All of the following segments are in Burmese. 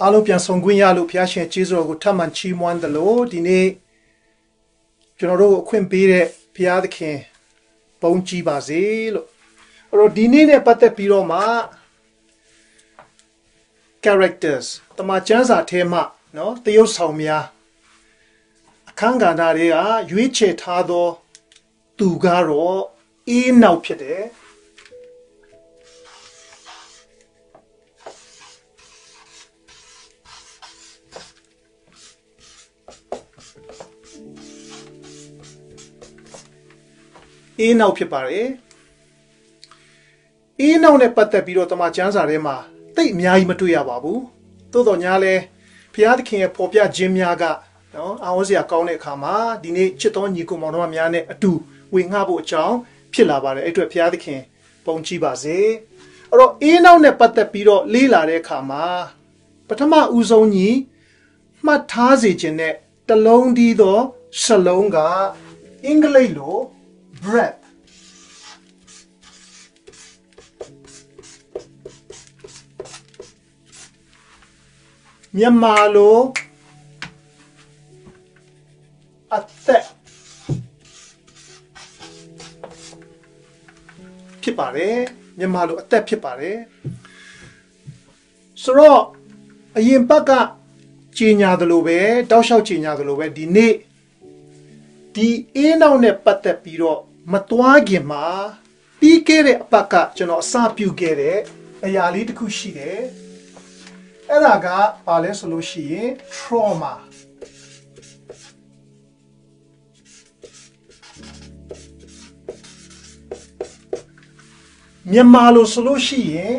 အားလုံးပြန်ဆောင်ခွင့်ရလို့ဘုရားရှင်ကျေးဇူးတော်ကိုထပ်မံချီးမွမ်းသလိုဒီနေ့ကျွန်တော်တို့အခွင့်ပေးတဲ့ဘုရားသခင်ပုံကြည်ပါစေလို့အဲ့တော့ဒီနေ့နဲ့ပတ်သက်ပြီးတော့မှ characters တမန်ကျမ်းစာထဲမှာနော်တရုပ်ဆောင်များအခန်းကဏ္ဍတွေကရွေးချယ်ထားသောသူကတော့အေးနောက်ဖြစ်တယ်အေးနောက်ဖြစ်ပါတယ်အေးနောက်နဲ့ပတ်သက်ပြီးတော့တမန်ကျမ်းစာထဲမှာတိတ်အများကြီးမတွေ့ရပါဘူးသို့တော်ညာလဲဘုရားသခင်ရဲ့ပေါ်ပြခြင်းများကနော်အာဝဇ္ဇရာကောင်းတဲ့အခါမှာဒီနေ့ချစ်တော်ညီကိုမောင်တော်များနဲ့အတူဝေငှဖို့အကြောင်းဖြစ်လာပါတယ်အဲ့အတွက်ဘုရားသခင်ပုံကြည်ပါစေအဲ့တော့အေးနောက်နဲ့ပတ်သက်ပြီးတော့လေးလာတဲ့အခါမှာပထမဦးဆုံးညီမှတ်ထားစေခြင်းနဲ့တလုံးတည်းသောစလုံးကအင်္ဂလိပ်လို breath မြန်မာလိုအသက်ဖြစ်ပါတယ်မြန်မာလိုအသက်ဖြစ်ပါတယ်ဆိုတော့အရင်ဘက်ကကြီးညာသလိုပဲတောက်လျှောက်ကြီးညာသလိုပဲဒီနေ့ဒီအေးနောက်နဲ့ပတ်သက်ပြီးတော့မသွားခင်မှာပြီးခဲ့တဲ့အပတ်ကကျွန်တော်အစပြုခဲ့တဲ့အရာလေးတစ်ခုရှိတယ်အဲ့ဒါကဘာလဲဆိုလို့ရှိရင် traumaမြန်မာလိုဆိုလို့ရှိရင်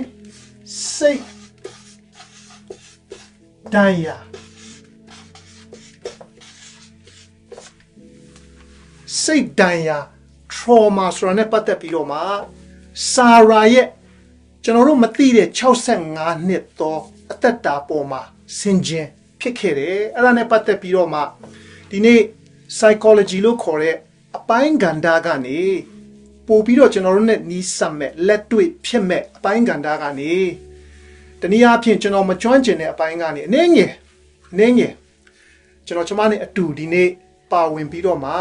စိတ်ဒဏ်ရာစိတ်ဒဏ်ရာ trauma ဆိုတာနဲ့ပတ်သက်ပြီးတော့မှစာရာရဲ့ကျွန်တော်တို့မသိတဲ့65နှစ်သောအသက်တာပေါ်မှာဆင်ခြင်ဖြစ်ခဲ့တယ်အဲ့ဒါနဲ့ပတ်သက်ပြီးတော့မှဒီနေ့ psychology လို့ခေါ်တဲ့အပိုင်းကဏ္ဍကနေပို့ပြီးတော့ကျွန်တော်တို့နဲ့နီးစပ်မဲ့လက်တွေ့ဖြစ်မဲ့အပိုင်းကဏ္ဍကနေတနည်းအားဖြင့်ကျွန်တော်မကျွမ်းကျင်တဲ့အပိုင်းကနေအနည်းငယ်ကျွန်တော်ကျမနဲ့အတူဒီနေ့ပါဝင်ပြီးတော့မှ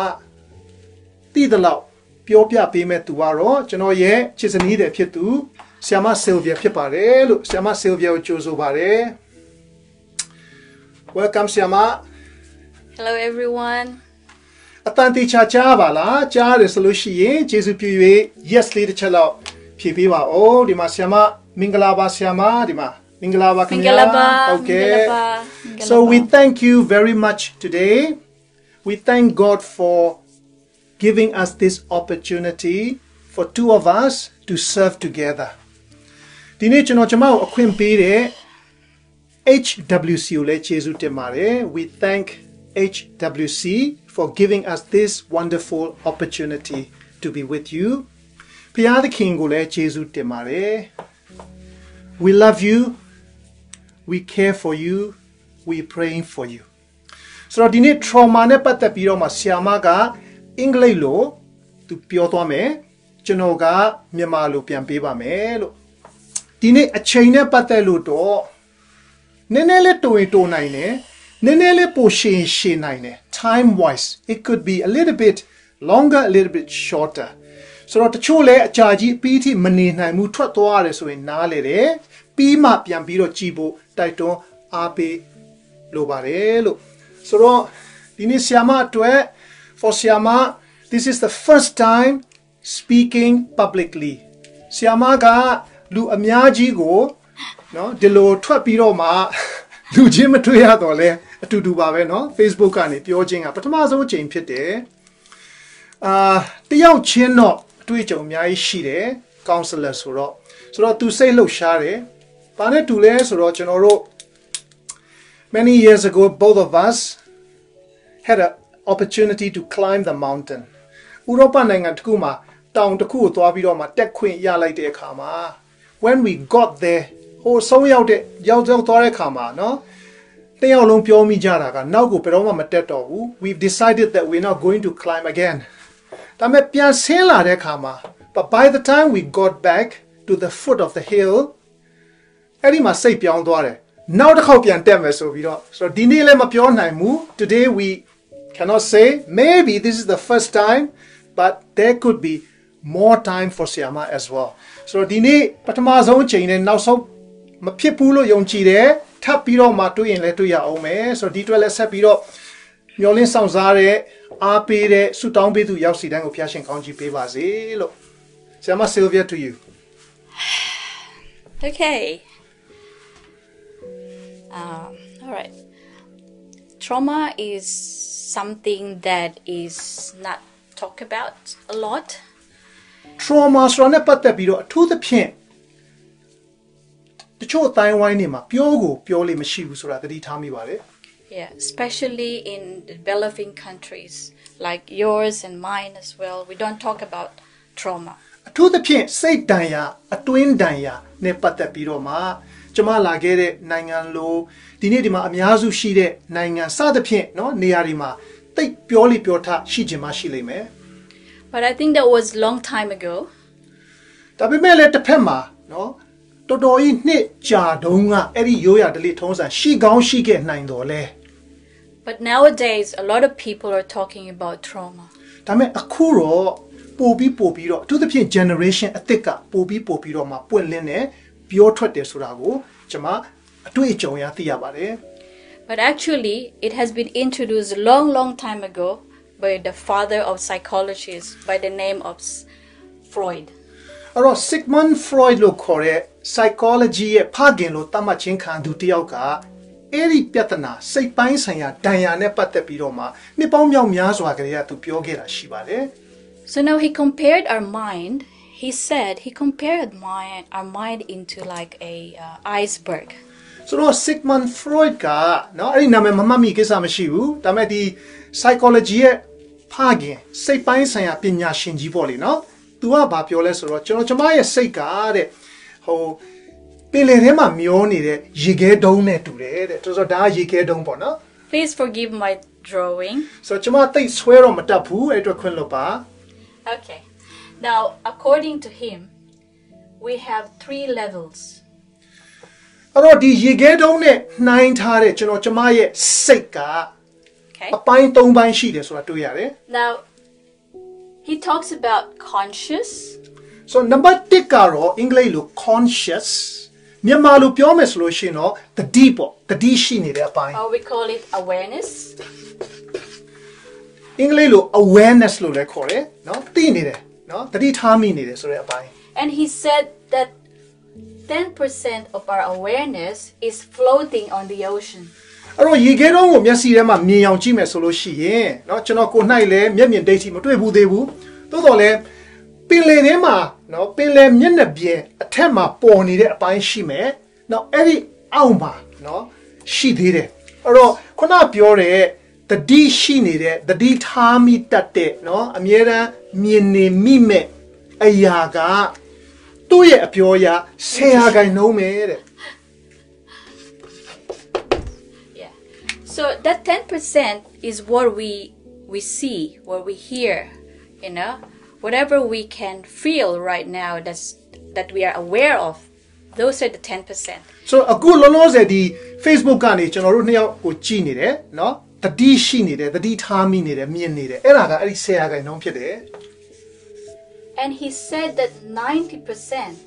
တည်တဲ့လောက်ပြောပြပေးမဲ့သူကတော့ကျွန်တော်ရဲ့ချစ်စနီးတဲ့ဖြစ်သူSayama Silvia ဖြစ်ပါတယ်လို့Sayama Silvia ကိုကြိုဆိုပါတယ် Welcome Sayama Hello everyone အတန်တီချာကြားပါလားကြားရတယ်ဆိုလို့ရှိရင်ကျေးဇူးပြု၍ yes လေးတစ်ချက်လောက်ဖြည့်ပေးပါဦးဒီမှာ Sayama မင်္ဂလာပါ Sayama ဒီမှာမင်္ဂလာပါခင်ဗျာ Okay So we thank you very much today we thank God for giving us this opportunity for two of us to serve together ဒီနေ့ကျွန်တော်ကျမကိုအခွင့်ပေးတဲ့ HWC ကိုလည်းကျေးဇူးတင်ပါတယ် We thank HWC for giving us this wonderful opportunity to be with you ဘုရားသခင်ကိုလည်းကျေးဇူးတင်ပါတယ် We love you we care for you we praying for you ဆိုတော့ဒီနေ့ trauma နဲ့ပတ်သက်ပြီးတော့မှဆရာမကအင်္ဂလိပ်လိုသူပြောသွားမယ်ကျွန်တော်ကမြန်မာလိုပြန်ပေးပါမယ်လို့ဒီနေ့အချိန်နဲ့ပတ်သက်လို့တော့နည်းနည်းလေးတိုးနိုင်တယ်နည်းနည်းလေးပိုရှည်နိုင်တယ် time wise it could be a little bit longer a little bit shorter ဆိုတော့တချို့လဲအကြာကြီးပြီးထိမနေနိုင်ဘူးထွက်သွားရတယ်ဆိုရင်နားလေတယ်ပြီးမှပြန်ပြီးတော့ကြည်ဖို့တိုက်တွန်းအားပေးလိုပါတယ်လို့ဆိုတော့ဒီနေ့ဆရာမအတွက် for Sayama this is the first time speaking publicly ဆရာမကလူအများကြီးကိုနော်ဒီလိုထွက်ပြီးတော့မှလူချင်းမတွေ့ရတော့လဲအတူတူပါပဲနော် Facebook ကနေပြောခြင်းကပထမဆုံးအချိန်ဖြစ်တယ်တယောက်ချင်းတော့အတွေ့အကြုံအများကြီးရှိတယ် counselor ဆိုတော့သူစိတ်လှုပ်ရှားတယ်ဘာနဲ့တူလဲဆိုတော့ကျွန်တော်တို့ many years ago both of us had an opportunity to climb the mountain ဥရောပနိုင်ငံတစ်ခုမှာတောင်တစ်ခုကိုသွားပြီးတော့မှတက်ခွင့်ရလိုက်တဲ့အခါမှာ when we got there ဟိုဆုံးရောက်သွားတဲ့အခါမှာနော်တယောက်လုံးပြောမိကြတာကနောက်ကိုဘယ်တော့မှမတက်တော့ဘူး we've decided that we're not going to climb again ဒါပေမဲ့ပြန်ဆင်းလာတဲ့အခါမှာ but by the time we got back to the foot of the hill အဲ့ဒီမှာစိတ်ပြောင်းသွားတယ် နောက်တစ်ခေါက်ပြန်တက်မယ်ဆိုပြီးတော့ဆိုတော့ဒီနေ့လည်းမပြောနိုင်ဘူး today we cannot say maybe this is the first time but there could be more time for Sayama as well ဆိုတော့ဒီနေ့ပထမဆုံးအချိန်နဲ့နောက်ဆုံးမဖြစ်ဘူးလို့ယုံကြည်တယ်ထပ်ပြီးတော့မှတွေ့ရင်လည်းတွေ့ရအောင်မယ်ဆိုတော့ဒီအတွက်လည်းဆက်ပြီးတော့မျှော်လင့်ဆောင်စားတဲ့အားပေးတဲ့ဆုတောင်းပေးသူရောက်စီတိုင်းကိုဖျားရှင်ကောင်းချီးပေးပါစေလို့ Sayama Silvia to you Okay. All right. Trauma is something that is not talked about a lot. Trauma ဆိုတာနဲ့ပတ်သက်ပြီးတော့အထူးသဖြင့်တချို့အတိုင်းဝိုင်းနေမှာပြောလို့မရှိဘူးဆိုတာသတိထားမိပါတယ် Yeah, especially in developing countries like yours and mine as well. We don't talk about trauma. အထူးသဖြင့်စိတ်ဒဏ်ရာအတွင်းဒဏ်ရာနဲ့ပတ်သက်ပြီးတော့မှကျမလာခဲ့တဲ့နိုင်ငံလိုဒီနေ့ဒီမှာအများစုရှိတဲ့နိုင်ငံစသဖြင့်เนาะနေရာတွေမှာတိတ်ပြောလိပြောထရှိခြင်းမရှိလိမ့်မယ် But I think that was long time ago. ဒါပေမဲ့လည်းတစ်ဖက်မှာเนาะတော်တော်ကြီးနှစ်ကြာတုန်းကအဲ့ဒီရိုးရာဓလေ့ထုံးစံရှိကောင်းရှိခဲ့နိုင်တော်လဲ But nowadays a lot of people are talking about trauma. ဒါပေမဲ့အခုတော့ပို့ပြီးတော့အထူးသဖြင့် generation အသစ်ကပို့ပြီးတော့မှပွင့်လင်းနေပြောထွက်တယ်ဆိုတာကိုကျွန်မအတွေ့အကြုံရသိရပါတယ် But actually it has been introduced a long time ago by the father of psychologists by the name of Freud. အဲ့တော့ Sigmund Freud လို့ခေါ်တဲ့ psychology ရဲ့ဖခင်လို့သတ်မှတ်ခြင်းခံသူတယောက်ကအဲ့ဒီပြဿနာစိတ်ပိုင်းဆိုင်ရာဒဏ်ရာနဲ့ပတ်သက်ပြီးတော့မှနှစ်ပေါင်းမြောက်များစွာကလေးကသူပြောခဲ့တာရှိပါတယ် So now he compared our mind. He said he compared our mind into like a iceberg. So Sigmund Freud ကနော်အဲ့ဒီနာမည်မမှတ်မိကိစ္စမရှိဘူးဒါပေမဲ့ဒီ psychology ရဲ့ဖခင်စိတ်ပိုင်းဆိုင်ရာပညာရှင်ကြီးပေါ့လေနော်သူကဘာပြောလဲဆိုတော့ကျွန်မရဲ့စိတ်ကတဲ့ဟိုပင်လယ်ထဲမှာမျောနေတဲ့ရေခဲတုံးနဲ့တူတယ်တဲ့ဆိုတော့ဒါကရေခဲတုံးပေါ့နော် Please forgive my drawing. So ကျွန်မသိဆွဲတော့မတတ်ဘူးအဲ့အတွက်ခွင့်လွှတ်ပါ Okay. Now, according to him, we have 3 levels. အဲ့တော့ဒီရေခဲတုံးနဲ့နှိုင်းထားတဲ့ကျွန်မရဲ့စိတ်က Okay. အပိုင်း3ပိုင်းရှိတယ်ဆိုတာတွေ့ရတယ် Now, he talks about conscious. So number 1ကတော့အင်္ဂလိပ်လို conscious မြန်မာလိုပြောမယ်ဆိုလို့ရှိရင်တော့ the deep ပေါ့ the deep ရှိနေတဲ့အပိုင်း Or we call it awareness. အင်္ဂလိပ်လို awareness လို့လည်းခေါ်တယ်နော်သိနေတယ်နော်သတိထားမိနေတယ်ဆိုတဲ့အပိုင်း And he said that 10% of our awareness is floating on the ocean. အဲ့တော့ရေခဲတုံးကိုမျက်စိထဲမှာမြင်အောင်ကြည့်မယ်ဆိုလို့ရှိရင်နော်ကျွန်တော်ကိုယ်၌လည်းမျက်မြင်ဒိဋ္ဌိမတွေ့ဘူးသေးဘူးသို့တော်လည်းပင်လယ်ထဲမှာနော်ပင်လယ်မျက်နှာပြင်အထက်မှာပေါ်နေတဲ့အပိုင်းရှိမယ်နော်အဲ့ဒီအောက်မှာနော်ရှိသေးတယ်အဲ့တော့ခုနပြောတဲ့တတိရှိနေတဲ့တတိထားမိတတ်တဲ့နော်အမြဲတမ်းမြင်နေမိမဲ့အရာကသူ့ရဲ့အပြောအရ10%ပဲတဲ့ Yeah. So that 10% is what we see, what we hear, you know. Whatever we can feel right now that we are aware of, those are the 10%. So အခုလောလောဆယ်ဒီ Facebook ကနေကျွန်တော်တို့နှစ်ယောက်ကိုကြည့်နေတယ်နော်တတိရှိနေတယ်တတိထားမိနေတယ်မြင်နေတယ်အဲ့ဒါကအဲ့ဒီ10%ဖြစ်တယ် And he said that 90%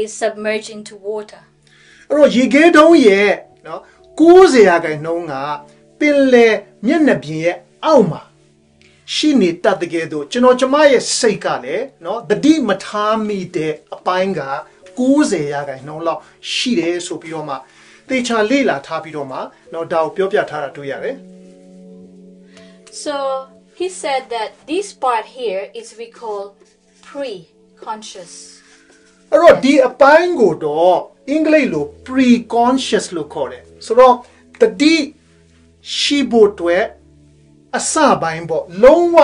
is submerged into water. အဲ့တော့ရေခဲတုံးရဲ့နော်90%ကပင်လယ်မျက်နှာပြင်ရဲ့အောက်မှာရှိနေတတ်တဲ့ကဲတော့ကျွန်မရဲ့စိတ်ကလည်းနော်တတိမထားမိတဲ့အပိုင်းက90%လောက်ရှိတယ်ဆိုပြီးတော့မှသေချာလေ့လာထားပြီးတော့မှနော်ဒါကိုပြောပြထားတာတွေ့ရတယ် So he said that this part here is we call pre-conscious. အဲ့တော့ဒီအပိုင်းကိုတော့အင်္ဂလိပ်လို pre-conscious လို့ခေါ်တယ်ဆိုတော့တတိရှိဖို့အတွက်အစပိုင်းပေါ့လုံးဝ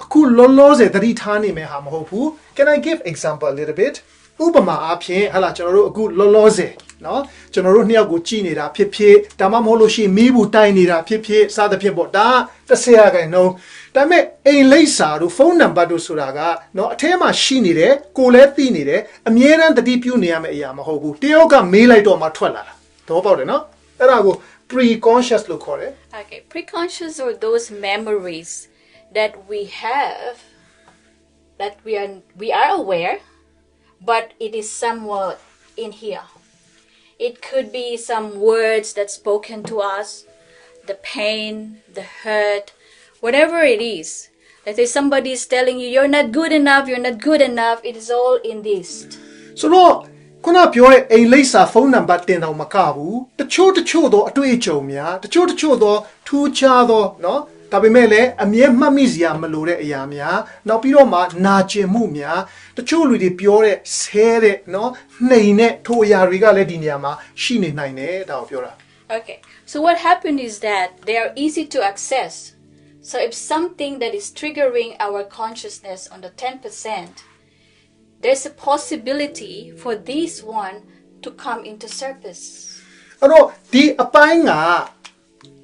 အခုလောလောဆယ်သတိထားနေမယ်ဟာမဟုတ်ဘူး Can I give example a little bit Ubama apien, hala, general good loloze, no? General Niago Chinida, Pipi, Damamoloshi, Mibu Tainida, Pipi, Sada Pibo, da, the Seaga, no. Dame a Lisa, the phone number do Suraga, no, a tema shinide, Coletinide, a Mieran the deep uniam Yamahobu, Dioga Milite or Matwella. Talk about it, no? That I go pre-conscious look for it. Okay, pre-conscious are those memories that we have, that we are aware, but it is somewhat in here. It could be some words that's spoken to us, the pain, the hurt, whatever it is. Let's say somebody is telling you, you're not good enough, it is all in this. So no, kuna pyo a Lisa phone number ten au makabu, the cho do a to chomia, the cho do two chado, no? Tabimele, a mere mamizia malure yamia, now piroma, nache mumia, the chulu di piore, sere, no, neine, toya regale dinyama, shine nine, da piora. Okay, so what happened is that they are easy to access. So if something that is triggering our consciousness on the 10%, there's a possibility for this one to come into surface. Ano, di apanga,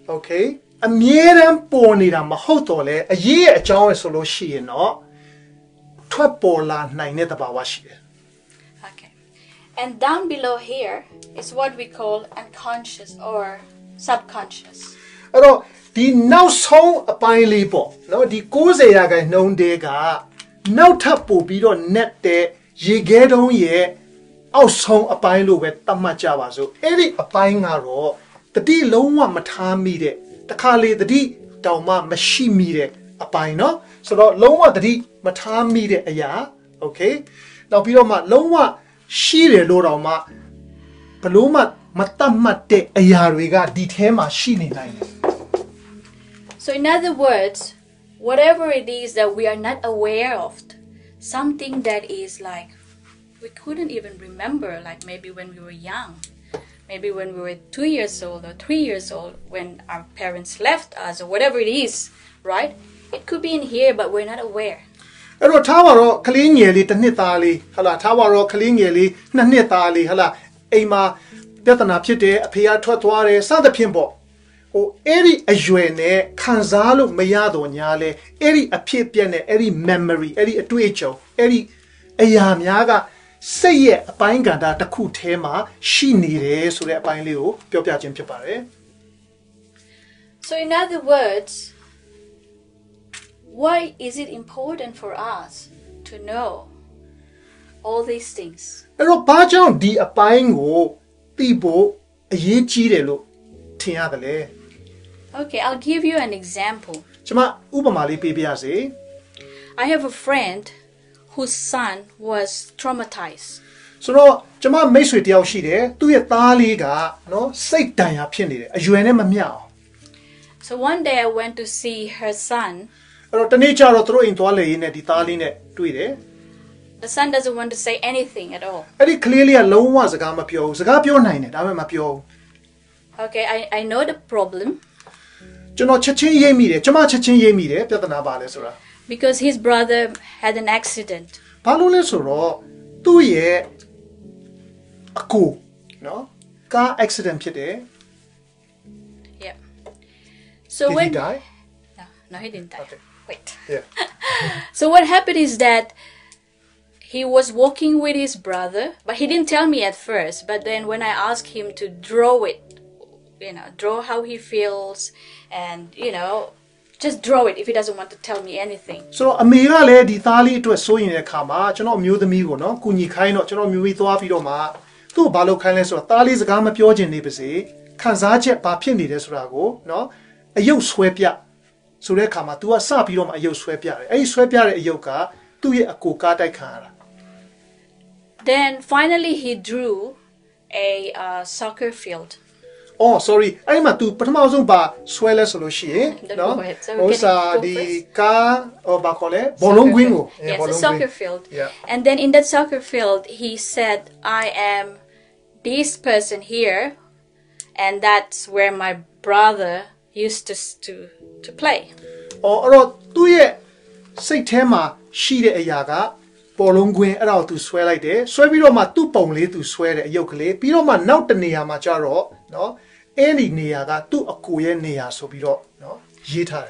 okay? A mere ponida mahotole, a year a jaw solo she no twapola nine bawashi. Okay. And down below here is what we call unconscious or subconscious. Ano, di now song a pine lipo, no, di cause yaga known dega, now tapo bido net de ye get on ye, out song a pine lo with tamajawa so, any a pine arrow, the de loma matami de. The Kali the D Dauma Mashimide a pine, so Loma the D Matamide a ya, okay? Now Piroma Loma Shire Loroma Paloma Matamate a yariga ditema shini nine. So in other words, whatever it is that we are not aware of, something that is like we couldn't even remember, like maybe when we were young. Maybe when we were 2 years old or 3 years old, when our parents left us or whatever it is, right? It could be in here, but we're not aware. Ero tawaro kalingeli tanitali, hala tawaro kalingeli nanitali, hala ema detana pite apia twatware sada pimbo. O eri ajuene kanzalo mayado nyale, eri apipiane, eri memory, eri atuecho, eri ayamyaga. Say ye a pine ganda the coup tema, she needed so that pine leo, Piopian Pipare. So, in other words, why is it important for us to know all these things? Ero Pajan di a pine go, Tibo, a ye chidelo, Tiadale. Okay, I'll give you an example. Chama Ubamali Pibiaze. I have a friend whose son was traumatized. So no, Jama makes with the she there, do your taliga, no, say daya pinny, a juene meow. So one day I went to see her son. Or the nature of throwing to a in a detaline to it. The son doesn't want to say anything at all. Very clearly alone was a gamma pio, Zagapio nine, I'm a pio. Okay, I know the problem. Jono Chachin ye mide, Jama Chachin ye mide, Piatana Balesura. Because his brother had an accident. Palole soro, 2 ye a coup, no? Car accident today. Yeah. So Did when he die? No, he didn't die. Okay. Wait. Yeah. So what happened is that he was walking with his brother, but he didn't tell me at first. But then when I asked him to draw it, draw how he feels, and just draw it if he doesn't want to tell me anything. So Amiga le di tali to a sewing in a kama, Chano mu the migo, no? Kuni kaino, Chano mu to apidoma, two balo kindness or tali's gamma piojin nipese, Kanzache papini desrago, no? A yo swepia. So they come to a sapidom a yo swepia, a swepia a yoka, 2 ye a coca daikara. Then finally he drew a soccer field. Oh, sorry. I'm a two, but I'm also by swell solution. No, also the car or bacole, bolonguingo. Yes, a soccer field. Yeah. And then in that soccer field, he said, I am this person here, and that's where my brother used to play. Oh, 2 year say tema, she a yaga, Polongwin around to swear like this. So we don't ma two pongly to swear at yokele. Piro ma not the nea macharo, no? Any nea that two a kuya nea so biro, no? Yita.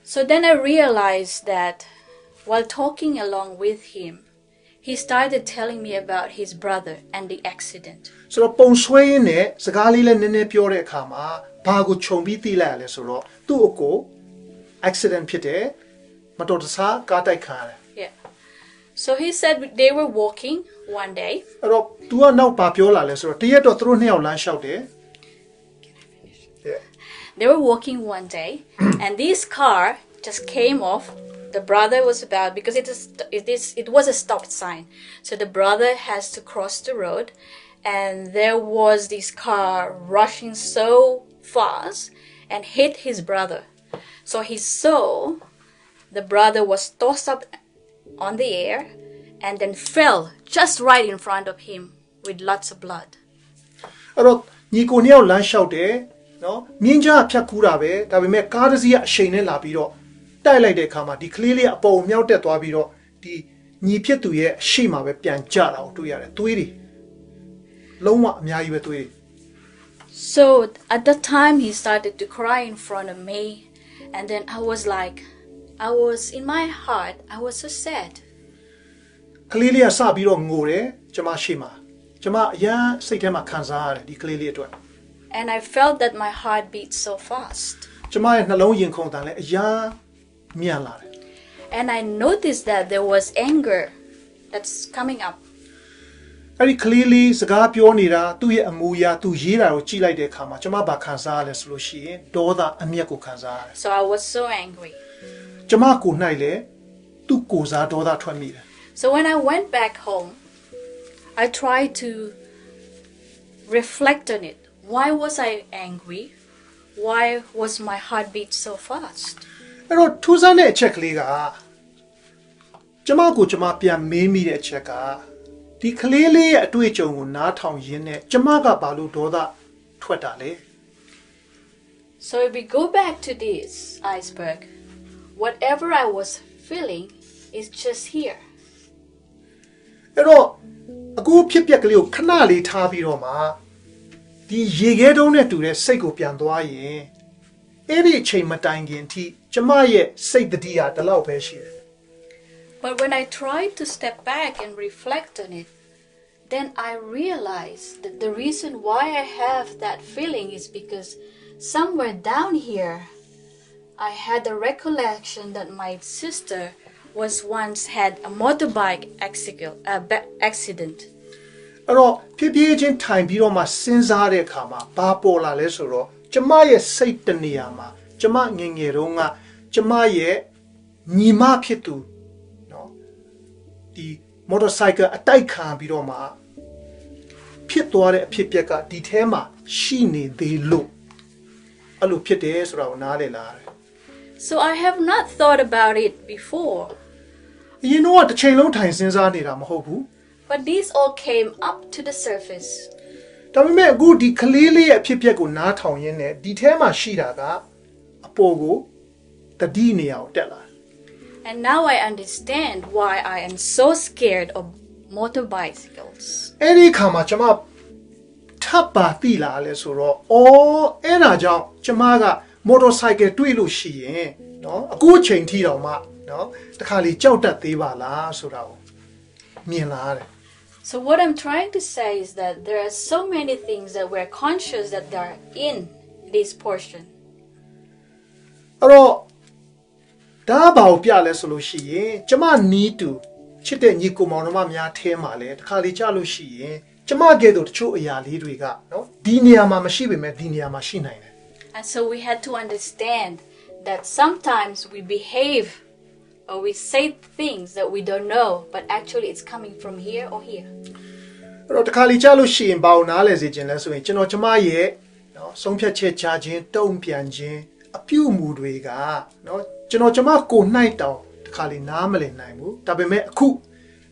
So then I realized that while talking along with him, he started telling me about his brother and the accident. So pong sway in it, Sagali nene pure kama, Pago chombiti lale soro, two oko, accident pite, matotasa, katai kare. Yeah. So he said they were walking one day. Tu are now papiola lesser. Theatre through near lunch out there. They were walking one day, and this car just came off. The brother was about because it was a stop sign, so the brother has to cross the road, and there was this car rushing so fast and hit his brother. So he saw the brother was tossed up on the air and then fell just right in front of him with lots of blood. Nikonio lunch out there, no? Ninja Piakurabe, that we make Cardazia Shane Labiro. Like the kama, the clearly a poem out at Wabiro, the Nipia to ye, Shima, Pian Jara, to yare, Tweedy. Loma, Miayu Tweedy. So at that time, he started to cry in front of me, and then I was in my heart, I was so sad. Clearly a Sabiro Ngore, Jama Shima, Jama Ya, Satama Kanzar, the clearly at one. And I felt that my heart beat so fast. Jama Nalonian Contan, Ya. And I noticed that there was anger that's coming up. Very clearly, Sagapionira, tu ye amuya, tu yira, or chila de kama, Jamaba Kanzales Lushi, Doda, Amiaku Kanzar. So I was so angry. Jamaku Naile, tu Koza Doda Twamira. So when I went back home, I tried to reflect on it. Why was I angry? Why was my heartbeat so fast? Tuzane check liga. Jamaku Jamapia made a checker. The clearly at which you not on Yene, Jamaga Balu Doda Twetale. So if we go back to this iceberg, whatever I was feeling is just here. A good Pipiaklio canali tabi Roma. The Yegedone to the Sego Piandoye. Every chamber dying tea, Jamaye say the dia the low peshier. But when I tried to step back and reflect on it, then I realized that the reason why I have that feeling is because somewhere down here, I had a recollection that my sister was once had a motorbike accident. Pipiagin time Biroma Sinzare Kama, Papola Lesoro. Jamaye Satan Niyama, Jama Ningerunga, Jamaye Nima Pitu, no, the motorcycle Ataika Biroma Pitware Pipiaka, Ditema, Shini, the loop. Alu Pites Raunale. So I have not thought about it before. You know what the chain long time since I did Hobu? But these all came up to the surface. Tamime go di clearly a Pipiago Natown yene, Ditema Shidaga, a Pogo, the Dinia Della. And now I understand why I am so scared of motorbicycles. Any Kamachama Tapa Tila Lesuro, or Enajam, Chamaga, motorcycle Twilu Shi, no, a good chain Tiloma, no, the Kali Jota Tivala Surao. Milare. So what I'm trying to say is that there are so many things that we're conscious that they are in this portion. Aro Dabao Piale Solushi, Jama need to Chite Nikumonoma Mia Temale, Kalicha Lushi, Jama Gedo Chu Yalidriga, no? Dinia Mamashibi met Dinia Machine. And so we had to understand that sometimes we behave or we say things that we don't know, but actually it's coming from here or here. Rotakali Chalushi in Baunales General, Chinochamaye, no, Sompia Chechin, Tom Pianjin, a pew mood wega, no, Chinochamaco night out, Kali Namale Naimu, Tabeme Ku,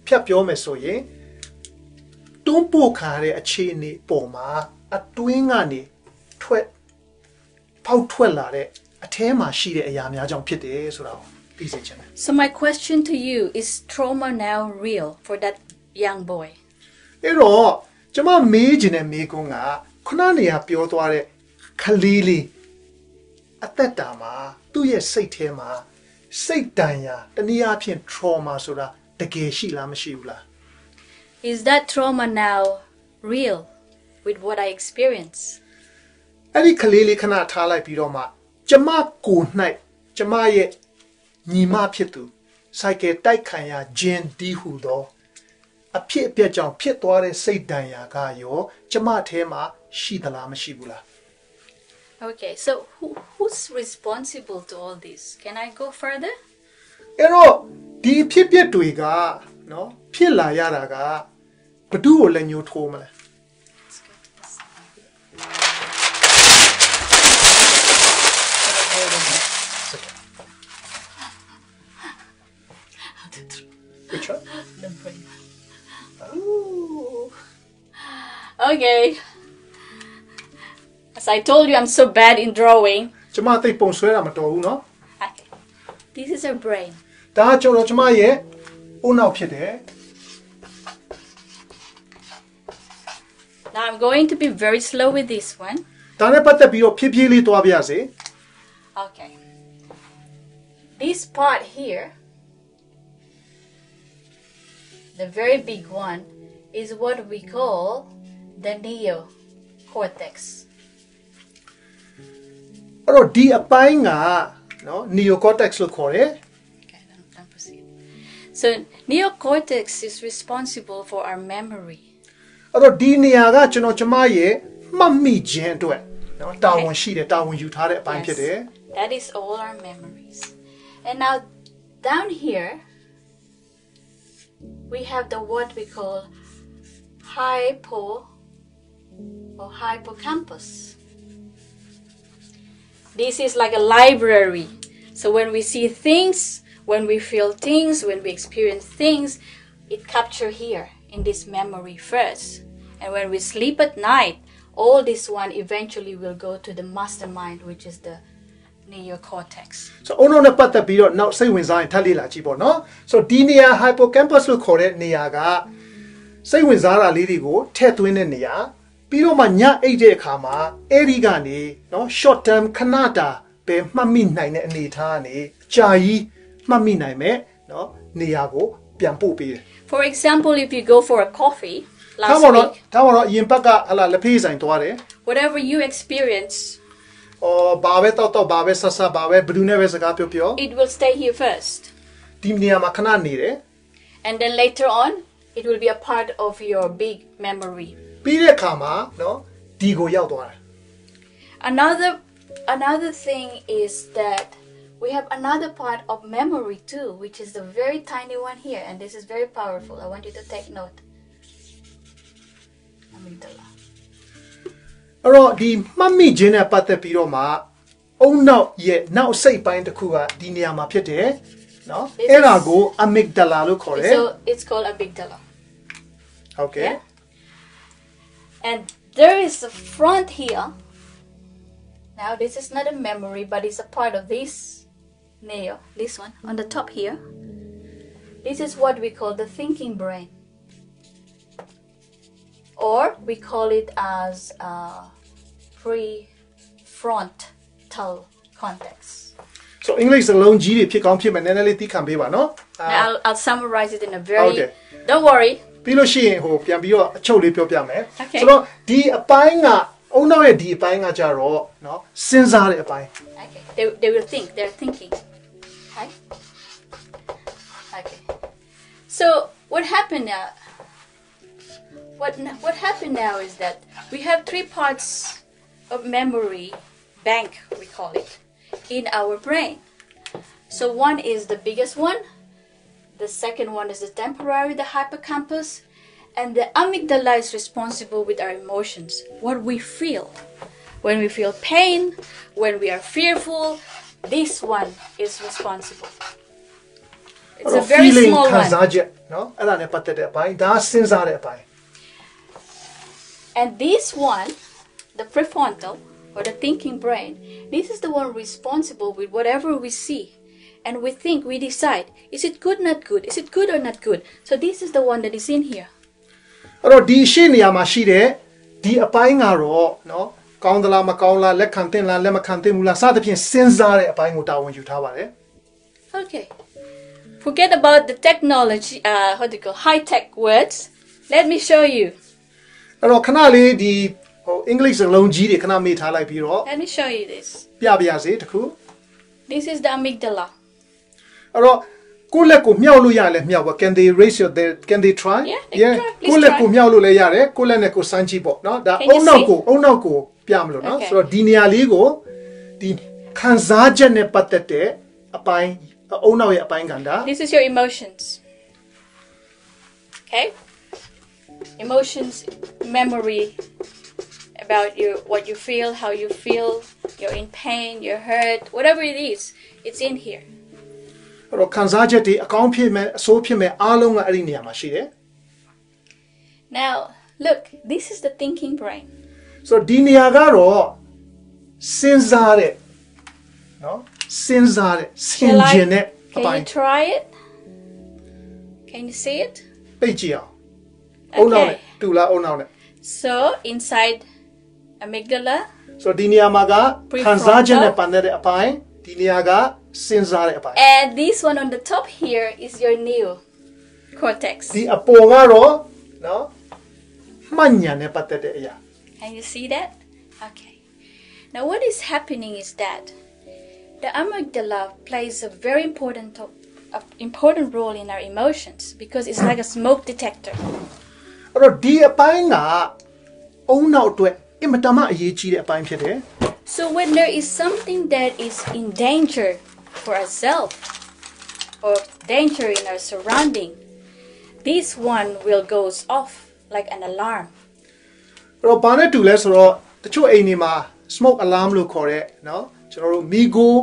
Piapio Mesoye, Tumpo Kare a chini poma, a twingani, twet, Pau Twellare, a tema she a yamia jump pit, Surao. သိစေချင်တယ် So my question to you, is trauma now real for that young boy? အဲ့တော့ကျွန်မမေးချင်တဲ့မေးခွန်းကခုနနေရာပြောသွားတဲ့ခလေးလေးအသက်တာမှာသူ့ရဲ့စိတ်ထဲမှာစိတ်တန်ရာတနည်းအားဖြင့် trauma ဆိုတာတကယ်ရှိလားမရှိဘူးလား Is that trauma now real with what I experience? အဲ့ဒီခလေးလေးခဏထားလိုက်ပြီးတော့မှကျမကိုယ်၌ကျမရဲ့ညီမဖြစ်သူစိုက်ကယ်တိုက်ခံရခြင်းဒီဟုသောအဖြစ်အပျက်ကြောင့်ဖြစ်သွားတဲ့စိတ်တန်ရာကရောကျမထဲမှာရှိသလားမရှိဘူးလား Okay, so who's responsible to all this? Can I go further? အဲ့တော့ဒီအဖြစ်အပျက်တွေကနော်ဖြစ်လာရတာကဘသူ့ကိုလည်းညှိုးထိုးမလဲ Let's go to the side. Which one? The brain. Ooh. Okay. As I told you, I'm so bad in drawing. ကျမသိပုံဆွဲတာမတော်ဘူးနော် Okay. This is a brain. ဒါကကျွန်တော်ကျမရဲ့အုံနောက်ဖြစ်တယ် Now I'm going to be very slow with this one. ဒါနဲ့ပတ်သက်ပြီးတော့ဖြည်းဖြည်းလေးသွားပြစေ Okay. This part here, the very big one, is what we call the neocortex. အဲ့တော့ဒီအပိုင်းကနော် neocortex လို့ခေါ်တယ် Okay, don't proceed. So neocortex is responsible for our memory. အဲ့တော့ဒီနေရာကကျွန်တော်ကျမရဲ့မှတ်မိခြင်းအတွက်နော်တာဝန်ရှိတယ်တာဝန်ယူထားတဲ့အပိုင်းဖြစ်တယ် That is all our memories. And now down here we have the what we call hippocampus. This is like a library. So when we see things, when we feel things, when we experience things, it captures here in this memory first. And when we sleep at night, all this one eventually will go to the mastermind, which is the neocortex. so အုံနောက်နဲ့ပတ်သက်ပြီးတော့နောက်စိတ်ဝင်စားရင်ထပ်လေ့လာကြည့်ပေါ့နော် so ဒီနေရာ hippocampus လို့ခေါ်တဲ့နေရာကစိတ်ဝင်စားတာလေးတွေကိုထည့်သွင်းတဲ့နေရာပြီးတော့မှညအိတ်တဲ့အခါမှာအဲ့ဒီကနေနော် short term ခဏတာပဲမှတ်မိနိုင်တဲ့အနေအထားကနေကြာကြီးမှတ်မိနိုင်မဲ့နော်နေရာကိုပြန်ပို့ပေးတယ် For example, if you go for a coffee ဒါ last ပေါ့နော် week, ဒါပေါ့နော်အရင်ဘက်ကဟလာလက်ဖေးဆိုင်သွားတယ် whatever you experience, ဘာပဲတောက်ဘာပဲဆက်ဆက်ဘာပဲဘယ်သူနဲ့ပဲစကားပြော it will stay here first. ဒီနေရာမှာခဏနေတယ် And then later on, it will be a part of your big memory. ပြီးတဲ့အခါမှာနော်ဒီကိုရောက်သွားတယ် Another thing is that we have another part of memory too, which is the very tiny one here, and this is very powerful. I want you to take note. Amygdala. အဲ့တော့ဒီမှတ်မိခြင်းနဲ့ပတ်သက်ပြီးတော့မှအုံနောက်ရဲ့နောက်စိတ်ပိုင်းတစ်ခုကဒီနေရာမှာဖြစ်တယ်နော်အဲ့ဒါကို amygdala လို့ခေါ်တယ် So it's called amygdala. okay Yeah? And there is a front here. Now this is not a memory, but it's a part of this neo, this one on the top here. This is what we call the thinking brain, or we call it as prefrontal cortex. so English စလုံးကြီးတွေဖြစ်ကောင်းဖြစ်မယ်နည်းနည်းလေးသိခံပေးပါနော် I'll summarize it in a very. Okay. Don't worry. ပြီးလို့ရှိရင်ဟိုပြန်ပြီးတော့အချုပ်လေးပြောပြမယ် Okay. ဆိုတော့ဒီအပိုင်းကအုံနောက်ရဲ့ဒီအပိုင်းကကြတော့နော်စဉ်းစားတဲ့အပိုင်း Okay. They will think. They're thinking. Okay. Okay. So what happened now? What happened now is that we have three parts of memory bank, we call it, in our brain. So one is the biggest one. The second one is the temporary, the hippocampus, and the amygdala is responsible with our emotions, what we feel. When we feel pain, when we are fearful, this one is responsible. It's a very feeling small ခံ one. စားချက်နော်အဲ့ဒါနဲ့ပတ်သက်တဲ့အပိုင်းဒါစဉ်းစားတဲ့အပိုင်း And this one, the prefrontal or the thinking brain, this is the one responsible with whatever we see. and we think, we decide, is it good, not good? Is it good or not good? So this is the one that is in here. အဲ့တော့ဒီရှင်းနေရာမှာရှိတဲ့ဒီအပိုင်းကတော့နော်ကောင်းသလားမကောင်းလားလက်ခံသင့်လားလက်မခံသင့်ဘူးလားစသဖြင့်စဉ်းစားတဲ့အပိုင်းကိုတာဝန်ယူထားပါတယ် Okay. Forget about the technology, what do you call, high-tech words. Let me show you. အဲ့တော့ခဏလေးဒီအင်္ဂလိပ်စကားလုံးကြီးတွေခဏမေ့ထားလိုက်ပြီးတော့ Let me show you this. ပြပါရစေတခု This is the amygdala. အဲ့တော့ကိုယ့်လက်ကိုမြောက်လို့ရလဲမြောက်ပါ Can they raise your can they try? Yeah, they can try. Please ကိုယ့်လက် try. ကိုမြောက်လို့လည်းရတယ်ကိုယ့်လက်နဲ့ကိုယ်စမ်းကြည့်ပေါ့နော်ဒါ Can အုံ you နောက် see? ကိုပြမလို့နော် Okay. ဆိုတော့ဒီနေရာလေးကိုဒီခံစားချက်နဲ့ပတ်သက်တဲ့အပိုင်းအုံနောက်ရဲ့အပိုင်းကဏ္ဍ This is your emotions. Okay? Emotions, memory about what you feel, how you feel, you're in pain, you're hurt, whatever it is, it's in here. အဲ့တော့ခံစားချက်တွေအကောင်းဖြစ်မဲ့အဆိုးဖြစ်မဲ့အားလုံးကအဲ့ဒီနေရာမှာရှိတယ် Now, look, this is the thinking brain. ဆိုတော့ဒီနေရာကတော့စဉ်းစားတဲ့နော်စဉ်းစားတဲ့ဆင်ခြင်တဲ့အပိုင်း Can you try it? Can you see it? သိကြည့်အောင်အုံနောက်နဲ့တူလားအုံနောက်နဲ့ So, inside amygdala, ဆိုတော့ဒီနေရာမှာကခံစားချက်နဲ့ပတ်သက်တဲ့အပိုင်းဒီနေရာကစဉ်းစားတဲ့အပိုင်း and this one on the top here is your neocortex. ဒီအပေါ်ကတော့နော်မှတ်ဉာဏ်နဲ့ပတ်သက်တဲ့အရာ Can you see that? Okay. Now, what is happening is that the amygdala plays a very important role in our emotions because it's like a smoke detector. အဲ့တော့ဒီအပိုင်းကအုံနောက်အတွက်အင်မတန်မှအရေးကြီးတဲ့အပိုင်းဖြစ်တယ် So when there is something that is in danger for ourselves or danger in our surrounding, this one will goes off like an alarm. အဲ့တော့ဘာနဲ့တူလဲဆိုတော့တချို့အိမ်တွေမှာ smoke alarm လို့ခေါ်တဲ့နော်ကျွန်တော်တို့မိကို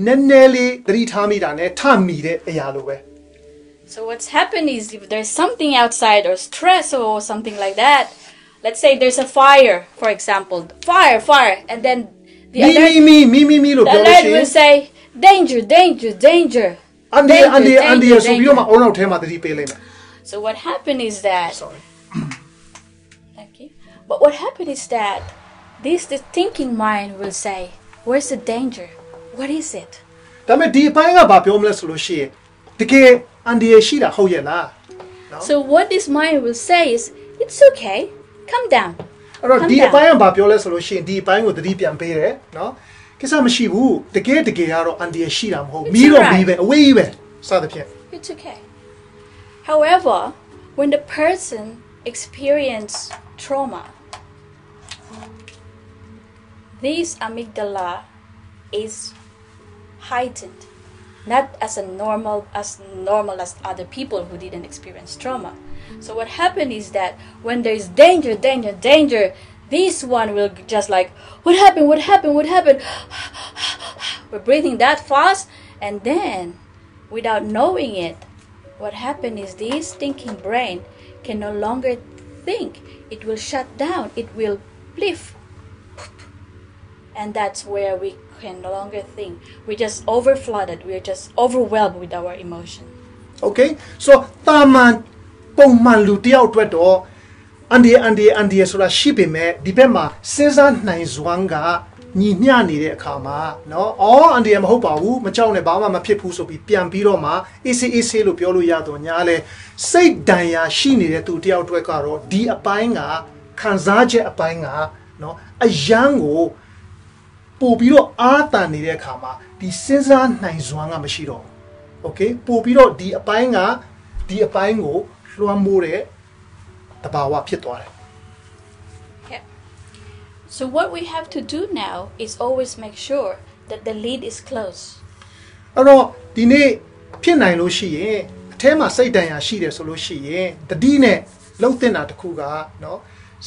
နည်းနည်းလေးသတိထားမိတာနဲ့ထမိတဲ့အရာလိုပဲ So what's happened is if there's something outside or stress or something like that, let's say there's a fire, for example, fire, and then the alert, မီလို့ the ပြောလို့ alert ရှိရင် will say, danger. အန်ဒီဆိုပြီးတော့မှအုံနောက်ထဲမှာသတိပေးလိုက်မယ် So what happened is that, sorry okay, but what happened is that the thinking mind will say, where's the danger? What is it? ဒါပေမဲ့ဒီအပိုင်းကဘာပြောမလဲဆိုလို့ရှိရင်တကယ်အန်ဒီရရှိတာဟုတ်ရဲ့လား So what this mind will say is, it's okay, calm down. အဲ့တော့ဒီအပိုင်းကဘာပြောလဲဆိုလို့ရှိရင်ဒီအပိုင်းကိုသတိပြန်ပေးတယ်နော်ကိစ္စမရှိဘူးတကယ်ကတော့အန်ဒီရရှိတာမဟုတ်မီးတော့မီးပဲအဝေးကြီးပဲစသဖြင့် It's okay. However, when the person experience trauma, this amygdala is heightened, not as normal as other people who didn't experience trauma. So what happened is that when there is danger, this one will just like, what happened? We're breathing that fast, and then without knowing it, what happened is this thinking brain can no longer think. It will shut down. It will bliff. And that's where we can no longer think. We're just overflooded. We're just overwhelmed with our emotion. Okay, so တာမန်ပုံမှန်လူတယောက်အတွက်တော့အန်ဒီဆိုတာရှိပေမဲ့ဒီဘက်မှာစဉ်းစားနိုင်စွမ်းကညီမျှနေတဲ့အခါမှာเนาะအော်အန်ဒီမဟုတ်ပါဘူးမကြောက်နဲ့ဘာမှမဖြစ်ဘူးဆိုပြီးပြန်ပြီးတော့မှအေးဆေးလို့ပြောလို့ရတော့ညာလဲစိတ်တန်ရာရှိနေတဲ့သူတယောက်အတွက်ကတော့ဒီအပိုင်းကခံစားချက်အပိုင်းကเนาะအယမ်းကိုပို့ပြီးတော့အားတန်နေတဲ့အခါမှာဒီစဉ်းစားနိုင်စွမ်းကမရှိတော့ဘူး Okay ပို့ပြီးတော့ဒီအပိုင်းကိုလွှမ်းမိုးတဲ့တဘာဝဖြစ်သွားတယ် Yeah. So what we have to do now is always make sure that the lid is closed. အဲ့တော့ဒီနေ့ဖြစ်နိုင်လို့ရှိရင်အထဲမှာစိတ်တန်ရာရှိတယ်ဆိုလို့ရှိရင်တတိနဲ့လှုပ်တင်တာတစ်ခုကเนาะ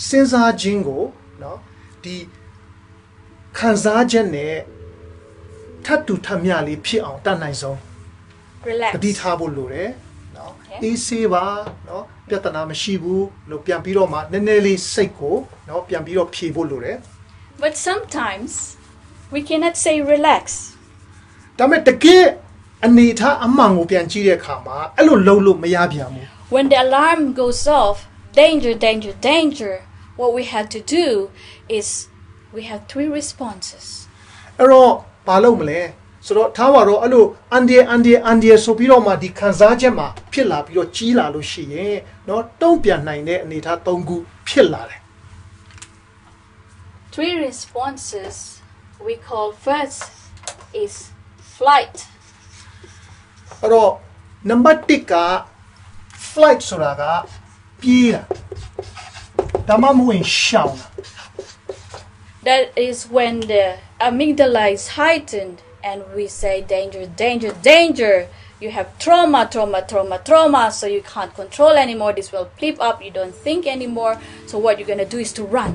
စဉ်းစားခြင်းကိုเนาะဒီခံစားချက်နဲ့ထပ်တူထပ်မျှလေးဖြစ်အောင်တတ်နိုင်ဆုံး Relax. တတိထားဖို့လိုတယ်เนาะအေးဆေးပါเนาะပြဿနာမရှိဘူးလို့ပြန်ပြီးတော့မှနည်းနည်းလေးစိတ်ကိုเนาะပြန်ပြီးတော့ဖြေဖို့လိုတယ် But sometimes we cannot say relax. ဒါပေမဲ့တကယ် အနေထားအမှန်ကိုပြန်ကြည့်တဲ့အခါမှာအဲ့လိုလုပ်လို့မရပြန်ဘူး When the alarm goes off, danger, danger, danger, what we have to do is we have 3 responses. အဲ့တော့ဘာလုပ်မလဲဆိုတော့ထားပါတော့အဲ့လိုအန်ဒီဆိုပြီးတော့မှဒီခံစားချက်မှာဖြစ်လာပြီးတော့ကြီးလာလို့ရှိရင်เนาะတုံ့ပြန်နိုင်တဲ့အနေထား3ခုဖြစ်လာတယ် 3 responses we call first is flight. အဲ့တော့ number 1က flight ဆိုတာကပြေးတာဒါမှမဟုတ်ရှောင်တာ That is when the amygdala is heightened and we say danger, danger, danger. You have trauma, trauma, trauma, trauma, so you can't control anymore. This will flip up. You don't think anymore. So what you're going to do is to run.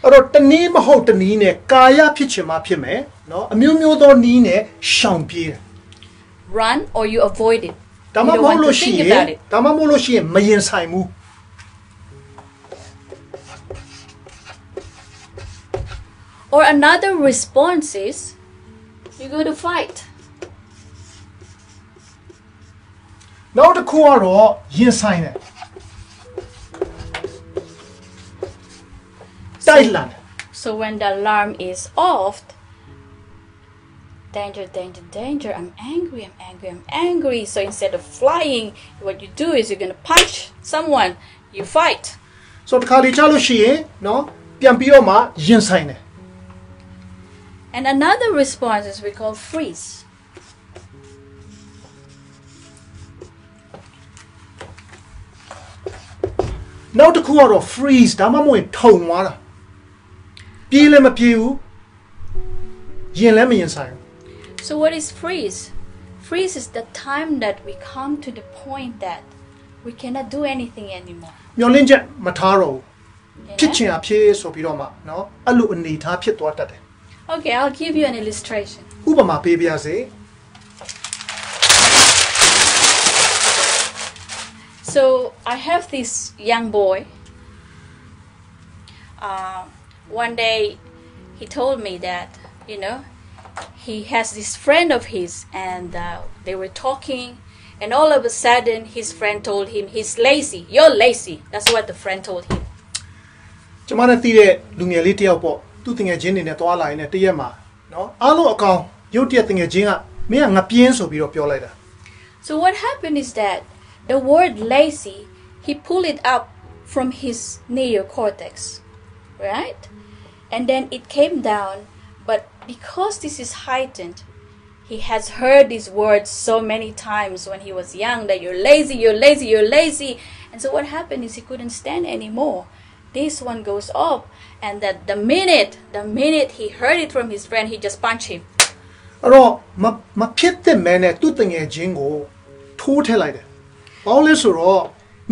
အဲ့တော့တနည်းမဟုတ်တနည်းနဲ့ကာယဖြစ်ချင်မှဖြစ်မယ်เนาะအမျိုးမျိုးသောနည်းနဲ့ရှောင်ပြေးတယ် Run or you avoid it. ဒါမှမဟုတ်လို့ရှိရင်မရင်ဆိုင်ဘူး Or another response is you go to fight. နောက်တစ်ခုကတော့ရင်ဆိုင်တယ်တိုက်လန် So when the alarm is off, danger, danger, danger, I'm angry, I'm angry, I'm angry. So instead of flying, what you do is you're going to punch someone, you fight. So တခါလေကြားလို့ရှိရင်เนาะပြန်ပြီးတော့မှရင်ဆိုင်တယ် And another response is we call freeze. Now the core of freeze ဒါမှမဟုတ်ထုံသွားတာပြေးလည်းမပြေးဘူးရင်လည်းမရင်ဆိုင်ဘူး So what is freeze? Freeze is the time that we come to the point that we cannot do anything anymore. မျောလင်းချက်မထားတော့ဘူးဖြစ်ချင်အဖြစ်ဆိုပြီးတော့မှเนาะအဲ့လိုအနေထားဖြစ်သွားတတ်တယ် Okay, I'll give you an illustration. ဥပမာပေးပြစေ So I have this young boy. One day he told me that, you know, he has this friend of his and they were talking and all of a sudden his friend told him he's lazy. You're lazy. That's what the friend told him. ကျွန်မနဲ့တည်တဲ့လူငယ်လေးတယောက်ပေါ့သူ့တငယ်ချင်းတွေနဲ့တွားလာရင်တရက်မှာเนาะအားလုံးအကောင်ရုတ်တရက်တငယ်ချင်းကမင်းကငပြင်းဆိုပြီးတော့ပြောလိုက်တာ So what happened is that the word lazy, he pulled it up from his neocortex, right? And then it came down, but because this is heightened, he has heard these words so many times when he was young that you're lazy, you're lazy, you're lazy. And so what happened is he couldn't stand anymore. This one goes up, and that the minute he heard it from his friend, he just punched him. အဲ့တော့မဖြစ်တဲ့မဲနဲ့သူ့တငယ်ချင်းကိုထိုးထည့်လိုက်တယ်ဘာလို့လဲဆိုတော့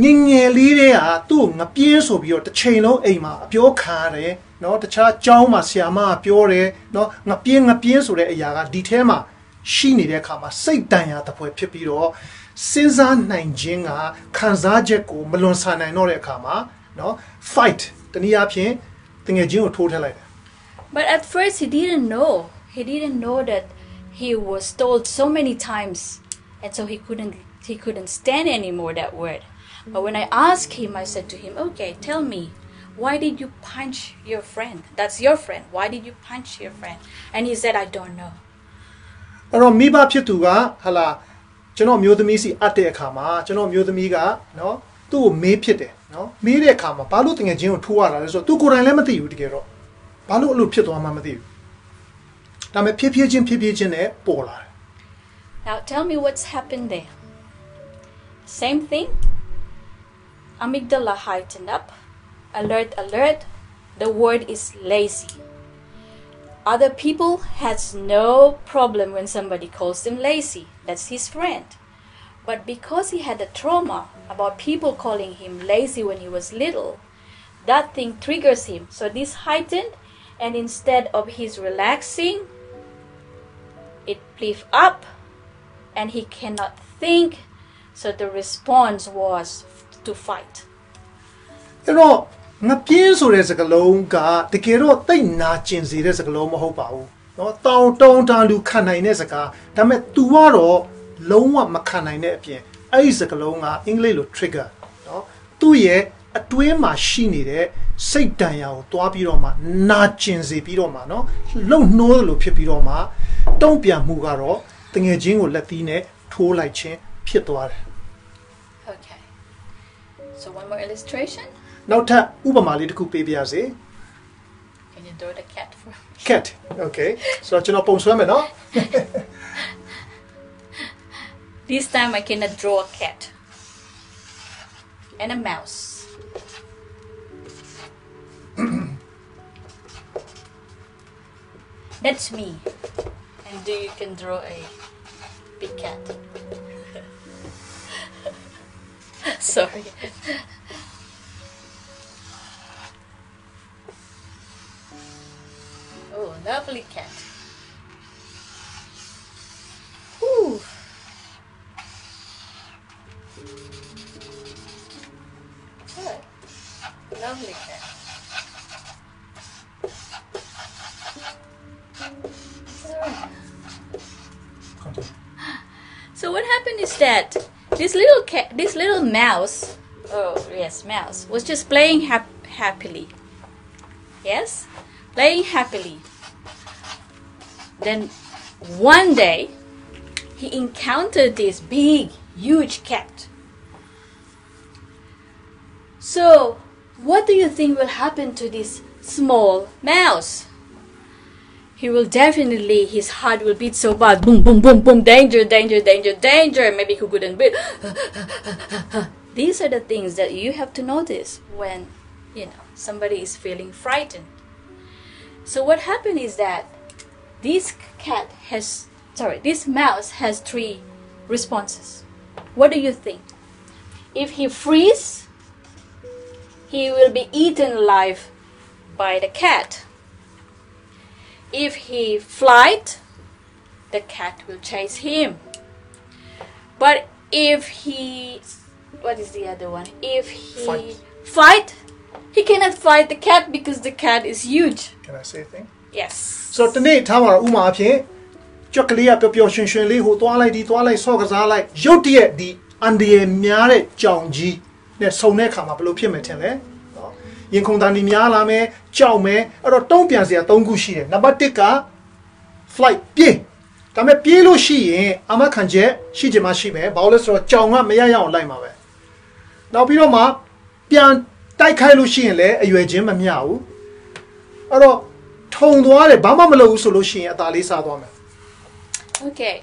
ငငယ်လေးတွေကသူ့ငပြင်းဆိုပြီးတော့တစ်ချိန်လုံးအိမ်မှာအပြောခံရတယ်เนาะတခြားကျောင်းမှာဆရာမကပြောတယ်เนาะငပြင်းဆိုတဲ့အရာကဒီထဲမှာရှိနေတဲ့အခါမှာစိတ်တန်ရာတစ်ပွဲဖြစ်ပြီးတော့စဉ်းစားနိုင်ခြင်းကခံစားချက်ကိုမလွန်ဆန်နိုင်တော့တဲ့အခါမှာเนาะ fight တနည်းအားဖြင့်တငယ်ချင်းကိုထိုးထည့်လိုက်တယ် But at first he didn't know. He didn't know that he was told so many times, and so he couldn't stand anymore that word. But when I asked him, I said to him, "Okay, tell me, why did you punch your friend? That's your friend. Why did you punch your friend?" And he said, "I don't know." အဲ့တော့မိဘဖြစ်သူကဟာလာကျွန်တော်မျိုးသမီးစီအပ်တဲ့အခါမှာကျွန်တော်မျိုးသမီးကเนาะသူ့ကိုမေးဖြစ်တယ်เนาะမေးတဲ့အခါမှာဘာလို့တငယ်ချင်းကိုထိုးရတာလဲဆိုတော့သူကိုယ်တိုင်လည်းမသိဘူးတကယ်တော့ဘာလို့အဲ့လိုဖြစ်သွားမှမသိဘူးဒါပေမဲ့ဖြည်းဖြည်းချင်းနဲ့ပေါ်လာတယ် Now tell me what's happened there. Same thing. Amygdala heightened up. Alert, alert. The word is lazy. Other people has no problem when somebody calls them lazy. That's his friend. But because he had a trauma about people calling him lazy when he was little, that thing triggers him. So this heightened, and instead of his relaxing, it blew up, and he cannot think. So the response was to fight. အဲ့တော့ငပြင်းဆိုတဲ့စကားလုံးကတကယ်တော့တိတ်နာကျင်စေတဲ့စကားလုံးမဟုတ်ပါဘူး နော်တောင်းတုံးတာလူခံနိုင်တဲ့စကားဒါပေမဲ့ तू ကတော့လုံးဝမခံနိုင်တဲ့အပြင်အဲ့ဒီစကားလုံးကအင်္ဂလိပ်လို trigger နော်သူ့ရဲ့အတွင်းမှာရှိနေတဲ့စိတ်တန်ရာကိုတွားပြီးတော့မှနာကျင်စေပြီးတော့မှနော်လုံနှိုးလို့ဖြစ်ပြီးတော့မှတုံ့ပြန်မှုကတော့တငယ်ချင်းကိုလက်သီးနဲ့ထိုးလိုက်ခြင်းဖြစ်သွားတယ် Okay. So one more illustration. နောက်ထပ်ဥပမာလေးတစ်ခုပေးပြရစေ Can you draw the cat for me? cat okay ဆိုတော့ကျွန်တော်ပုံဆွဲမယ်နော် This time I cannot draw a cat and a mouse. That's me. And you can draw a big cat. Sorry. Oh, lovely cat. Ooh. Good. Lovely cat. So what happened is that this little mouse, oh yes, mouse, was just playing happily. Yes, playing happily. Then one day he encountered this big, huge cat. So what do you think will happen to this small mouse? He will definitely, his heart will beat so bad. Boom, boom, boom, boom. Danger, danger, danger, danger. Maybe he couldn't breathe. These are the things that you have to notice when, somebody is feeling frightened. So what happened is that this mouse has 3 responses. What do you think? If he freeze, he will be eaten alive by the cat. If he flight, the cat will chase him. But if he, what is the other one? If he fight, he cannot fight the cat because the cat is huge. Can I say a thing? Yes. So တနေ့ထားမှာဥမာအဖြစ်ကြွက်ကလေးကပျော်ပျော်ရွှင်ရွှင်လေးဟိုသွားလိုက်ဒီသွားလိုက်ဆော့ကစားလိုက်ရုတ်တရက်ဒီအန်ဒီရများတဲ့ကြောင်ကြီးနဲ့ဆုံတဲ့အခါမှာဘယ်လိုဖြစ်မယ်ထင်လဲနော်ရင်ခုန်တန်ဒီများလာမယ်ကြောက်မယ်အဲ့တော့တုံးပြန်စရာ3ခုရှိတယ်နံပါတ်1က flight ပြေးဒါပေမဲ့ပြေးလို့ရှိရင်အမခံချက်ရှိချင်မှရှိမယ်ဘာလို့လဲဆိုတော့ကြောင်ကမရရအောင်လိုက်မှာပဲနောက်ပြီးတော့မှပြန်တိုက်ခိုက်လို့ရှိရင်လည်းအရွယ်ချင်းမမျှဘူးအဲ့တော့ထုံသွားတယ်ဘာမှမလုပ်ဘူးဆိုလို့ရှိရင်အသာလေးစားသွားမယ် Okay.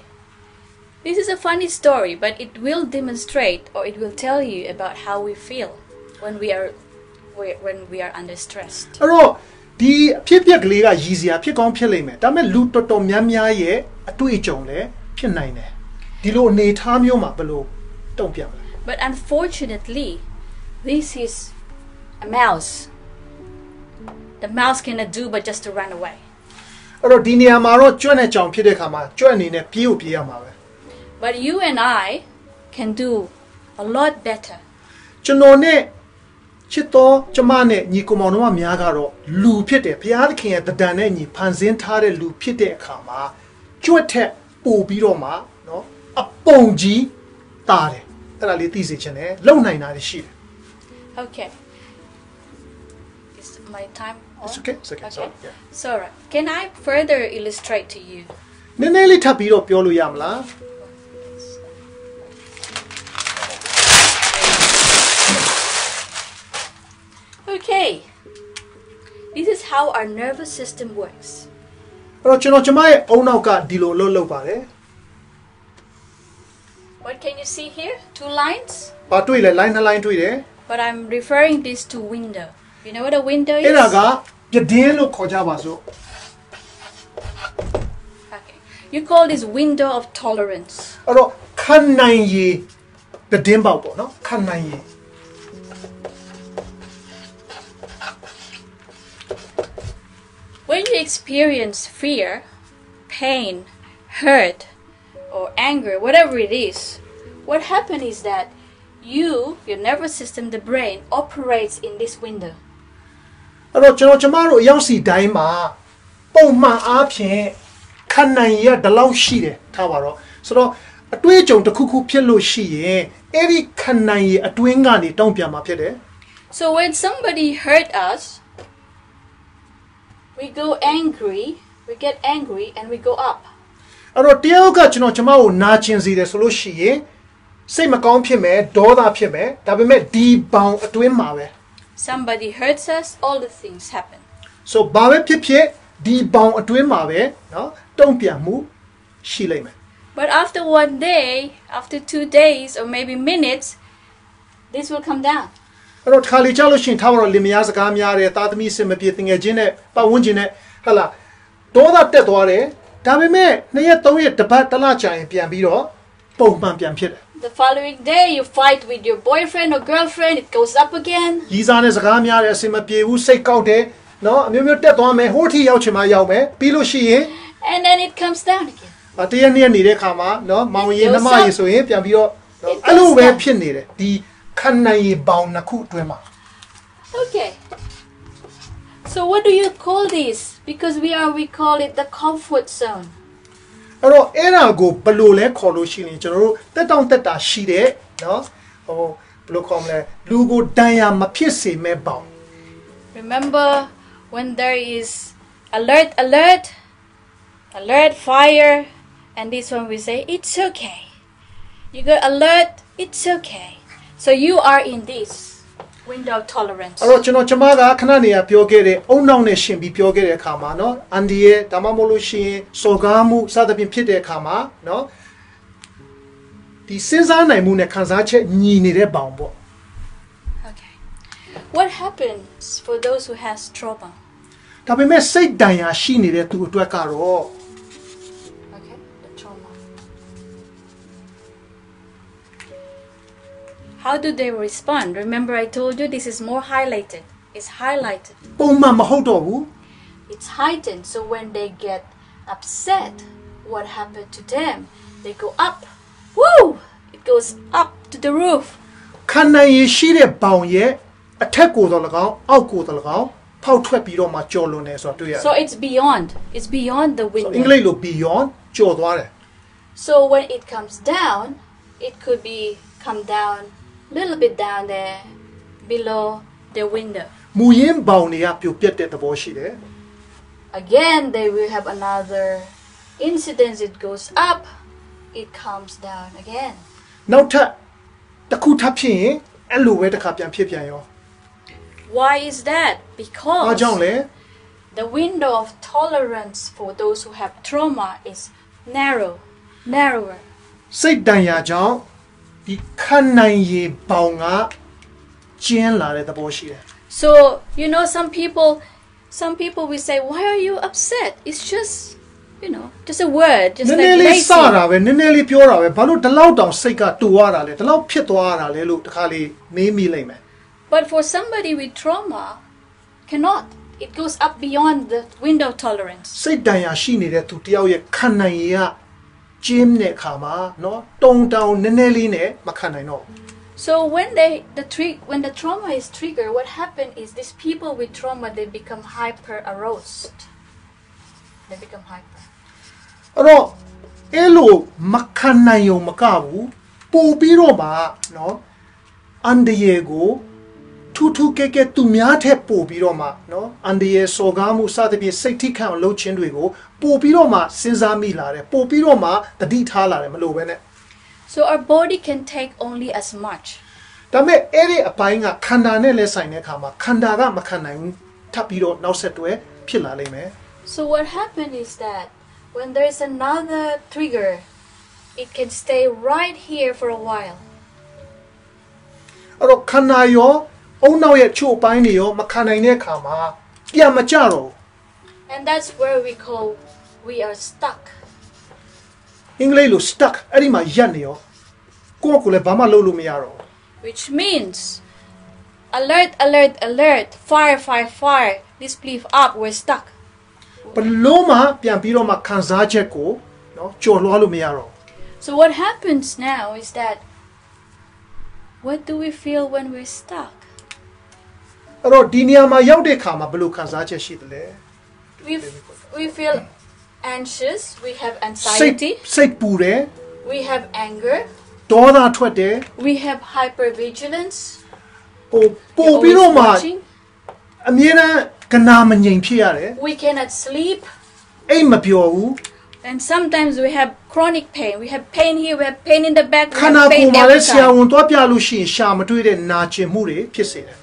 This is a funny story, but it will demonstrate or it will tell you about how we feel when we are under stress. အဲ့တော့ဒီအဖြစ်ပြက်ကလေးကရည်စရာဖြစ်ကောင်းဖြစ်လိမ့်မယ်ဒါပေမဲ့လူတော်တော်များများရဲ့အတွေ့အကြုံလည်းဖြစ်နိုင်တယ်ဒီလိုအနေထားမျိုးမှာဘယ်လိုတုံ့ပြန်မလဲ But unfortunately, this is a mouse. The mouse cannot do but just to run away. အဲ့တော့ဒီနေရာမှာတော့ကြွက်နဲ့ကြောင်ဖြစ်တဲ့အခါမှာကြွက်အနေနဲ့ပြေးကိုပြေးရမှာပဲ But you and I can do a lot better. ကျွန်တော်နဲ့ချစ်တော်ကျမနဲ့ညီကောင်မောင်တို့ကများကတော့လူဖြစ်တယ်ဘုရားသခင်ရဲ့တဒံနဲ့ညီဖန်ဆင်းထားတဲ့လူဖြစ်တဲ့အခါမှာကြွက်ထက်ပို့ပြီးတော့မှနော်အပုံကြီးတာတယ်အဲ့ဒါလေးသိစေချင်တယ်လုံနိုင်တာရှိတယ် Okay. Is my time on? It's okay. It's okay. Okay. So, yeah. So, can I further illustrate to you? နည်းနည်းလေးထပ်ပြီးတော့ပြောလို့ရမလား Okay. This is how our nervous system works. အဲ့တော့ကျွန်တော်ကျမရဲ့အုံနောက်ကဒီလိုလုပ်ပါတယ် What can you see here? 2 lines? ဘာတွေ့လဲ line 2 line တွေ့တယ် But I'm referring this to window. You know what a window is? အဲ့ဒါကပြတင်းလို့ခေါ်ကြပါစို့ Okay. You call this window of tolerance. အဲ့တော့ခံနိုင်ရည်ပြတင်းပေါက်ပေါ့နော်ခံနိုင်ရည် When you experience fear, pain, hurt, or anger, whatever it is, what happens is that your nervous system, the brain, operates in this window. အဲ့တော့ကျွန်တော်ကျမတို့အရောက်စီတိုင်းမှာပုံမှန်အားဖြင့် Kanaya the low sheet, Tawaro. So a twitch on the cuckoo pillow she, every Kanaya a twingani, don't be a mapede. So when somebody hurt us, we go angry, we get angry and we go up. A Tioga Chinochamo, Nachinzi the solution, same account pime, Doda pime, Tabime deep bound a twin mawe. Somebody hurts us, all the things happen. So Bawe Pipe, deep bound a twin mawe, no, don't be a move, she lame. But after 1 day, after 2 days, or maybe minutes, this will come down. Rot Kali Chalushin Tower Limias Gamia, Tatmi Simapithing a Gine, Pawunjine, Hala, Doda Tetware, Tabime, Nayatoya, the Patalacha in Piambiro, Pokman Piampit. The following day, you fight with your boyfriend or girlfriend, it goes up again. He's on his Gamia, Simapi, who say County, no, Mumutetome, Hoti Yauchima Yaume, Pilushi, and then it comes down again. But the Indian need a kama, no, Maui Nama is so hip, Piambio, I know where Pin needed, the Kanai bound Naku Twema. Okay. So what do you call this? Because we call it the comfort zone. Ero era go below le colo shini general that don't that she de no oh blue comle lugo daya mapisi me bound. Remember when there is alert, alert, alert, fire, and this one we say it's okay. You got alert, it's okay. So you are in this window of tolerance. Ero chino chamaga kanania piogere onong ne shin bi piogere kama no andie tamamolo shin sogamu sadapin pite kama no the senza nai mu ne kansache ni ni de bound bo. Okay. What happens for those who has trauma? Tapime sei daya shi ni de tu atwa ka ro. Okay, the trauma. How do they respond? Remember I told you this is more highlighted. It's highlighted. Poma ma ho do bu. It's heightened. So when they get upset, what happened to them? They go up. Woo! It goes up to the roof. Kanai shi de bound ye attack ko do la gaw out ko do la gaw phau thwet pi do ma jaw lo ne so twa ya. So it's beyond. It's beyond the window. English lo beyond jaw twa de. So when it comes down, it could be come down a little bit down there below the window. Mu yin bound ne ya pyo pyet de tabo shi de. Again, they will have another incident. It goes up, it comes down again. Now ta taku ta phit yin ai lo we takha pyan phit pyan yo. Why is that? Because le the window of tolerance for those who have trauma is narrower. စိတ်တန်ရာကြောင့်ဒီခံနိုင်ရပေါင်ကကျင်းလာတဲ့သဘောရှိတယ် So, you know, some people will say, why are you upset? It's just, you know, just a word, just နည်းနည်း like လေးစ lazy. တာပဲနည်းနည်းလေးပြောတာပဲဘာလို့ဒီလောက်တောင်စိတ်ကတူရတာလဲဒီလောက်ဖြစ်သွားတာလဲလို့တခါလေးမေးမိလိမ့်မယ် But for somebody with trauma, cannot. It goes up beyond the window tolerance. စိတ်တန်ရာရှိနေတဲ့သူတယောက်ရဲ့ခံနိုင်ရကျင်းတဲ့အခါမှာเนาะတုံတောင်နည်းနည်းလေးနဲ့မခံနိုင်တော့ So when the trauma is triggered, what happens is these people with trauma, they become hyper aroused. They become hyper. အဲ့တော့အဲ့လိုမခံနိုင်ုံမကဘူးပို့ပြီးတော့မှเนาะအန်ဒီယေကိုထူးထူးကဲကဲသူများထက်ပို့ပြီးတော့မှเนาะအန်ဒီယေစော်ကားမှုစသဖြင့်စိတ်ထိခံအောင်လုပ်ခြင်းတွေကိုပို့ပြီးတော့မှစဉ်းစားမိလာတယ်ပို့ပြီးတော့မှတတိထားလာတယ်မလို့ပဲနဲ့ So our body can take only as much. ဒါပေမဲ့အဲ့ဒီအပိုင်းကခန္ဓာနဲ့လဲဆိုင်တဲ့အခါမှာခန္ဓာကမခံနိုင်ဘူးထပ်ပြီးတော့နောက်ဆက်တွဲဖြစ်လာလိမ့်မယ် So what happens is that when there is another trigger, it can stay right here for a while. အဲ့တော့ခန္ဓာရောအုံနောက်ရဲ့ချို့ပိုင်းတွေရောမခံနိုင်တဲ့အခါမှာပြန်မကြတော့ And that's where we are stuck. အင်္ဂလိပ်လို stuck အဲ့ဒီမှာရပ်နေရောကိုယ့်ကိုယ်လည်းဘာမှလုပ်လို့မရတော့ Which means alert, alert, alert, fire, fire, fire. This belief up, we're stuck. ဘလို့မှပြန်ပြီးတော့မှခံစားချက်ကိုเนาะကြော်လွှားလို့မရတော့ So what happens now is that what do we feel when we're stuck? အဲ့တော့ဒီနေရာမှာရောက်တဲ့အခါမှာဘယ်လိုခံစားချက်ရှိသလဲ We feel anxious, we have anxiety, စိတ်ပူတယ် we have anger, ဒေါသထွက်တယ် we have hypervigilance. ပို့ပြီးတော့မှအမြဲတမ်းကနာမငြိမ်ဖြစ်ရတယ် We cannot sleep. အိမ်မပျော်ဘူး And sometimes we have chronic pain. We have pain here, we have pain in the back, we ခန္ဓာ have ကိုယ် pain မှာလည်း every ဆရာ time. ဝန်တွားပြလို့ရှိရင်ရှာမတွေ့တဲ့နာကျင်မှုတွေဖြစ်စေတယ်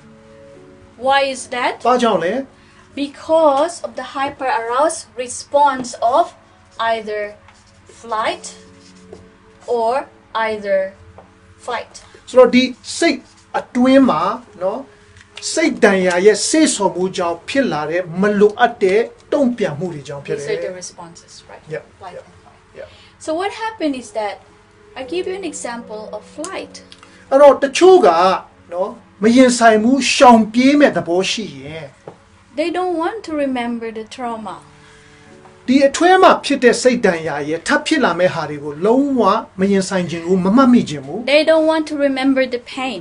Why is that? ဘာကြောင့်လဲ Because of the hyper-aroused response of either flight or either fight. ဆိုတော့ဒီစိတ်အတွင်းမှာเนาะစိတ်တန်ရာရဲ့စိတ်ဆော်မှုကြောင့်ဖြစ်လာတဲ့မလိုအပ်တဲ့တုံ့ပြန်မှုတွေကြောင့်ဖြစ်တ These ယ် are the responses, right? Yeah, Flight yeah. and fight. Yeah. So what happened is that I give you an example of flight. အဲ့တော့တချို့ကเนาะမရင်ဆိုင်မှုရှောင်ပြေးမဲ့သဘောရှိရင် They don't want to remember the trauma. ဒီအတွဲမှာဖြစ်တဲ့စိတ်တန်ရာရဲ့ထပ်ဖြစ်လာမဲ့ဟာတွေကိုလုံးဝမရင်ဆိုင်ခြင်းကိုမမှတ်မိခြင်းဘူး They don't want to remember the pain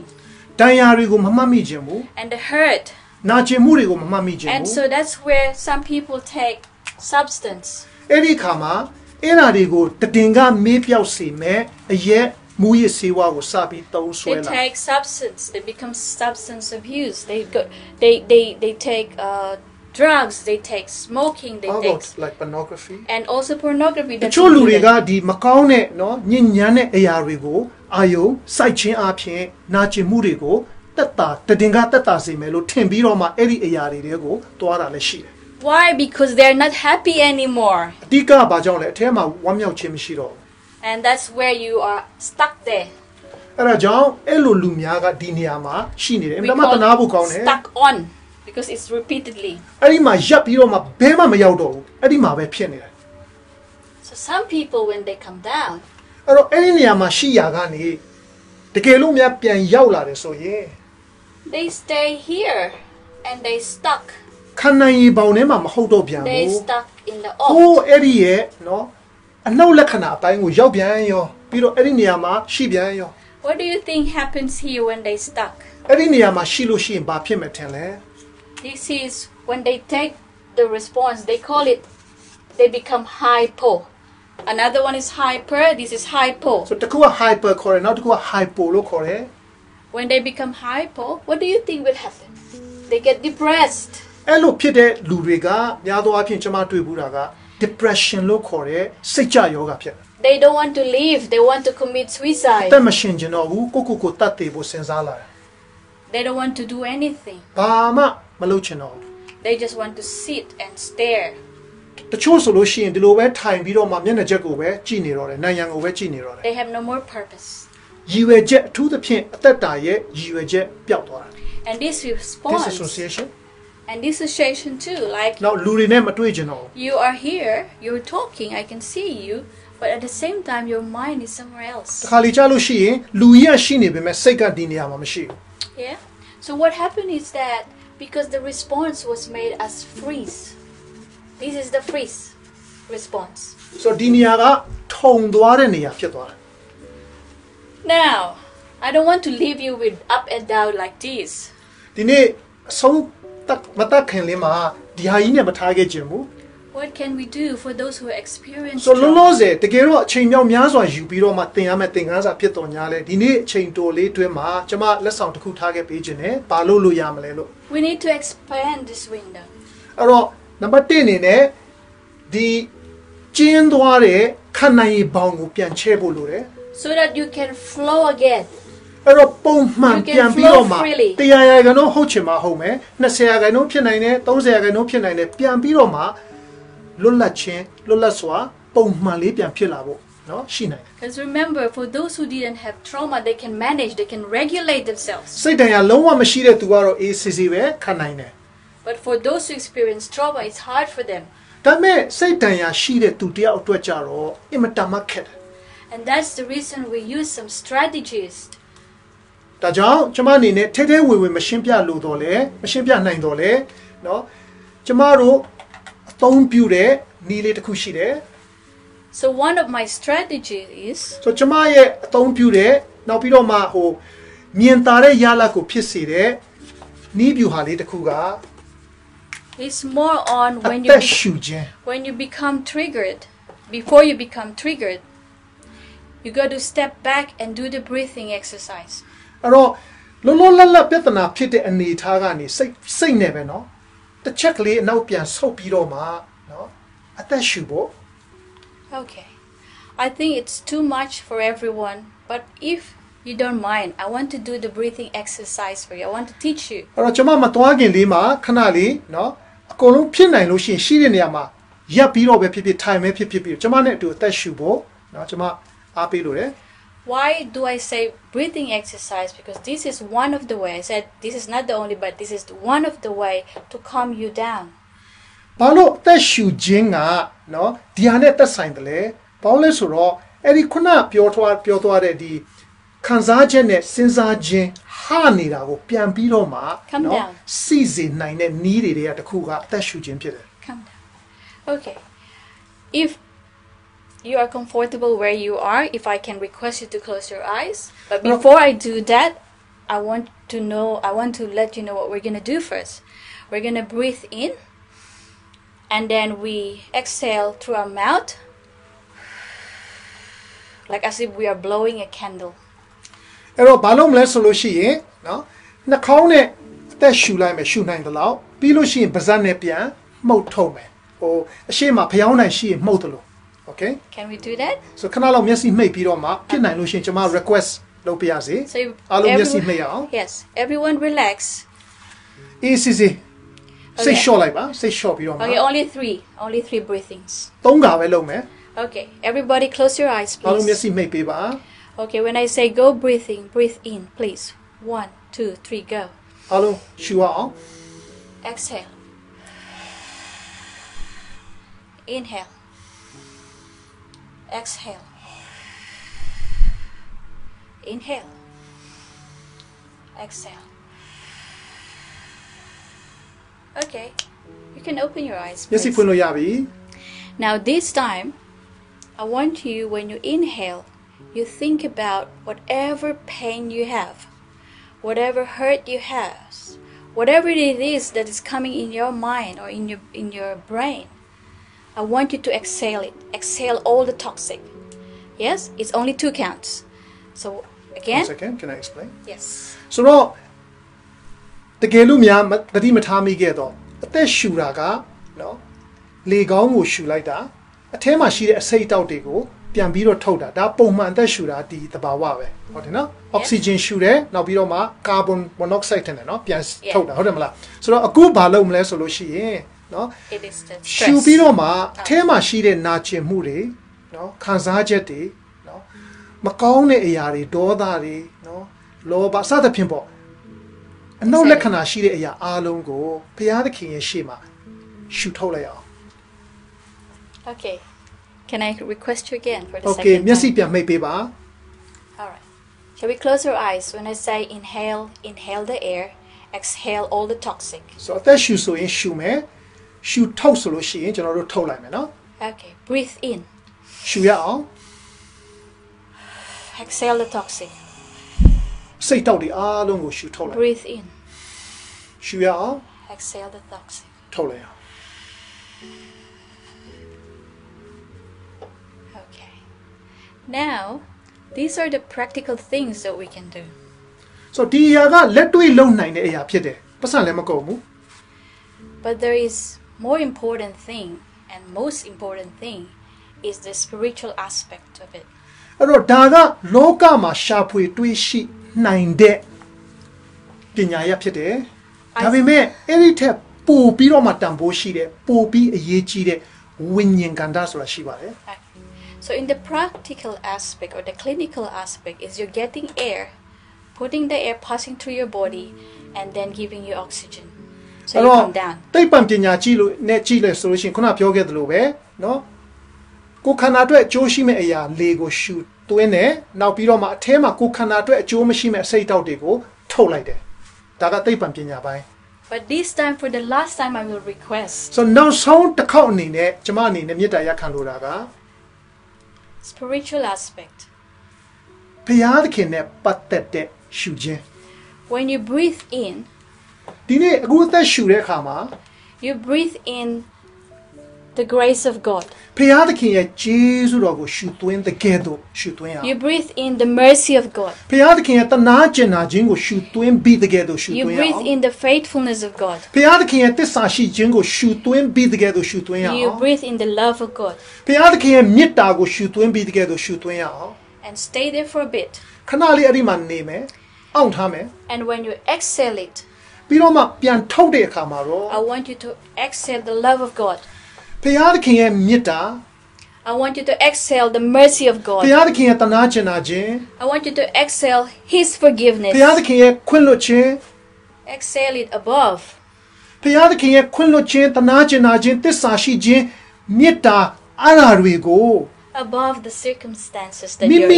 တန်ရာတွေကိုမမှတ်မိခြင်းဘူး and the hurt. နာကျင်မှုတွေကိုမမှတ်မိခြင်း And ဘူး so that's where some people take substance. အဲ့ဒီခါမှာအဲ့ဓာတွေကိုတည်ငါမေးပြောက်စေမဲ့အရက်မူရစ်ဆေးဝါးကိုစပြီးသုံးဆွဲ They လာ take substance. They become substance abuse. They take drugs. They take smoking. They How take about like pornography and also pornography. တချို့လူတွေကဒီမကောင်းတဲ့เนาะညဉ့်ညမ်းတဲ့အရာတွေကိုအာယုံစိုက်ခြင်းအပြင်နာကျင်မှုတွေကိုတက်တာတည်ငါတက်တာစေမယ်လို့ထင်ပြီးတော့မှအဲ့ဒီအရာတွေကိုတွားတာလည်းရှိတယ် Why? Because they're not happy anymore. အဓိကဘာကြောင့်လဲအထဲမှာဝမ်းမြောက်ခြင်းမရှိတော့ဘူး And that's where you are stuck there. အဲ့ဒါကြောင့်အဲ့လိုလူများကဒီနေရာမှာရှိနေတယ်အ We မှန်တနာဖို့ကောင်း call တယ် stuck on because it's repeatedly. အဲ့ဒီမှာရပ်ပြီးတော့မှဘဲမှမရောက်တော့ဘူးအဲ့ဒီမှာပဲဖြစ်နေတယ် So some people, when they come down, အဲ့တော့အဲ့ဒီနေရာမှာရှိရာကနေတကယ်လို့များပြန်ရောက်လာတယ်ဆိုရင် they stay here and they stuck. ခန္ဓာရည်ပေါင်ထဲမှာမဟုတ်တော့ပြန် They ဘူး stuck in the ဟိုး off. အဲ့ဒီရဲ့နော်အနှုတ်လက္ခဏာအပိုင်းကိုရောက်ပြန်ရောပြီးတော့အဲ့ဒီနေရာမှာရှိပြန်ရော What do you think happens here when they stuck? အဲ့ဒီနေရာမှာရှိလို့ရှိရင်ဘာဖြစ်မယ်ထင်လဲ This is when they take the response. They call it. They become hypo. Another one is hyper. This is hypo. ဆိုတခုက hyper ခေါ်တယ်နောက်တစ်ခုက hypo လို့ခေါ်တယ် When they become hypo, what do you think will happen? They get depressed. အဲ့လိုဖြစ်တဲ့လူတွေကများသောအားဖြင့်ကျွန်မတွေ့ဘူးတာက depression လို့ခေါ်တဲ့စိတ်ကြယောဂဖြစ်တယ် They don't want to live. They want to commit အ suicide. သက်မရှင်ကျင်တော့ဘူးကိုတတ်သေးဖို့စဉ်းစားလာတယ် They don't want to do anything. ဘာမှမလုပ်ချင်တော့ဘူး They just want to sit and stare. တချို့ဆိုလို့ရှိရင်ဒီလိုပဲထိုင်ပြီးတော့မှမျက်နှာချက်ကိုပဲကြည့်နေတော့တယ်နိုင်ငံကိုပဲကြည့်နေတော့တယ် They have no more purpose. ရည်ရွယ်ချက်အထူးသဖြင့်အသက်တာရဲ့ရည်ရွယ်ချက်ပျောက်သွားတယ် And this response disassociation and dissociation too. Like နောက်လူတွေနဲ့မတွေ့ချင်တော့ဘူး you are here, you're talking, I can see you, but at the same time your mind is somewhere တ else. ခါလေကြားလို့ရှိရင်လူကြီးကရှိနေပေမဲ့စိတ်ကဒီနေရာမှာမရှိဘူး Yeah. So what happened is that because the response was made as freeze. This is the freeze response. ဆိုတော့ဒီနေရာကထုံသွားတဲ့နေရာဖြစ်သွားတယ် Now, I don't want to leave you with up and down like this. ဒီနေ့အဆုံးမတတ်ခင်လေးမှာဒီဟာကြီးနဲ့မထားခဲ့ခြင်းဘူး What can we do for those who experience ဆိုလုံး trauma? လုံးစေတကယ်တော့အချိန်မြောက်များစွာယူပြီးတော့မှသင်ရမယ့်သင်ခန်းစာဖြစ်တော်ညာလဲဒီနေ့အချိန်တိုလေးတွင်းမှာကျွန်မလက်ဆောင်တစ်ခုထားခဲ့ပေးခြင်းနဲ့ဘာလို့ရမလဲလို့ We need to expand this window. အဲ့တော့နံပါတ်1အနေနဲ့ဒီကျင်းသွားတဲ့ခန္ဓာရည်ဘောင်ကိုပြန်ချဲဖို့လိုတယ် So that you can flow again. အဲ့တော့ပုံမှန်ပြန်ပြီးတော့မှ You can flow freely. 100ရာခိုင်နှုန်းဟုတ်ချင်မှဟုတ်မယ်20ရာခိုင်နှုန်းဖြစ်နိုင်တယ်30ရာခိုင်နှုန်းဖြစ်နိုင်တယ်ပြန်ပြီးတော့မှလွတ်လပ်စွာပုံမှန်လေးပြန်ဖြစ်လာဖို့เนาะရှိနိုင်တယ် Because remember, for those who didn't have trauma, they can manage, they can regulate themselves. စိတ်တရားလုံးဝမရှိတဲ့သူကတော့ ACC ပဲခံနိုင်တယ် But for those who experience trauma, it's hard for them. ဒါပေမဲ့စိတ်တရားရှိတဲ့သူတယောက်အတွက်ကြတော့အင်မတန်မှခက်တယ် And that's the reason we use some strategies. ဒါကြောင့်ကျမအနေနဲ့ထဲထဲဝင်ဝင်မရှင်းပြလို့တော့လေမရှင်းပြနိုင်တော့လေเนาะကျမတို့အသုံးပြုတဲ့နည်းလေးတစ်ခုရှိတယ် So one of my strategies is ဆိုကျမရဲ့အသုံးပြုတဲ့နောက်ပြီးတော့မှဟိုမြင်သာတဲ့ရလဒ်ကိုဖြစ်စေတဲ့နည်းဗျူဟာလေးတစ်ခုက It's more on when you become triggered. Before you become triggered, you got to step back and do the breathing exercise. အဲ့တော့လောလောလတ်လတ်ပြဿနာဖြစ်တဲ့အနေအထားကနေစိတ်နဲ့ပဲเนาะတစ်ချက်ကလေးအနောက်ပြန်ဆုတ်ပြီးတော့မှเนาะအသက်ရှူဖို့ Okay. I think it's too much for everyone, but if you don't mind, I want to do the breathing exercise for you. I want to teach you. အဲ့တော့ကျွန်မမသွားခင်လေးမှာခဏလေးเนาะအကုန်လုံးဖြစ်နိုင်လို့ရှိတဲ့နေရာမှာရပ်ပြီးတော့ပဲဖြစ်ထိုင်ပဲဖြစ်ကျွန်မနဲ့အတူအသက်ရှူဖို့เนาะကျွန်မအားပေးလို့ရတယ် Why do I say breathing exercise? Because this is one of the way. I said this is not the only, but this is one of the way to calm you down. ဘာလို့အသက်ရှူခြင်းကเนาะဒီဟာနဲ့သက်ဆိုင်တယ်လေဘာလို့လဲဆိုတော့အဲ့ဒီခုနပြောသွားတဲ့ဒီခံစားချက်နဲ့စဉ်းစားခြင်းဟာနေတာကိုပြန်ပြီးတော့မှเนาะစီစေနိုင်တဲ့နည်းတွေကတခုကအသက်ရှူခြင်းဖြစ်တယ် Calm down. Okay. If you are comfortable where you are, if I can request you to close your eyes. But before I do that, I want to let you know what we're going to do first. We're going to breathe in, and then we exhale through our mouth, like as if we are blowing a candle. အဲ့တော့ဘာလို့မလဲဆိုလို့ရှိရင်နော်နှာခေါင်းနဲ့အသက်ရှူလိုက်မယ်ရှူနိုင်တယ်လို့ပြီးလို့ရှိရင်ပါးစပ်နဲ့ပြန်မှုတ်ထုတ်မယ်ဟိုအရှိမဖျောင်းနိုင်ရှိရင်မှုတ်တယ်လို့ Okay Can we do that ဆိုခဏလောက်မျက်စိမှိတ်ပြီးတော့မှဖြစ်နိုင်လို့ရှိရင်ကျွန်မ request လုပ်ပြရစီအားလုံးမျက်စိမှိတ်ရအောင် Yes everyone relax easy စိတ်လျှော့လိုက်ပါစိတ်လျှော့ပြီးတော့မှ Okay only three breathings သုံးခါပဲလုပ်မယ် Okay everybody close your eyes please အားလုံးမျက်စိမှိတ်ပေးပါ Okay when I say go breathe in please 1 2 3 go အားလုံးရှူအောင် Exhale Inhale Exhale Inhale Exhale Okay you can open your eyes please. မျက်စိဖွင့်လို့ရပြီ Now this time I want you when you inhale you think about whatever pain you have whatever hurt you have whatever it is that is coming in your mind or in your brain I want you to exhale it. Exhale all the toxic. Yes? It's only 2 counts. So, again. 1 second, can I explain? Yes. ဆိုတော့တကယ်လို့များတတိမထားမိခဲ့တော့အသက်ရှူတာကနော်လေကောင်းကိုရှူလိုက်တာအထဲမှာရှိတဲ့အဆိပ်အတောက်တွေကိုပြန်ပြီးတော့ထုတ်တာဒါပုံမှန်အသက်ရှူတာဒီသဘာဝပဲဟုတ်တယ်နော်အောက်ဆီဂျင်ရှူတယ်နောက်ပြီးတော့မှကာဗွန်မိုနိုက်ဆိုက်ထင်တယ်နော်ပြန်ထုတ်တာဟုတ်တယ်မလားဆိုတော့အခုဘာလုပ်မလဲဆိုလို့ရှိရင်နော် It is the stress. ရှူပြီးတော့မှအထဲမှာရှိတဲ့နာကျင်မှုတွေနော်ခံစားချက်တွေနော်မကောင်းတဲ့အရာတွေဒေါသတွေနော်လောဘစသဖြင့်ပေါ့အနောက်လက္ခဏာရှိတဲ့အရာအားလုံးကိုဘုရားသခင်ရဲ့ရှေ့မှာရှူထုတ်လိုက်အောင် Okay. Can I request you again for the Okay, second မျက်စိ time? ပြန်မိတ်ပေးပါ All right. Shall we close our eyes when I say inhale the air, exhale all the toxic. ဆိုတော့အသက်ရှူဆိုရင်ရှူမယ်ရှူထုတ်ဆိုလို့ရှိရင်ကျွန်တော်တို့ထုတ်လိုက်မယ်နော် Okay. Breathe in. ရှူရအောင် Exhale the toxic. စိတ်တောက်တွေအားလုံးကိုရှူထုတ်လိုက် Breathe in. ရှူရအောင် Exhale the toxic. ထုတ်လိုက်အောင် Okay. Now, these are the practical things that we can do. ဆိုတော့ဒီအရာကလက်တွေ့လုပ်နိုင်တဲ့အရာဖြစ်တယ်ပတ်စံလည်းမကုန်ဘူး But there is more important thing and most important thing is the spiritual aspect of it. အဲ့တော့ဒါကလောကမှာရှာဖွေတွေးရှိနိုင်တဲ့ပညာရပ်ဖြစ်တယ်ဒါပေမဲ့အဲ့ဒီထက်ပိုပြီးတော့မှတန်ဖိုးရှိတဲ့ပိုပြီးအရေးကြီးတဲ့ဝိညာဉ်ကန္တာဆိုတာရှိပါတယ် So in the practical aspect or the clinical aspect is you're getting air, putting the air passing through your body and then giving you oxygen. So you come down. သိပ္ပံပညာကြည့်လို့နဲ့ကြည့်လဲဆိုလို့ရှိရင်ခုနပြောခဲ့သလိုပဲเนาะကိုခန္ဓာအတွက်အကျိုးရှိမဲ့အရာလေကိုရှူသွင်းတယ်နောက်ပြီးတော့မှအထဲမှာကိုခန္ဓာအတွက်အကျိုးမရှိမဲ့အစိတ်တောက်တွေကိုထုတ်လိုက်တယ်ဒါကသိပ္ပံပညာပိုင်း But this time for the last time I will request. So နောက်ဆုံးတစ်ခေါက်အနေနဲ့ကျမအနေနဲ့မေတ္တာရပ်ခံလိုတာက Spiritual aspect. ဘုရားသခင်နဲ့ပတ်သက်တဲ့ရှူခြင်း When you breathe in, ဒီနေ့အခုအသက်ရှူတဲ့အခါမှာ You breathe in the grace of God. You breathe in the mercy of God. You breathe in the faithfulness of God. You breathe in the love of God. And stay there for a bit. And when you exhale it, I want you to exhale the love of God. I want you to exhale the mercy of God. I want you to exhale His forgiveness. Exhale it above. Above the circumstances that you're in.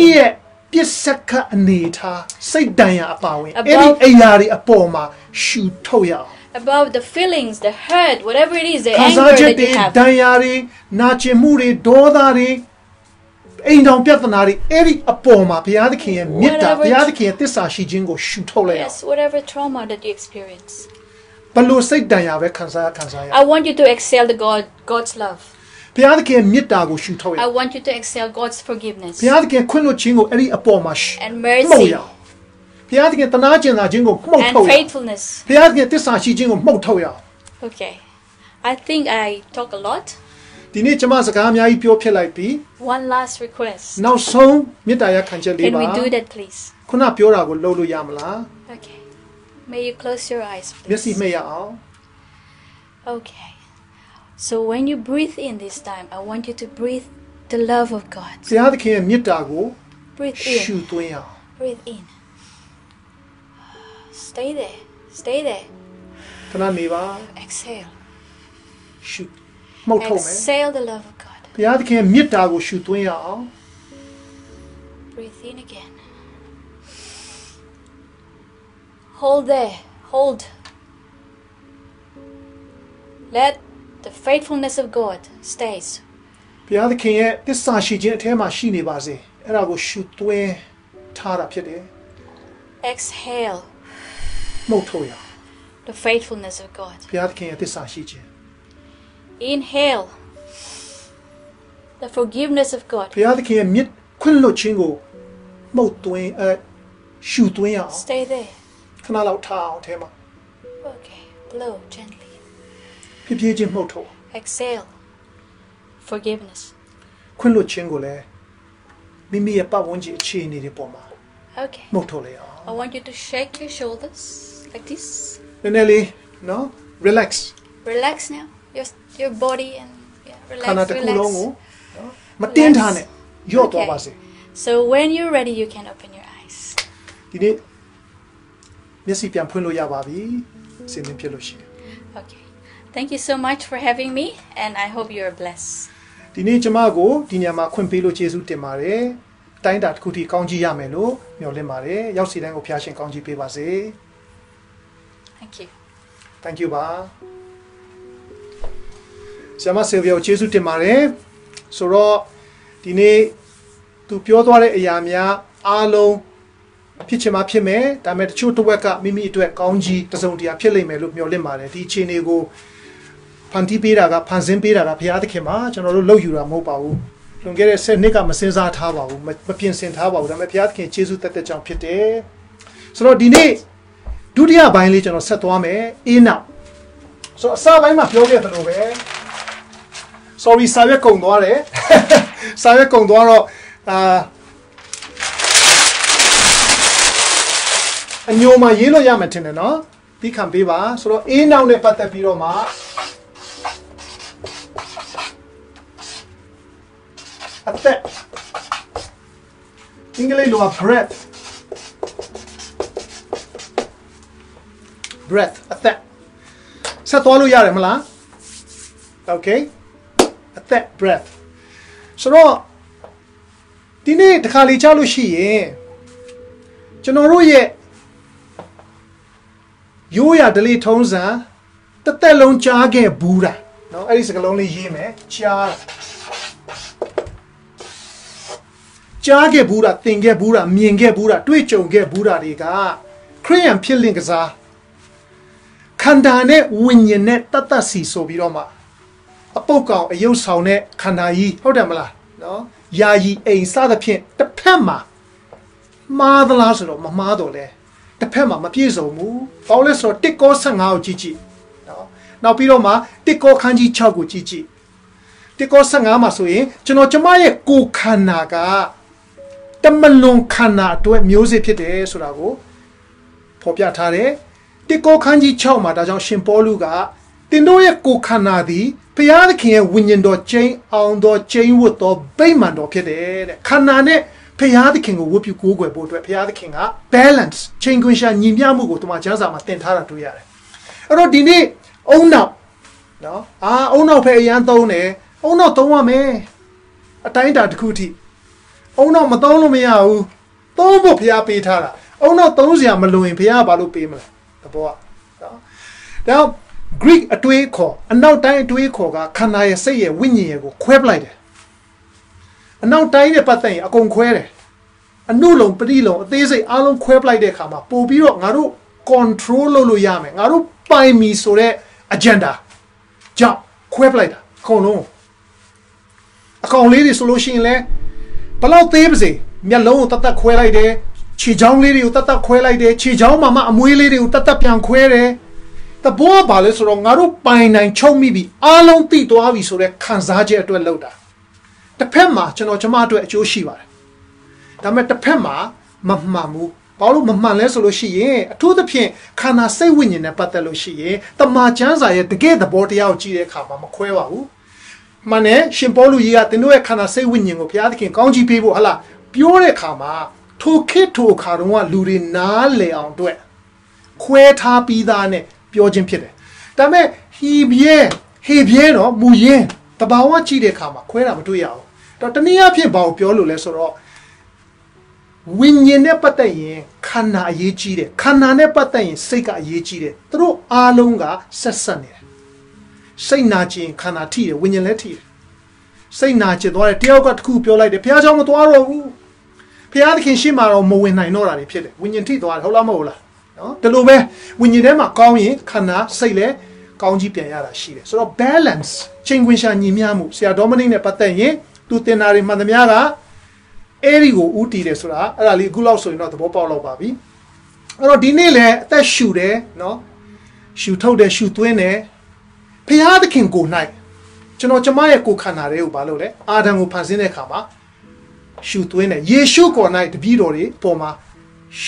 Above the feelings, the hurt, whatever it is, the anger that you have. Yes, whatever trauma that you experience. I want you to exhale God's love. I want you to exhale God's forgiveness and mercy and faithfulness. Okay, I think I talk a lot. One last request. Can we do that, please? Okay. May you close your eyes, please. Okay. So when you breathe in this time, I want you to breathe the love of God. Breathe in. Breathe in. Stay there. Stay there. Exhale. Exhale the love of God. Breathe in again. Hold there. Hold. Let the faithfulness of God stays. Exhale the faithfulness of God. Inhale the forgiveness of God. Stay there. Okay, blow gently. Exhale forgiveness. Okay. I want you to shake your shoulders like this. No? Relax. Relax now. Your body and relax. Okay. So when you're ready, you can open your eyes. Okay. Thank you so much for having me, and I hope you're blessed. Thank you. Thank you, ba. Sayama Silvia ကျေးဇူးတင်ပါတယ်ဆိုတော့ဒီနေ့သူပြောသွားတဲ့အရာများအားလုံးဖြစ်ချင်မှဖြစ်မယ်ဒါပေမဲ့တချို့တစ်ဝက်ကမိမိအတွက်ကောင်းကြီးတစုံတရာဖြစ်လိမ့်မယ်လို့မျှော်လင့်ပါတယ်ဒီအခြေအနေကိုဖန်တီးပေးတာကဖန်ဆင်းပေးတာကဘုရားသခင်မှာကျွန်တော်တို့လုပ်ယူတာမဟုတ်ပါဘူးလွန်ခဲ့တဲ့10နှစ်ကမစင်စားထားပါဘူးမပြင်ဆင်ထားပါဘူးဒါပေမဲ့ဘုရားသခင်ကျေးဇူးသက်ကြောင့်ဖြစ်တယ်ဆိုတော့ဒီနေ့ဒုတိယပိုင်းလေးကျွန်တော်ဆက်သွားမယ်အေးနောက်ဆိုတော့အစပိုင်းမှာပြောခဲ့သလိုပဲ sorry စာရွက်ကုန်သွားတယ်စာရွက်ကုန်သွားတော့အညိုမှာရေးလို့ရမယ်ထင်တယ်နော်ဒီခံပေးပါဆိုတော့အေးနောက်နဲ့ပတ်သက်ပြီးတော့မှအသက်အင်္ဂလိပ်လို breath အသက်ဆက်သွားလို့ရတယ်မလား okay အသက် breath ဆိုတော့ဒီနေ့တစ်ခါလေကြားလို့ရှိရင်ကျွန်တော်တို့ရဲ့ရိုးရာဒလိထုံးစံတစ်သက်လုံးကြားခဲ့ဘူးတာเนาะအဲ့ဒီစကားလုံးလေးရေးမယ်ကြားခဲ့ဘူးတာသင်ခဲ့ဘူးတာမြင်ခဲ့ဘူးတာတွေ့ကြုံခဲ့ဘူးတာတွေကခရိယန်ဖြစ်လင့်ကစား ခန္ဓာနဲ့ဝိညာဉ်နဲ့တတ်တတ်စီဆိုပြီးတော့မှအပုတ်ကောင်အယုတ်ဆောင်တဲ့ခန္ဓာကြီးဟုတ်တယ်မလားနော်ယာယီအိမ်စသဖြင့်တစ်ဖက်မှာမှားသလားဆိုတော့မမှားတော့လဲတစ်ဖက်မှာမပြည့်စုံဘူးဘာလို့လဲဆိုတော့တစ်ကော15ကိုကြည့်နော်နောက်ပြီးတော့မှတစ်ကောခန်းကြီး6ကိုကြည့်တစ်ကော15မှာဆိုရင်ကျွန်တော်ကျမရဲ့ကိုယ်ခန္ဓာကတမလွန်ခန္ဓာအတွက်မျိုးစေ့ဖြစ်တယ်ဆိုတာကိုဖော်ပြထားတယ်တစ်ကောခန်းကြီး6မှာဒါကြောင့်ရှင်ပေါလုကတင်တို့ရဲ့ကိုယ်ခန္ဓာသည်ဘုရားသခင်ရဲ့ဝိညာဉ်တော်ကျိန်းအောင်တော်ကျိန်းဝတ်တော်ဗိမာန်တော်ဖြစ်တယ်တဲ့ခန္ဓာနဲ့ဘုရားသခင်ကိုဝတ်ပြုကိုးကွယ်ဖို့အတွက်ဘုရားသခင်က balance ချိန်ခွင်ရှာညီမျှမှုကိုတမန်ကျမ်းစာမှာသင်ထားတာတွေ့ရတယ်အဲ့တော့ဒီနေ့အုံနောက်နော်အုံနောက်ပဲအရန်သုံးတယ်အုံနောက်သုံးရမယ်အတိုင်းအတာတစ်ခုထိအုံနောက်မသုံးလို့မရဘူးသုံးဖို့ဘုရားပေးထားတာအုံနောက်သုံးစရာမလိုရင်ဘုရားဘာလို့ပေးမလဲသဘောကနော်ဒါ Greek အတွေးခေါ်အနောက်တိုင်းအတွေးခေါ်ကခန္ဓာရဲ့စိတ်ရဲ့ဝိညာဉ်ရဲ့ကိုခွဲပလိုက်တယ်အနောက်တိုင်းနဲ့ပတ်သက်ရင်အကုန်ခွဲတယ်အနုလုံပရိလုံအသေးစိတ်အားလုံးခွဲပလိုက်တဲ့အခါမှာပို့ပြီးတော့ငါတို့ control လုပ်လို့ရမယ်ငါတို့ပိုင်မီဆိုတဲ့ agenda ကြောင့်ခွဲပလိုက်တာအကုန်လုံးအကောင်လေးတွေဆိုလို့ရှိရင်လဲဘလောက်သေးပါစေမျက်လုံးကိုတတ်တတ်ခွဲလိုက်တယ်ခြေချောင်းလေးတွေကိုတတ်တတ်ခွဲလိုက်တယ်ခြေချောင်းမှာအမွေးလေးတွေကိုတတ်တတ်ပြန်ခွဲတယ်တဘောကဘာလဲဆိုတော့ငါတို့ပိုင်နိုင်ချုပ်မိပြီအားလုံးသိသွားပြီဆိုတဲ့ခံစားချက်အတွက်လောက်တာတစ်ဖက်မှာကျွန်တော်ကျမအတွက်အကျိုးရှိပါတယ်ဒါပေမဲ့တစ်ဖက်မှာမမှန်ဘူးဘာလို့မမှန်လဲဆိုလို့ရှိရင်အထူးသဖြင့်ခန္ဓာစိတ်ဝိညာဉ်နဲ့ပတ်သက်လို့ရှိရင်တမန်ကျမ်းစာရဲ့တကယ်သဘောတရားကိုကြည့်တဲ့အခါမှာမခွဲပါဘူးမှန်တယ်ရှင်ပေါလုကြီးကသင်တို့ရဲ့ခန္ဓာစိတ်ဝိညာဉ်ကိုဘုရားသခင်ကောင်းချီးပေးဖို့ဟလာပြောတဲ့အခါမှာထိုခေတ်ထိုအခါတုန်းကလူတွေနားလည်အောင်အတွက်ခွဲထားပြီးသားနဲ့ပြောခြင်းဖြစ်တယ်ဒါပေမဲ့ဟေဘရဲတော့မူရင်းတဘာဝကြည့်တဲ့အခါမှာခွဲတာမတွေ့ရအောင်တော့တနည်းအားဖြင့်ဘာကိုပြောလို့လဲဆိုတော့ဝိညာဉ်နဲ့ပတ်သက်ရင်ခန္ဓာအရေးကြီးတယ်ခန္ဓာနဲ့ပတ်သက်ရင်စိတ်ကအရေးကြီးတယ်သူတို့အားလုံးကဆက်ဆက်နေတယ်စိတ်နာကျင်ခန္ဓာထိတယ်ဝိညာဉ်လည်းထိတယ်စိတ်နာကျင်သွားတယ်တယောက်ကတခုပြောလိုက်တယ်ဘုရားကျောင်းမသွားတော့ဘူးဘုရားသခင်ရှေ့မှာတော့မဝင်နိုင်တော့တာတွေဖြစ်တယ်ဝိညာဉ်ထိသွားတယ်ဟုတ်လားမဟုတ်လားနော်ဒီလိုပဲဝိညာဉ်ထဲမှာကောင်းရင်ခန္ဓာစိတ်လည်းကောင်းကြီးပြန်ရတာရှိတယ်ဆိုတော့ balance ချိန်ခွင်ရှာညီမျှမှုဆရာ Dominic နဲ့ပတ်သက်ရင်သူတင်တာတွေမှန်သမျှကအဲ့ဒီကိုဥတည်တယ်ဆိုတာအဲ့ဒါလေးအခုလောက်ဆိုရင်တော့သဘောပေါက်လောက်ပါပြီအဲ့တော့ဒီနေ့လည်းအသက်ရှူတယ်နော်ရှူထုတ်တယ်ရှူသွင်းတယ်ဘုရားသခင်ကို၌ကျွန်တော်ကျမရဲ့ကိုယ်ခန္ဓာတွေကိုဘာလို့လဲအာဒံကိုဖန်ဆင်းတဲ့အခါမှာရှူသွင်းတယ်ယေရှုကိုယ်၌တပည့်တော်တွေပေါ်မှာ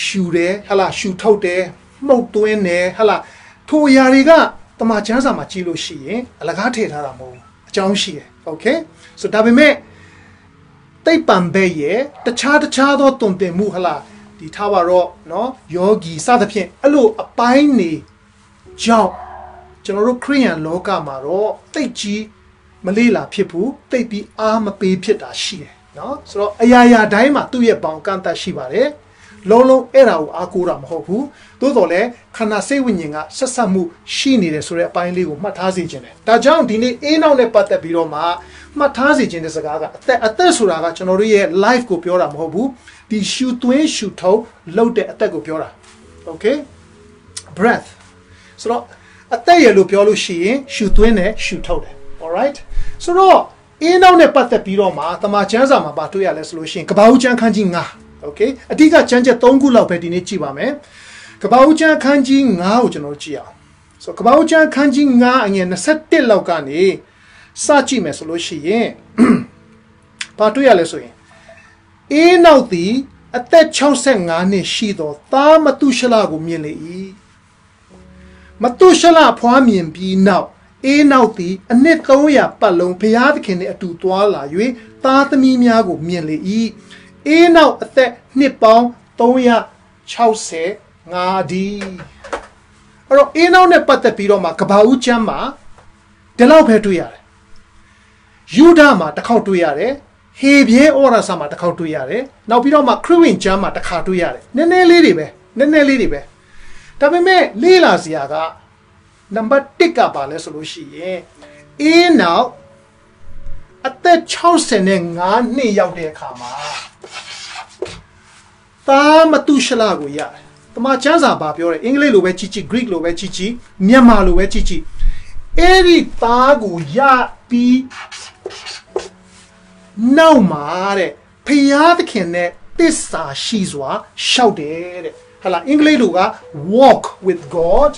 ရှူတယ်ဟလာရှူထုတ်တယ်မှုတ်သွင်းတယ်ဟလာထိုအရာတွေကတမန်ကျမ်းစာမှာကြည့်လို့ရှိရင်အလကားထည့်ထားတာမဟုတ်ဘူးအကြောင်းရှိတယ်โอเคဆိုဒါပေမဲ့တိတ်ပံဘဲ့ရဲ့တခြားသောတုံတင်မှုဟလာဒီထားပါတော့เนาะယောဂီစသဖြင့်အဲ့လိုအပိုင်းနေကြောင့်ကျွန်တော်တို့ခရိယန်လောကမှာတော့တိတ်ကြီးမလေးလာဖြစ်ဘူးတိတ်ပြီးအားမပေးဖြစ်တာရှိတယ်เนาะဆိုတော့အရာတိုင်းမှာသူ့ရဲ့ဘောင်ကန့်သက်ရှိပါတယ်လုံးလုံးအဲ့ဒါကိုအားကိုးတာမဟုတ်ဘူးသို့တော်လည်းခန္ဓာစိတ်ဝိညာဉ်ကဆက်ဆက်မှုရှိနေတယ်ဆိုတဲ့အပိုင်းလေးကိုမှတ်ထားစေခြင်းတယ်ဒါကြောင့်ဒီနေ့အေးနောက်နဲ့ပတ်သက်ပြီးတော့မှမှတ်ထားစေခြင်းတဲ့စကားကအသက်ဆိုတာကကျွန်တော်တို့ရဲ့ life ကိုပြောတာမဟုတ်ဘူးဒီရှူသွင်းရှူထုတ်လုပ်တဲ့အသက်ကိုပြောတာ okay breath ဆိုတော့အသက်ရလို့ပြောလို့ရှိရင်ရှူသွင်းတယ်ရှူထုတ်တယ် alright ဆိုတော့အေးနောက်နဲ့ပတ်သက်ပြီးတော့မှတမန်ကျမ်းစာမှာပါတွေ့ရလဲဆိုလို့ရှိရင်ကပ္ပဦးကျမ်းခန်းကြီး9 okay အဓိကကျမ်းချက်3ခုလောက်ပဲဒီနေ့ကြည့်ပါမယ်ကပ္ပဦးကျမ်းခန်းကြီး9ကိုကျွန်တော်ကြည့်အောင်ဆိုကပ္ပဦးကျမ်းခန်းကြီး9အငယ်21လောက်ကနေစကြည့်မယ်ဆိုလို့ရှိရင်ဘာတွေ့ရလဲဆိုရင်အေးနောက်သည်အသက်65နှစ်ရှိသောသားမတုရှလကိုမြင်လေ၏မတုရှလဖွားမြင်ပြီးနောက်အေးနောက်သည်အနှစ်300ပတ်လုံးဘုရားသခင်နှင့်အတူသွားလာ၍သားသမီးများကိုမြင်လေ၏အေးနောက်အသက်နှစ်ပေါင်း365ဒီအဲ့တော့အေးနောက်နဲ့ပတ်သက်ပြီးတော့မှကပ္ပဦးကျမ်းမှာဒီလောက်ပဲတွေ့ရတယ်ယူဒမှာတစ်ခေါက်တွေ့ရတယ်ဟေဘရဲဩရာစာမှာတစ်ခေါက်တွေ့ရတယ်နောက်ပြီးတော့မှခရစ်ဝင်ကျမ်းမှာတစ်ခါတွေ့ရတယ်နည်းနည်းလေးတွေပဲဒါပေမဲ့လေးလာစရာကနံပါတ်1ကပါလဲဆိုလို့ရှိရင်အေးနောက်အသက်65နှစ်ရောက်တဲ့အခါမှာသားမတုရှလကိုရတယ် တမချမ်းစာဘာပြောတယ်အင်္ဂလိပ်လိုပဲကြည့်ကြည့် Greek လိုပဲကြည့်ကြည့်မြန်မာလိုပဲကြည့်ကြည့်အဲ့ဒီသားကိုရပြီးနောက်မှာတဲ့ဖယားသခင်နဲ့သစ္စာရှိစွာရှောက်တယ်တဲ့ဟာလားအင်္ဂလိပ်လိုက walk with God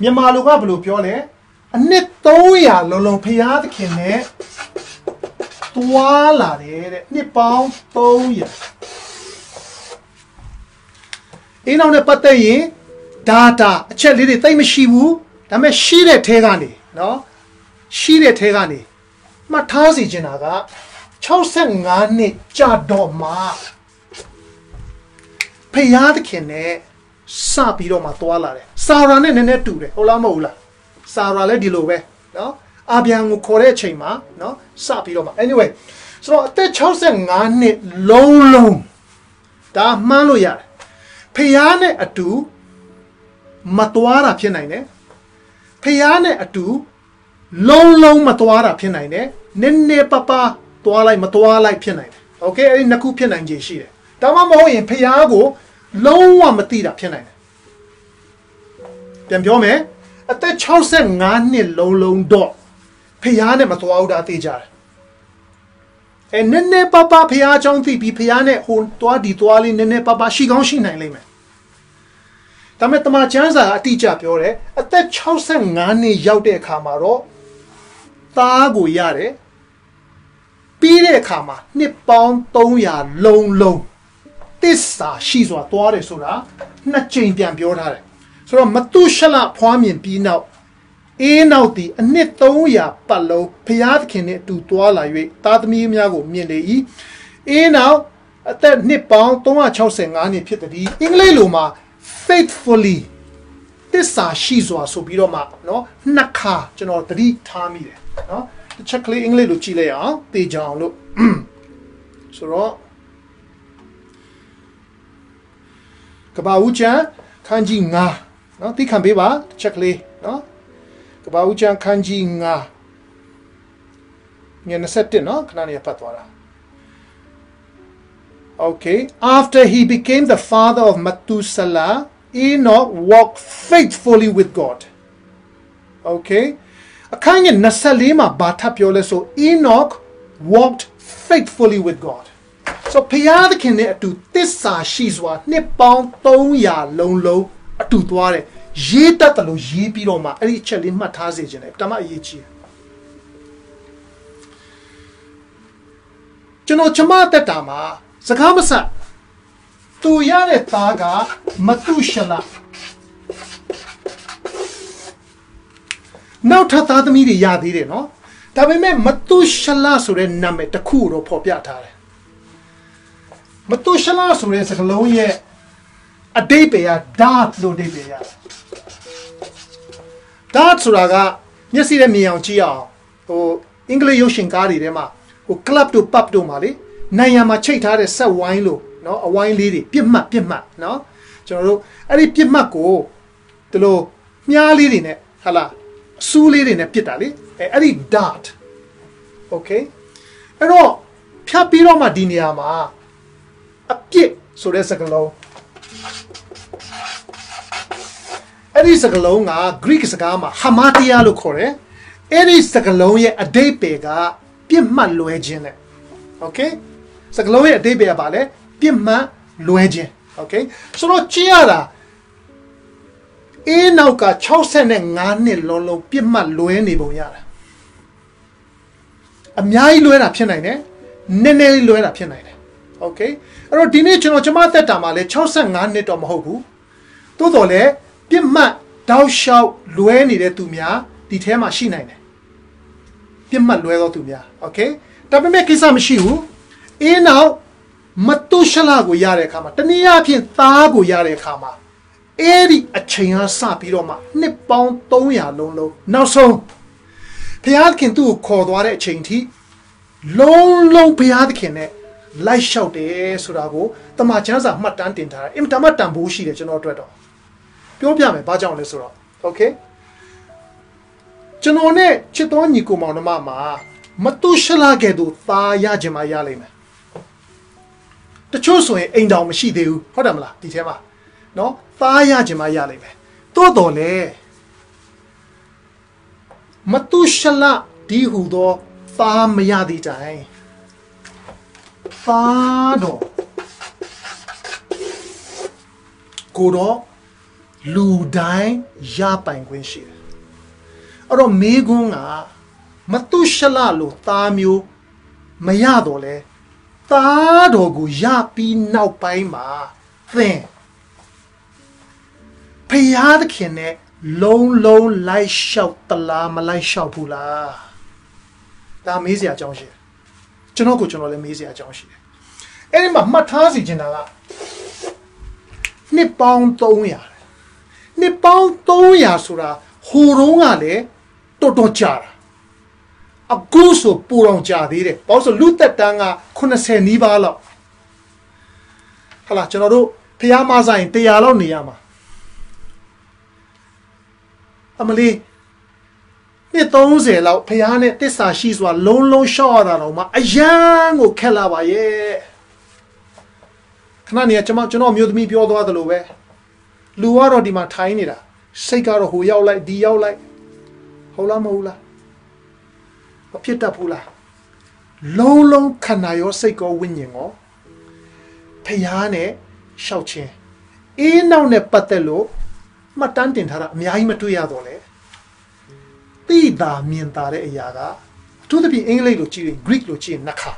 မြန်မာလိုကဘယ်လိုပြောလဲအနှစ်300လုံးလုံးဖယားသခင်နဲ့တွာလာတယ်တဲ့နှစ်ပေါင်း300အင်းအောင်နဲ့ပတ်သက်ရင် data အချက်လေးတွေတိတ်မရှိဘူးဒါပေမဲ့ရှိတဲ့ထဲကနေနော်ရှိတဲ့ထဲကနေမှတ်ထားစီချင်တာက65နှစ်ကြာတော့မှဖယားသခင်နဲ့စပြီးတော့မှတွာလာတယ်ဆာရာနဲ့နည်းနည်းတူတယ်ဟုတ်လားမဟုတ်လားဆာရာလည်းဒီလိုပဲနော်အာဗြဟံကိုခေါ်တဲ့အချိန်မှာနော်စပြီးတော့မှ anyway ဆိုတော့အသက်65နှစ်လုံးလုံးဒါမှန်းလို့ရတယ်ဖယားနဲ့အတူမတွားတာဖြစ်နိုင်တယ်ဖယားနဲ့အတူလုံးလုံးမတွားတာဖြစ်နိုင်တယ်နည်းနည်းပပတွားလိုက်မတွားလိုက်ဖြစ်နိုင်တယ်โอเคအဲ့ဒီနှစ်ခုဖြစ်နိုင်ခြေရှိတယ်ဒါမှမဟုတ်ရင်ဖယားကိုလုံးဝမသိတာဖြစ်နိုင်တယ်ပြန်ပြောမယ်အသက်65နှစ်လုံးလုံးတော့ဖယားနဲ့မတွားဘူးဒါသိကြတယ်အဲနည်းနည်းပပဖယားကြောင့်သိပြီးဖယားနဲ့ဟိုတွားဒီတွားလေးနည်းနည်းပပရှိကောင်းရှိနိုင်လိမ့်မယ်ဒါပေမဲ့တမန်ကျမ်းစာအတိအကျပြောတယ်အသက်65နှစ်ရောက်တဲ့အခါမှာတော့သားကိုရတယ်ပြီးတဲ့အခါမှာနှစ်ပေါင်း300လုံးလုံးသစ္စာရှိစွာသွားတယ်ဆိုတာနှစ်ကြိမ်ပြန်ပြောထားတယ်ဆိုတော့မတုရှလဖွားမြင်ပြီးနောက်အေးနောက်ဒီအနှစ်300ပတ်လုံးဘုရားသခင်နဲ့အတူသွားလာ၍သားသမီးများကိုမြင်လေ၏အေးနောက်အသက်နှစ်ပေါင်း365နှစ်ဖြစ်သည်အင်္ဂလိပ်လိုမှာ faithfully သစ္စာရှိစွာဆိုပြီးတော့မှเนาะနှစ်ခါကျွန်တော်သတိထားမိတယ်เนาะတစ်ချက်ကလေးအင်္ဂလိပ်လိုကြည့်လိုက်အောင်သိကြအောင်လို့ဆိုတော့ကပ္ပဦးကျမ်းခန်းကြီး9เนาะသိခံပေးပါတစ်ချက်ကလေးเนาะကပ္ပဦးကျမ်းခန်းကြီး9ည21เนาะခဏနေဖတ်သွားတာOkay, after he became the father of Methuselah, Enoch walked faithfully with God. Okay, အခန်းကြီး24မှာဘာထပ်ပြောလဲဆို Enoch walked faithfully with God. So ဖယားသခင်နဲ့အတူသစ္စာရှိစွာနှစ်ပေါင်း300လုံးလုံးအတူသွားတယ်ရေးတတ်တယ်လို့ရေးပြီးတော့မှအဲ့ဒီအချက်လေးမှတ်ထားစေခြင်းလေဒါမှအရေးကြီးတယ်ကျွန်တော်ကျမတက်တာမှာစကားမဆက်သူရတဲ့သားကမတုရှလနောက်ထပ်သားသမီးတွေရသေးတယ်နော်ဒါပေမဲ့မတုရှလဆိုတဲ့နာမည်တစ်ခုတော့ဖော်ပြထားတယ်မတုရှလဆိုတဲ့စကားလုံးရဲ့အဓိပ္ပာယ်က dart လို့အဓိပ္ပာယ်ရတယ် dart ဆိုတာကမျက်စိနဲ့မြင်အောင်ကြည့်အောင်ဟိုအင်္ဂလိပ်ရုပ်ရှင်ကားတွေထဲမှာဟို club တို့ pub တို့မှာလေနိုင်ရံမှာချိတ်ထားတဲ့ဆက်ဝိုင်းလို့เนาะအဝိုင်းလေးတွေပြစ်မှတ်เนาะကျွန်တော်တို့အဲ့ဒီပြစ်မှတ်ကိုဒီလိုမြားလေးတွေနဲ့ဟာလားအဆူးလေးတွေနဲ့ပြစ်တာလေအဲ့ဒီ dart okay အဲ့တော့ဖြတ်ပြီးတော့မှဒီနေရာမှာအပြစ်ဆိုတဲ့စကားလုံးအဲ့ဒီစကားလုံးက Greek စကားမှာ hamatia လို့ခေါ်တယ်အဲ့ဒီစကားလုံးရဲ့အဓိပ္ပာယ်ကပြစ်မှတ်လွဲခြင်းတဲ့ okay စကားလုံးရဲ့အဓိပ္ပာယ်ကဘာလဲပြစ်မှတ်လွဲခြင်း okay ဆိုတော့ကြည့်ရတာအေးနောက်က65နှစ်လုံးလုံးပြစ်မှတ်လွဲနေပုံရတာအများကြီးလွဲတာဖြစ်နိုင်တယ်နည်းနည်းလေးလွဲတာဖြစ်နိုင်တယ် okay အဲ့တော့ဒီနေ့ကျွန်တော်ကျမသက်တာမှာလဲ65နှစ်တော့မဟုတ်ဘူးသို့တော်လဲပြစ်မှတ်တောက်လျှောက်လွဲနေတဲ့သူများဒီထဲမှာရှိနိုင်တယ်ပြစ်မှတ်လွဲသောသူများ okay ဒါပေမဲ့ကိစ္စမရှိဘူးအင်းနောက်မတုရှလကိုရတဲ့အခါမှာတနည်းအားဖြင့်သားကိုရတဲ့အခါမှာအဲ့ဒီအချိန်ကစပြီးတော့မှနှစ်ပေါင်း300လုံးလုံးနောက်ဆုံးဘုရားသခင်သူ့ကိုခေါ်သွားတဲ့အချိန်ထိလုံးလုံးဘုရားသခင်နဲ့လိုက်လျှောက်တယ်ဆိုတာကိုတမန်ကျမ်းစာမှတ်တမ်းတင်ထားတယ်အင်တာမတ်တန်ဖိုးရှိတယ်ကျွန်တော်အတွက်တော့ပြောပြမယ်ဘာကြောင့်လဲဆိုတော့ okay ကျွန်တော်နဲ့ချစ်တော်ညီကိုမောင်နှမမှာမတုရှလကဲ့သို့သားရခြင်းမရလိမ့်မယ် The choose way ain't down she do. Hodamla, Ditema. No, Fire Jimaya. Todole Matushala di hudo fa mayadi dai. Fado Godo Ludai Yapan Quinshi. Oro Megunga Matushala lo tamio Mayadole Tadogu Yapi now paima then. Payad kene low light shout the la malay shout pula. Da mizia jonshi. Janoko general mizia jonshi. Any matazi general. Nippon toya. Nippon toya sura. Hurungale totochara. A goose of Puron Jadire. Also loot that tanga kunase nibala. Hala general. Payamaza in Tayalo Niyama. Amali, ni tongse lau payane tesa shiswa long short ma a young o kelawa ye. Kanania chama chano mute me pure the lowe. Luaro di ma tiny da. Sekaro who yell like the yow like Hola mola. A pieta pula. Long canayo seko winning o. Payane shouting. In now ne patelo. Matantin Hara, Miamatuya dole. Tida mientare yaga. To the be English Luchi, Greek Luchi, Naka.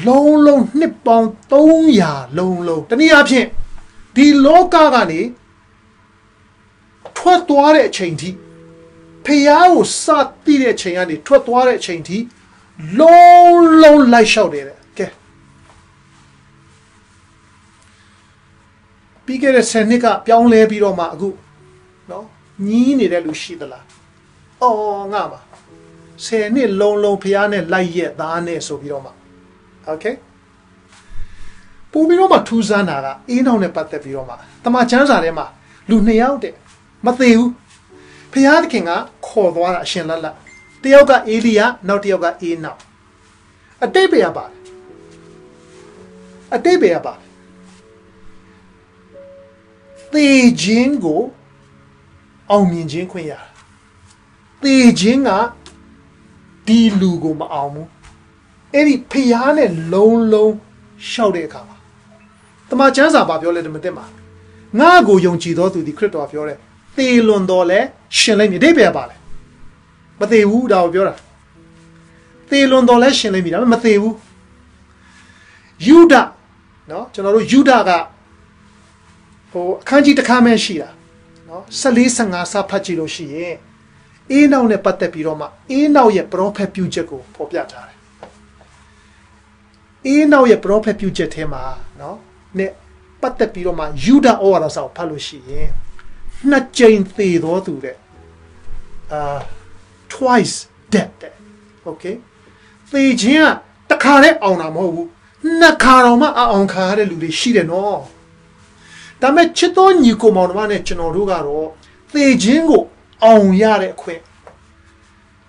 Long nippon, tonya, low. The Niapin. The Lokagani. Twatware chainty. Payao sat the chainty, twatware chainty. Long light shouted. Bigger Seneca, Pianle Biroma, go. No, Nini de Lucidala. Oh, Nama. Say ni long piano like yet, Dane so Biroma. Okay? Pubiroma Tuzanara, in on a pate Biroma. Tamachanza Rema, Luneaude, Matthew. Piad Kinga, Cordwana Shenlala. Tioga Elia, not Tioga E now. A day be about. A day be about. The jingo, I'll mean jinquia. The jinga, the lugo ma'amu. Any piano low shouted kama. The machanza babiola de medema. Nago yonchido to the crypto of your the londole, shelling de beabale. But they would out your the londole shelling me, Matthew. Yuda, no, General Yuda. Kanji the Kamen Shia, no, Salisanga Sapachilo Shie, Eno ne Patepiroma, Eno ye prope pujago, Popiata. Eno ye prope pujetema, no, ne Patepiroma, Juda oras au Palushi, not Jane Theodore to the twice dead, okay? The Jia, the Kare on a mo, Nakaroma on Kare Ludi, she no. Dame cheton you come on one echinogaro, the jingo on yare quick.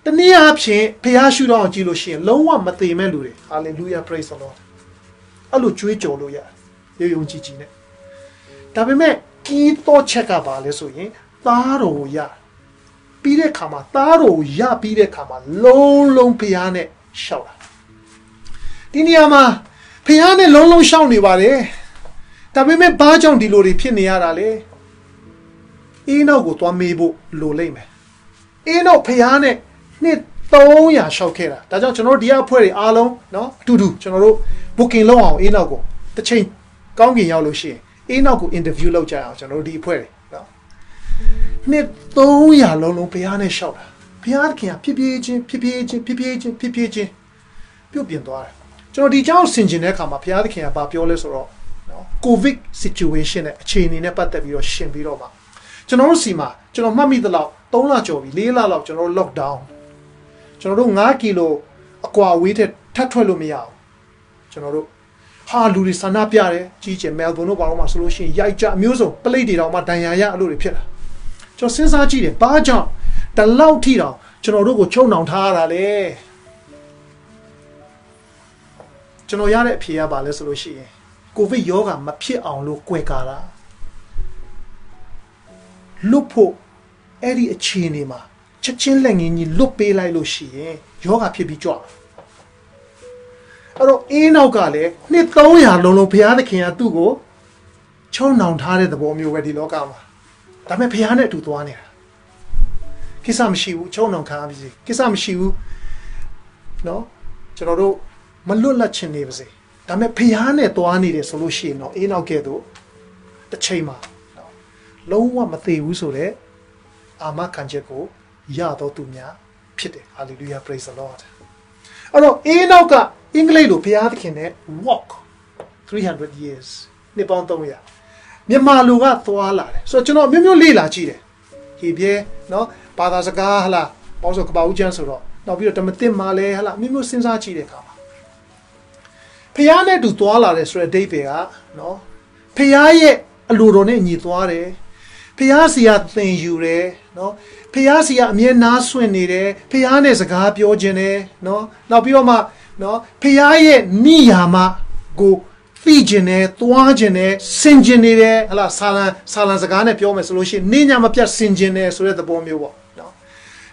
The near option, Piashu on Giloshin, low one Mathe Melody. Hallelujah, praise the Lord. Alu Chuicho Luya, you Gine. Dame, eat or check up Alesoye, Taro ya. Pide kama, Taro ya pide kama, long piane shower. Diniama, piane long shawny vale. Tabime Bajon di Lori Piniarale. Eno go to a mebo low lame. Eno piane, knit toya shokera. Dajon General Dia Pueri Alon, no, to do, General booking long, Enogo. The chain, Gongi Yalo she. Enogo interview low child, General Di Pueri. Knit toya long piane shoulder. Piarkia, PPH, Pupian door. General Di Jones Sinjineka, Piarkia, Babioles or COVID situation at chain in a patavio shin biroma. General Sima, General Mammy the law, Dona Jovi, Lila law, General lockdown. General Nakilo, Aqua waited Tatwelumia. General Haluri Sanapiare, Gigi, Melbourne, Baroma solution, Yaja, Muso, Palladi, or Matanya, Luripilla. Just since I cheated, Baja, the loud Tira, General Rogo Chonan Tara. ကျွန်တော်ရတဲ့အဖြေကဘာလဲဆိုလို့ရှိရင်ကိုဗစ်ရောဂါမဖြစ်အောင်လို့ကြွယ်ကာတာလွတ်ဖို့အဲ့ဒီအခြေအနေမှာချက်ချင်းလက်ငင်းကြီးလွတ်ပေးလိုက်လို့ရှိရင်ယောဂဖြစ်ပြီးကြွအဲ့တော့အင်းနောက်ကလည်းနှစ်300လုံးလုံးဘုရားသခင်ကသူ့ကိုချုံနှောင်ထားတဲ့သဘောမျိုးပဲဒီလောကမှာဒါပေမဲ့ဘုရားနဲ့အတူသွားနေတာကိစ္စမရှိဘူးချုံနှောင်ခံရပါစေကိစ္စမရှိဘူးနော်ကျွန်တော်တို့မလွတ်လပ်ချင်နေပါစေဒါပေမဲ့ဘုရားနဲ့သွားနေတယ်ဆိုလို့ရှိရင်တော့အင်းနောက်ကဲ့သို့တစ်ချိန်မှာလုံးဝမသေးဘူးဆိုတဲ့အာမခံချက်ကိုရတော့သူများဖြစ်တယ် Hallelujah praise the Lord အဲ့တော့အင်းနောက်ကအင်္ဂလိပ်လိုဘုရားသခင်နဲ့ walk 300 years နှစ်ပေါင်း300မြန်မာလူကသွားလာတယ်ဆိုတော့ကျွန်တော်မျိုးမျိုးလေ့လာကြည့်တယ်ဟေပြဲเนาะဘာသာစကားဟလားပေါင်းဆိုကပ္ပဦးကျမ်းဆိုတော့နောက်ပြီးတော့ဓမ္မသစ်မှာလဲဟလားမျိုးမျိုးစဉ်းစားကြည့်တဲ့အခါမှာဘုရားနဲ့တူသွားလာတယ်ဆိုတဲ့အဓိပ္ပာယ်ကเนาะဘုရားရဲ့အလိုတော်နဲ့ညီသွားတယ်ဖျားစီကသင်ယူတယ်နော်ဖျားစီကအမြဲနားဆွင့်နေတယ်ဖျားနဲ့စကားပြောခြင်းတယ်နော်နောက်ပြီးတော့မှနော်ဖျားရဲ့နိယာမကိုသိခြင်းတယ်သွားခြင်းတယ်ဆင်ခြင်းနေတယ်ဟလာဆာလံစကားနဲ့ပြောမယ်ဆိုလို့ရှိရင်နေညာမပြတ်ဆင်ခြင်းတယ်ဆိုတဲ့သဘောမျိုးပေါ့နော်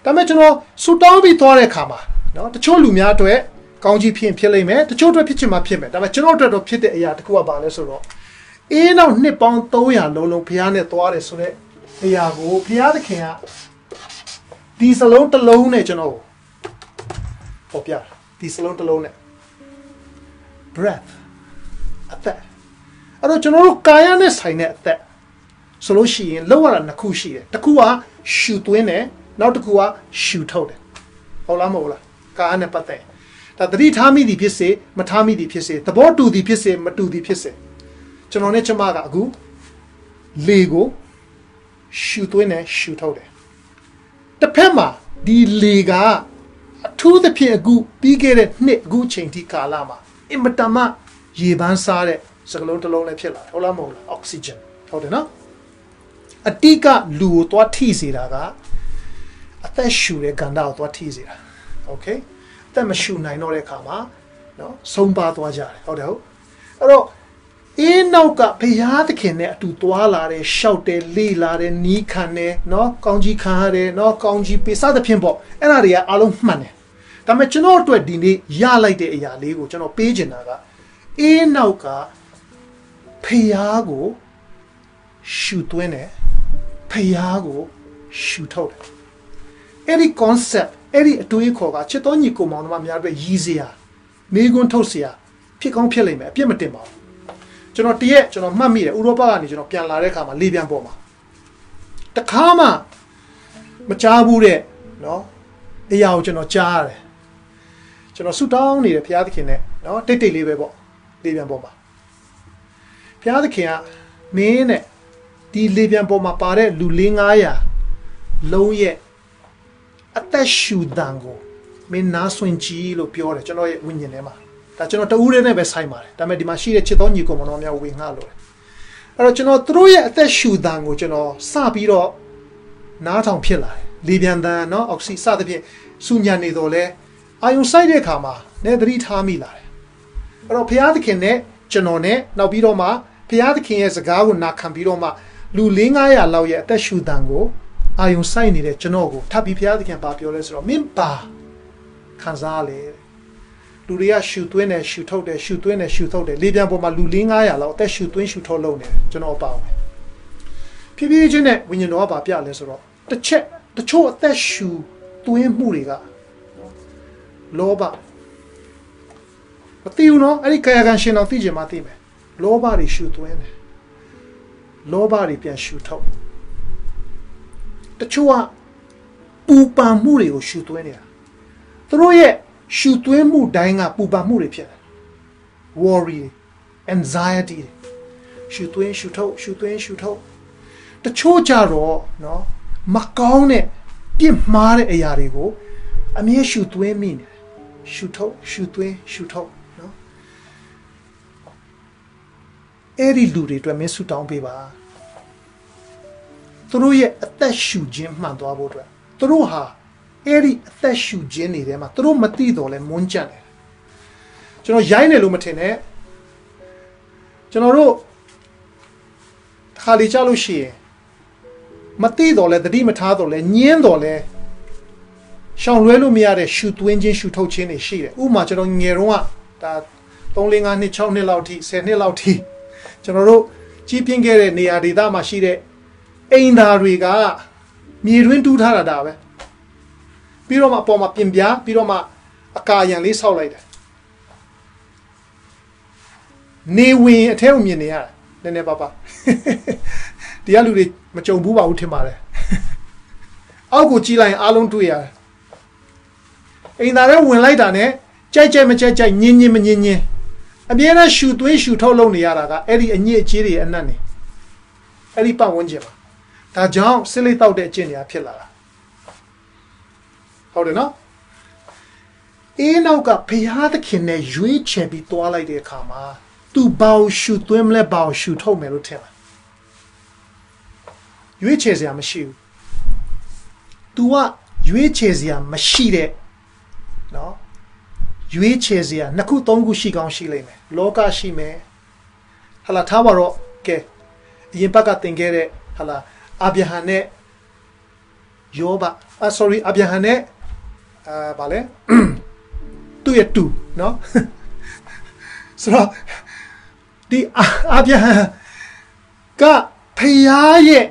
ဒါပေမဲ့ကျွန်တော်ဆူတောင်းပြီးသွားတဲ့အခါမှာနော်တချို့လူများအတွက်ကောင်းကြီးဖြစ်လိမ့်မယ်တချို့အတွက်ဖြစ်ချင်မှဖြစ်မယ်ဒါပေမဲ့ကျွန်တော်အတွက်တော့ဖြစ်တဲ့အရာတစ်ခုကဘာလဲဆိုတော့အင်းနောက်နှစ်ပေါင်း300လုံးလုံးဘုရားနဲ့သွားတယ်ဆိုတဲ့အရာကိုဘုရားသခင်ကဒီစလုံးတစ်လုံးနဲ့ကျွန်တော်ပေါ်ပြဒီစလုံးတစ်လုံးနဲ့ breath အသက်အဲ့တော့ကျွန်တော်တို့ကာယနဲ့ဆိုင်တဲ့အသက်ဆိုလို့ရှိရင်လောက်ရတာနှစ်ခုရှိတယ်တစ်ခုကရှူသွင်းတယ်နောက်တစ်ခုကရှူထုတ်တယ်ဟုတ်လားမဟုတ်လားကာယနဲ့ပတ်သက်ဒါသတိထားမိသည်ဖြစ်စေမထားမိသည်ဖြစ်စေသဘောတူသည်ဖြစ်စေမတူသည်ဖြစ်စေကျွန်တော်နဲ့ကျမကအခုလေကိုရှူသွင်းတယ်ရှူထုတ်တယ်တစ်ဖက်မှာဒီလေကအထူးသဖြင့်အခုပြီးခဲ့တဲ့နှစ်အခုချိန်ထိကာလမှာအင်မတန်မှရေပန်းစားတဲ့စကလုံးတစ်လုံးလည်းဖြစ်လာတယ်ဟုတ်လားမဟုတ်လားအောက်ဆီဂျင်ဟုတ်တယ်နော်အတိကလူကိုသွားထိစေတာကအသက်ရှူတဲ့ကဏ္ဍကိုသွားထိစေတာโอเคအသက်မရှူနိုင်တော့တဲ့အခါမှာနော်ဆုံးပါသွားကြတယ်ဟုတ်တယ်ဟုတ်အဲ့တော့အင်းနောက်ကဘုရားသခင်နဲ့အတူသွားလာတယ်ရှောက်တယ်လေ့လာတယ်နီးခံတယ်နော်ကောင်းကြီးခံရတယ်နော်ကောင်းကြီးပေးစသဖြင့်ပေါ့အဲ့ဒါတွေကအားလုံးမှန်တယ်ဒါပေမဲ့ကျွန်တော်အတွက်ဒီနေ့ရလိုက်တဲ့အရာလေးကိုကျွန်တော်ပေးချင်တာကအင်းနောက်ကဘုရားကိုရှူသွင်းတယ်ဘုရားကိုရှူထုတ်တယ်အဲ့ဒီ concept အဲ့ဒီအတွေးခေါ်ကချစ်တော်ညီကိုမောင်တို့များအတွက်ရည်စရာမိကွန်းထုတ်စရာဖြစ်ကောင်းဖြစ်လိမ့်မယ်အပြစ်မတင်ပါဘူးကျွန်တော်တရက်ကျွန်တော်မှတ်မိတယ်ဥရောပကနေကျွန်တော်ပြန်လာတဲ့အခါမှာလေပြန်ပေါ်မှာတခါမှမကြားဘူးတဲ့နော်အရာကိုကျွန်တော်ကြားရတယ်ကျွန်တော်ဆူတောင်းနေတယ်ဘုရားသခင်နဲ့နော်တိတ်တိတ်လေးပဲပေါ့လေပြန်ပေါ်မှာဘုရားသခင်ကမင်းနဲ့ဒီလေပြန်ပေါ်မှာပါတဲ့လူ900လုံးရဲ့အသက်ရှူတန်ကိုမင်းနားဆွင့်ကြည့်လို့ပြောတယ်ကျွန်တော်ရဲ့ဝိညာဉ်ထဲမှာဒါကျွန်တော်တဦးတည်းနဲ့ပဲဆိုင်ပါတယ်ဒါပေမဲ့ဒီမှာရှိတဲ့ချစ်တော်ညီကောင်မတော်များဝင်ငှလို့အဲ့တော့ကျွန်တော်သူတို့ရဲ့အသက်ရှူတန်ကိုကျွန်တော်စပြီးတော့နားထောင်ဖြစ်လာတယ်လေပြန်တန်နော်အောက်ဆီစသဖြင့်စူညံနေတော့လဲအာယုံဆိုင်တဲ့အခါမှာလည်းသတိထားမိလာတယ်အဲ့တော့ဘုရားသခင်နဲ့ကျွန်တော်နဲ့နောက်ပြီးတော့မှဘုရားသခင်ရဲ့စကားကိုနာခံပြီးတော့မှလူ400-500လောက်ရဲ့အသက်ရှူတန်ကိုအာယုံဆိုင်နေတဲ့ကျွန်တော်ကိုထပ်ပြီးဘုရားသခင်ပါပြောလဲဆိုတော့မင်းပါခံစားလေလူတွေကရှူသွင်းတယ်ရှူထုတ်တယ်ရှူသွင်းတယ်ရှူထုတ်တယ်လေပြန်ပေါ်မှာလူ400-500လောက်အသက်ရှူသွင်းရှူထုတ်လုပ်နေတယ်ကျွန်တော်ပါဝင်ဖြည်းဖြည်းချင်းနဲ့ဝိညာဉ်တော်ကပါပြလဲဆိုတော့တချို့အသက်ရှူသွင်းမှုတွေကလောဘမသိဘူးနော်အဲ့ဒီကာယကံရှင်တော်သိကြမှာသိမယ်လောဘတွေရှူသွင်းတယ်လောဘတွေပြန်ရှူထုတ်တချို့ကပူပန်မှုတွေကိုရှူသွင်းနေတာသူတို့ရဲ့ရှူသွင်းမှုတိုင်းကပူပန်မှုတွေဖြစ်တယ် worry anxiety ရှူသွင်းရှူထုတ်ရှူသွင်းရှူထုတ်တချို့ကြတော့နော်မကောင်းတဲ့ပြစ်မှားတဲ့အရာတွေကိုအမြဲရှူသွင်းမိနေတယ်ရှူထုတ်ရှူသွင်းရှူထုတ်နော်အဲ့ဒီလူတွေအတွက်မင်းဆူတောင်းပေးပါသူတို့ရဲ့အသက်ရှူခြင်းမှန်သွားဖို့အတွက်သူတို့ဟာအဲ့ဒီအသက်ရှူခြင်းတွေထဲမှာသူတို့မသိတော့လဲမွန်းကြံတယ်ကျွန် ကျွန်တော်ရိုင်းတယ်လို့မထင်နဲ့ကျွန်တော်တို့ခါလီကြလို့ရှိရင်မသိတော့လဲတတိမထားတော့လဲညင်းတော့လဲရှောင်လွဲလို့မရတဲ့ရှူသွင်းခြင်းရှူထုတ်ခြင်းတွေရှိတယ်ဥပမာကျွန်တော်ငယ်တုန်းကဒါ3 4 5နှစ်6နှစ်လောက်ထိ10နှစ်လောက်ထိကျွန်တော်တို့ကြီးပြင်းခဲ့တဲ့နေရာဒေသမှာရှိတဲ့အိမ်သားတွေကမြေတွင်းတူးထားတာဒါပဲပြီးတော့မှအပေါ်မှာပြင်ပြပြီးတော့မှအကာရံလေးဆောက်လိုက်တယ်နေဝင်အထဲကိုမြင်နေရတယ်နည်းနည်းပါးပါဒီကလူတွေမကြုံဘူးပါဘူးထင်ပါတယ်အောက်ကိုကြည့်လိုက်ရင်အားလုံးတွေ့ရတယ်အိမ်သားတွေဝင်လိုက်တာနဲ့ကြိုက်ကြိုက်မကြိုက်ကြိုက်ညင်းညင်းမညင်းညင်းအမြဲတမ်းရှူသွင်းရှူထုတ်လုပ်နေရတာကအဲ့ဒီအညစ်အကြေးတွေအနက်နေအဲ့ဒီပတ်ဝန်းကျင်မှာဒါကြောင့်စစ်လိတ်တောက်တဲ့အကျင့်တွေဖြစ်လာတာဟုတ်တယ်နော်အေးနောက်ကဘုရားသခင်နဲ့ရွေးချယ်ပြီးတွားလိုက်တဲ့အခါမှာသူဘာကိုရှူသွင်းမလဲဘာကိုရှူထုတ်မယ်လို့ထင်လားရွေးချယ်စရာမရှိဘူး तू ကရွေးချယ်စရာမရှိတဲ့နော်ရွေးချယ်စရာနှစ်ခုသုံးခုရှိကောင်းရှိလိမ့်မယ်လောကရှိမယ်ဟာလာထားပါတော့ကဲအရင်ဘက်ကသင်ခဲ့တဲ့ဟာလာအာဗြဟံနဲ့ယောဘsorry အာဗြဟံနဲ့ဗာလဲသူ့ရဲ့တူနော်ဆိုတော့ဒီအာဗြဟံကဖယားရဲ့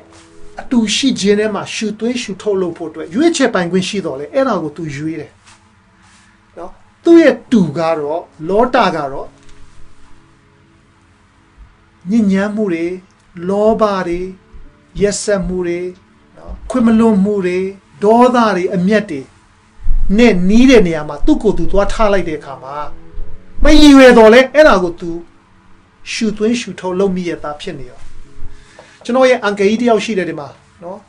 အတူရှိခြင်းထဲမှာရှူသွင်းရှူထုတ်လို့ဖို့အတွက်ရွေးချယ်ပိုင်ခွင့်ရှိတော့လေအဲ့ဒါကိုသူရွေးတယ်နော်သူ့ရဲ့တူကတော့လောတာကတော့ညဉ့်ညမ်းမှုတွေလောဘတွေရက်စက်မှုတွေနော်ခွင့်မလွန်မှုတွေဒေါသတွေအမျက်တွေနဲ့နီးတဲ့နေရာမှာသူ့ကိုယ်သူသွားထားလိုက်တဲ့အခါမှာမရည်ရွယ်တော့လေအဲ့ဒါကိုသူရှူသွင်းရှူထုတ်လုပ်မိရတာဖြစ်နေရောကျွန်တော်ရဲ့အန်ကယ်ကြီးတယောက်ရှိတယ်ဒီမှာနော်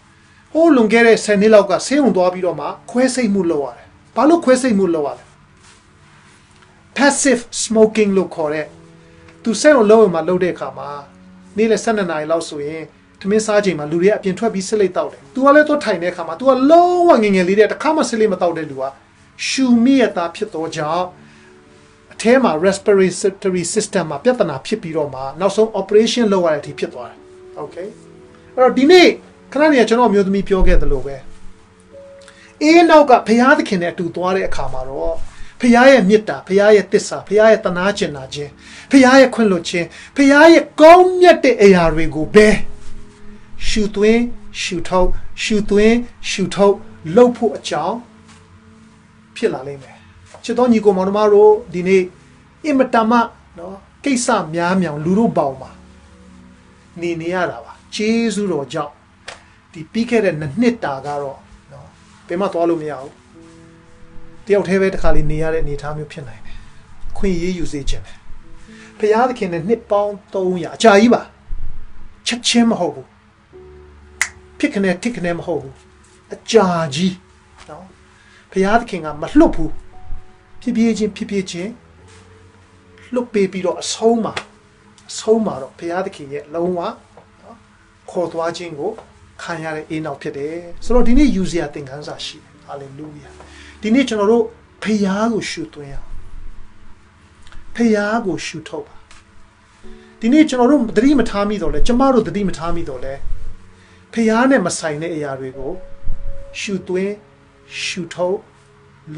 ဟိုးလွန်ခဲ့တဲ့10နှစ်လောက်ကဆေးရုံသွားပြီးတော့မှခွဲစိတ်မှုလုပ်ရတယ်ဘာလို့ခွဲစိတ်မှုလုပ်ရလဲ passive smoking လို့ခေါ်တဲ့သူဆေးရုံလုပ်ရင်မှလုပ်တဲ့အခါမှာနေ့လယ်12နာရီလောက်ဆိုရင်ထမင်းစားချိန်မှာလူတွေအပြင်ထွက်ပြီးစစ်လိတ်တောက်တယ်။ तू ကလည်းတော့ထိုင်တဲ့အခါမှာ तू ကလုံးဝငငယ်လေးတဲ့တစ်ခါမှစစ်လိတ်မတောက်တဲ့လူကရှူမိရတာဖြစ်တော့ကြောင့်အထဲမှာ respiratory system မှာပြဿနာဖြစ်ပြီးတော့မှနောက်ဆုံး operation လုပ်ရတဲ့အထိဖြစ်သွားတယ်။ Okay အဲ့တော့ဒီနေ့ခဏနေကျွန်တော်မျိုးသမီးပြောခဲ့သလိုပဲအေးနောက်ကဘုရားသခင်နဲ့အတူသွားတဲ့အခါမှာတော့ဘုရားရဲ့မေတ္တာဘုရားရဲ့သစ္စာဘုရားရဲ့တနာကျင်နာခြင်းဘုရားရဲ့ခွင့်လွှတ်ခြင်းဘုရားရဲ့ကောင်းမြတ်တဲ့အရာတွေကိုပဲရှူသွင်းရှူထုတ်ရှူသွင်းရှူထုတ်လှုပ်ဖို့အကြောင်းဖြစ်လာလိမ့်မယ်ချစ်တော်ညီကိုမောင်နှမတို့ဒီနေ့အင်မတန်မှနော်ကိစ္စများမြောင်လူတို့ပေါင်းမှာနေရတာပါဂျေဇုတော်ကြောင့်ဒီပြီးခဲ့တဲ့နှစ်တာကတော့နော်ဘယ်မှသွားလို့မရဘူးတယောက်တည်းပဲတစ်ခါလေးနေရတဲ့အနေအထားမျိုးဖြစ်နိုင်တယ်ခွင့်ရေးယူစေခြင်းတယ်ဘုရားသခင်နဲ့နှစ်ပေါင်း300အကြာကြီးပါချက်ချင်းမဟုတ်ဘူးဖြစ်ခနဲ့တစ်ခနဲ့မဟုတ်ဘူးအကြာကြီးနော်ဘုရားသခင်ကမလွတ်ဘူးဖြစ်ပြချင်းလွတ်ပေးပြီးတော့အဆုံးမှာတော့ဘုရားသခင်ရဲ့လုံးဝနော်ခေါ်သွားခြင်းကိုခံရတဲ့အေးနောက်ဖြစ်တယ်ဆိုတော့ဒီနေ့ယူစရာသင်ခန်းစာရှိတယ်ဟာလေလုယာဒီနေ့ကျွန်တော်တို့ဘုရားကိုရှုသွင်းအောင်ဘုရားကိုရှုထုတ်ပါဒီနေ့ကျွန်တော်တို့သတိမထားမိတော့လဲကျမတို့သတိမထားမိတော့လဲဖျားနဲ့မဆိုင်တဲ့အရာတွေကိုရှူသွင်းရှူထုတ်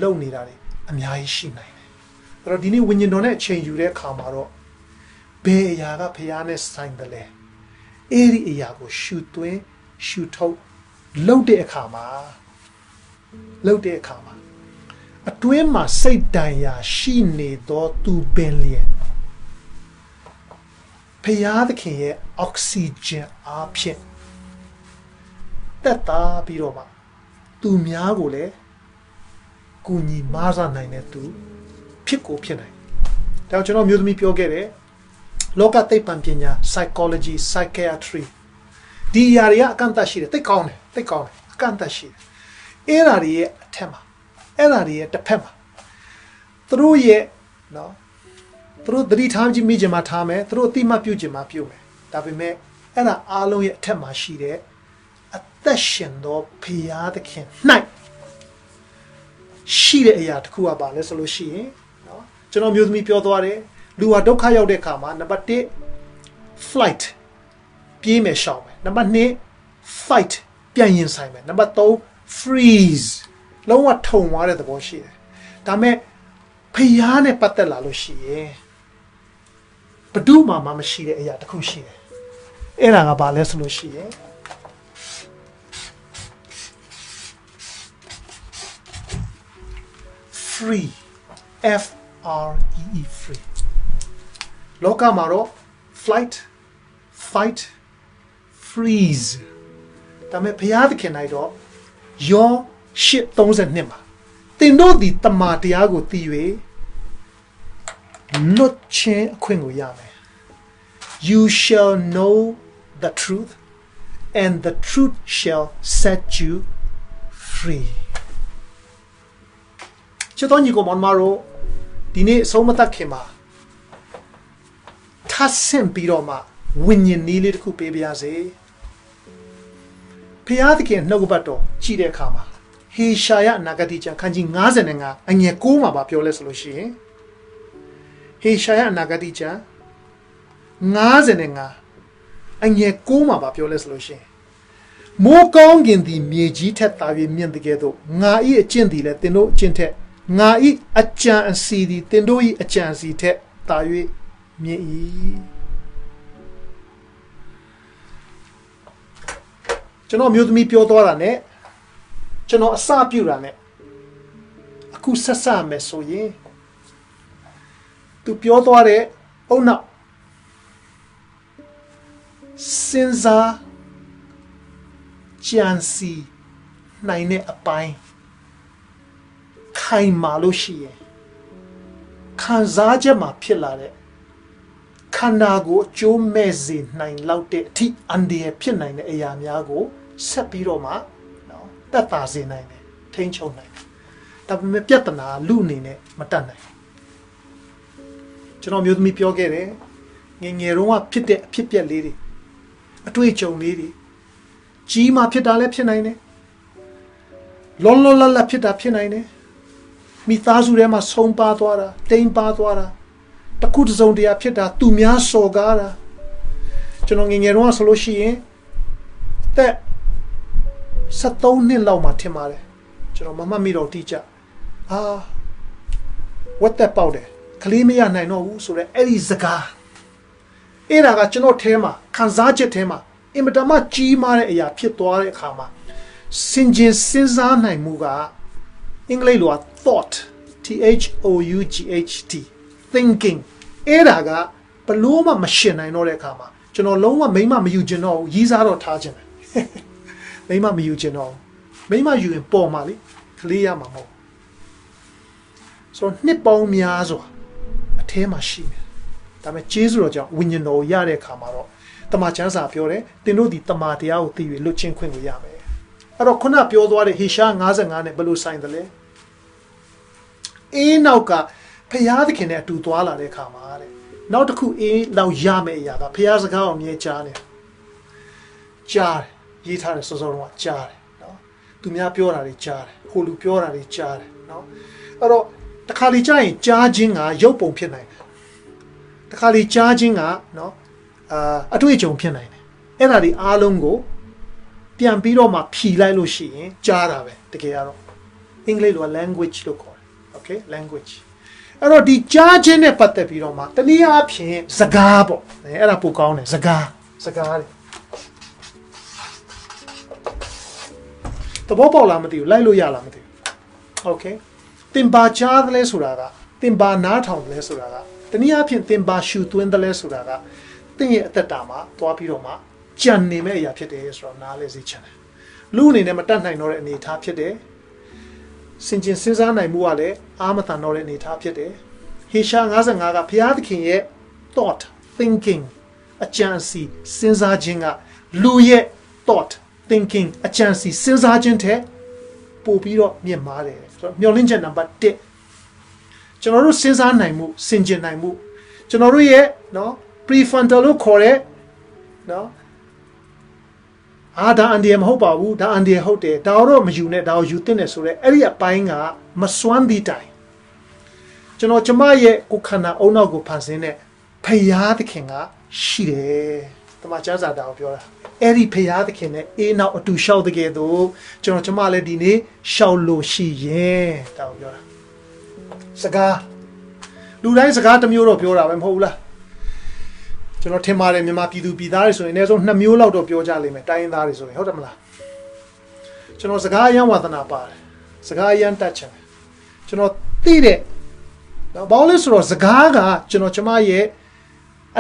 လုပ်နေတာတွေအများကြီးရှိနိုင်တယ်။အဲ့တော့ဒီနေ့ဝိညာဉ်တော်နဲ့အချိန်ယူတဲ့အခါမှာတော့ဘယ်အရာကဖျားနဲ့ဆိုင်တယ်လဲ။အဲ့ဒီအရာကိုရှူသွင်းရှူထုတ်လုပ်တဲ့အခါမှာအတွင်းမှာစိတ်တန်ရာရှိနေသောသူပင်လျက်ဖျားသခင်ရဲ့အောက်ဆီဂျင်အားဖြင့်တက်တာပြီးတော့မှသူများကိုလည်းကူညီမဆနိုင်တဲ့သူဖြစ်နိုင်။ဒါကြောင့်ကျွန်တော်မျိုးသမီးပြောခဲ့တယ်လောကသိပ္ပံပညာ psychology psychiatry ဒီအရာတွေကအကန့်အသတ်ရှိတယ်သိကောင်းတယ်အကန့်အသတ်ရှိတယ်အဲ့ဒါတွေရဲ့အထက်မှာအဲ့ဒါတွေရဲ့တစ်ဖက်မှာသူတို့ရဲ့နော်သူတို့သတိထားကြည့်မိကြမှာထားမယ်သူတို့အတိမပြုတ်ကြမှာပြုတ်မယ်ဒါပေမဲ့အဲ့ဒါအားလုံးရဲ့အထက်မှာရှိတဲ့အသက်ရှင်သောဖျားသခင်၌ရှိတဲ့အရာတစ်ခုကပါလဲဆိုလို့ရှိရင်နော် ကျွန်တော်မျိုးသမီးပြောသွားတယ်လူဟာဒုက္ခရောက်တဲ့အခါမှာနံပါတ်1 flight ပြေးမယ်ရှောင်မယ်နံပါတ်2 fight ပြန်ရင်ဆိုင်မယ်နံပါတ်3 freeze လုံးဝထုံသွားတဲ့သဘောရှိတယ်ဒါမဲ့ဖျားနဲ့ပတ်သက်လာလို့ရှိရင်ဘဒုမှမရှိတဲ့အရာတစ်ခုရှိတယ်အဲ့ဒါကဘာလဲဆိုလို့ရှိရင်free F R E E free လောကမှာတော့ flight fight freeze ဒါမဲ့ဘုရားသခင်၌တော့ယော8:32မှာတင်တို့ဒီတမန်တရားကိုသိ၍လွတ်ခြင်းအခွင့်ကိုရမယ် You shall know the truth and the truth shall set you free ချစ်တော်ညီကိုမောင်မတို့ဒီနေ့အဆုံးမသတ်ခင်မှာထပ်ဆင့်ပြီးတော့မှဝိညာဉ်နည်းလေးတစ်ခုပေးပါရစေဖျားသခင်နှုတ်ကပတ်တော်ကြည့်တဲ့အခါမှာဟေရှာယအနာဂတိကျမ်းခန်းကြီး55အငယ်9မှာပါပြောလဲဆိုလို့ရှိရင်ဟေရှာယအနာဂတိကျမ်း55အငယ်9မှာပါပြောလဲဆိုလို့ရှိရင်မိုးကောင်းကင်သည်မြေကြီးထက်သာ၍မြင့်တဲ့ကဲ့သို့ငါ၏အကျင့်သည်လည်းသင်တို့အကျင့်ထက်ငါ၏အကြံအစီသည်သင်တို့၏အကြံအစီထက်သာ၍မြင့်၏ကျွန်တော်မျိုးသမီးပြောသွားတာ ਨੇ ကျွန်တော်အစပြုတာ ਨੇ အခုဆက်စမယ်ဆိုရင်သူပြောသွားတဲ့အုံနောက်စဉ်းစားကြံစီနိုင်တဲ့အပိုင်းခိုင်မာလို့ရှိရင်ခံစားချက်မှာဖြစ်လာတဲ့ခန္ဓာကိုအကျိုးမဲ့စေနိုင်လောက်တဲ့အထိအန္တရာယ်ဖြစ်နိုင်တဲ့အရာများကိုဆက်ပြီးတော့မှနော်တက်တာစေနိုင်တယ်ထိန်းချုပ်နိုင်တယ်ဒါပေမဲ့ပြဿနာလူအနေနဲ့မတတ်နိုင်ကျွန်တော်မျိုးသမီးပြောခဲ့တယ်ငယ်ငယ်တုန်းကဖြစ်တဲ့အဖြစ်ပြက်လေးတွေအတွေ့အကြုံလေးတွေကြီးမှဖြစ်တာလည်းဖြစ်နိုင်တယ်လွန်လွန်လတ်လတ်ဖြစ်တာဖြစ်နိုင်တယ်မိသားစုထဲမှာဆုံးပါသွားတာတိမ်ပါသွားတာတခုတစုံတရာဖြစ်တာသူများစော်ကားတာကျွန်တော်ငယ်ငယ်တုန်းကဆိုလို့ရှိရင်တဲ့73နှစ်လောက်မှထင်ပါတယ်ကျွန်တော်မမှတ်မိတော့တိကျဝတ်သက်ပေါက်တယ်ကလေးမရနိုင်တော့ဘူးဆိုတော့အဲ့ဒီစကားအဲ့ဒါကကျွန်တော်ထဲမှာခံစားချက်ထဲမှာအင်မတန်မှကြီးမားတဲ့အရာဖြစ်သွားတဲ့အခါမှာစင်ကြင်စဉ်းစားနိုင်မှုကအင်္ဂလိပ်လို thought THOUGHT thinking အဲ့ဒါကဘလို့မှမရှင်နိုင်တော့တဲ့အခါမှာကျွန်တော်လုံးဝမိမမယူချင်တော့ဘူးရီးစားတော့ထားခြင်းတယ်မိမမယူချင်တော့မိမယူရင်ပေါ်မှာလေကလေးရမှာမဟုတ်ဆိုတော့နှစ်ပေါင်းများစွာအထဲမှာရှိတယ်ဒါပေမဲ့ကျေးဇူးတော်ကြောင့်ဝိညာဉ်တော်ရတဲ့အခါမှာတော့တမန်ကျမ်းစာပြောတယ်သင်တို့ဒီတမန်တရားကိုသိ၍လွတ်ချင်းခွင့်ကိုရမယ်အဲ့တော့ခုနပြောသွားတဲ့ဟေရှာ55နဲ့ဘယ်လိုဆိုင်တယ်လဲအေးနောက်ကဖျားသခင်နဲ့အတူသွားလာတဲ့အခါမှာတဲ့နောက်တစ်ခုအေးလောက်ရမယ့်အရာကဖျားစကားကိုအမြဲကြားနေကြားတယ်ရေးထားတဲ့စောစောတော့ကြားတယ်နော်သူများပြောတာတွေကြားတယ်ဟိုလူပြောတာတွေကြားတယ်နော်အဲ့တော့တခါလေကြားရင်ကြားခြင်းကရုပ်ပုံဖြစ်နိုင်တယ်တခါလေကြားခြင်းကနော်အတွေ့အကြုံဖြစ်နိုင်တယ်အဲ့ဒါဒီအားလုံးကိုပြန်ပြီးတော့မှဖြီလိုက်လို့ရှိရင်ကြားတာပဲတကယ်ကတော့အင်္ဂလိပ်လို language လို့ခေါ်တယ် okay language အဲ့တော့ဒီကြားခြင်းနဲ့ပတ်သက်ပြီးတော့မှတနည်းအားဖြင့်စကားပေါ့အဲ့ဒါပိုကောင်းတယ်စကားတွေတဘောပေါက်လားမသိဘူးလိုက်လို့ရလားမသိဘူး okay တင်ပါကြားတယ်လဲဆိုတာကတင်ပါနားထောင်တယ်လဲဆိုတာကတနည်းအားဖြင့်တင်ပါရှူသွင်းတယ်လဲဆိုတာကတင့်ရဲ့အသက်တာမှာသွားပြီးတော့မှကြံနေမဲ့အရာဖြစ်တယ်ဆိုတော့နားလဲစေချင်တယ်လူအနေနဲ့မတတ်နိုင်တော့တဲ့အနေအထားဖြစ်တယ်စင်ကျင်စဉ်းစားနိုင်မှုကလည်းအာမတန်တော့တဲ့အနေအထားဖြစ်တယ်ဟေရှာ55ကဘုရားသခင်ရဲ့ thought thinking အကြံစီစဉ်းစားခြင်းကလူရဲ့ thought thinking အကြံစီစဉ်းစားခြင်းတဲ့ပို့ပြီးတော့မြင့်မားတယ်ဆိုတော့မျှော်လင့်ချက်နံပါတ်1ကျွန်တော်တို့စဉ်းစားနိုင်မှုစင်ကျင်နိုင်မှုကျွန်တော်တို့ရဲ့နော် prefrontal လို့ခေါ်တဲ့နော်ဒါအန်ဒီယမဟုတ်ပါဘူးဒါအန်ဒီယဟုတ်တယ်ဒါတော့မယူနဲ့ဒါကိုယူတင်တယ်ဆိုတော့အဲ့ဒီအပိုင်းကမစွမ်းသည့်တိုင် ကျွန်တော်ကျမရဲ့ကိုခန္ဓာအုံနောက်ကိုဖန်ဆင်းတဲ့ဖယားသခင်ကရှိတယ်တမန်ကျမ်းစာတာကိုပြောတာအဲ့ဒီဖယားသခင်နဲ့အေးနောက်အတူလျှောက်တဲ့ကဲတော့ကျွန်တော်ကျမလည်းဒီနေ့လျှောက်လို့ရှိရင်တာကိုပြောတာစကားလူတိုင်းစကားတစ်မျိုးတော့ပြောတာပဲမဟုတ်ဘူးလားကျွန်တော်ထင်ပါတယ်မြန်မာပြည်သူပြည်သားတွေဆိုရင်အနည်းဆုံး2မျိုးလောက်တော့ပြောကြလိမ့်မယ်တိုင်းရင်းသားတွေဆိုရင်ဟုတ်တယ်မလားကျွန်တော်စကားအယံဝါသနာပါတယ်စကားအယံတတ်ချင်တယ်ကျွန်တော်သိတဲ့နော်ဘာလို့လဲဆိုတော့စကားကကျွန်တော်ကျမရဲ့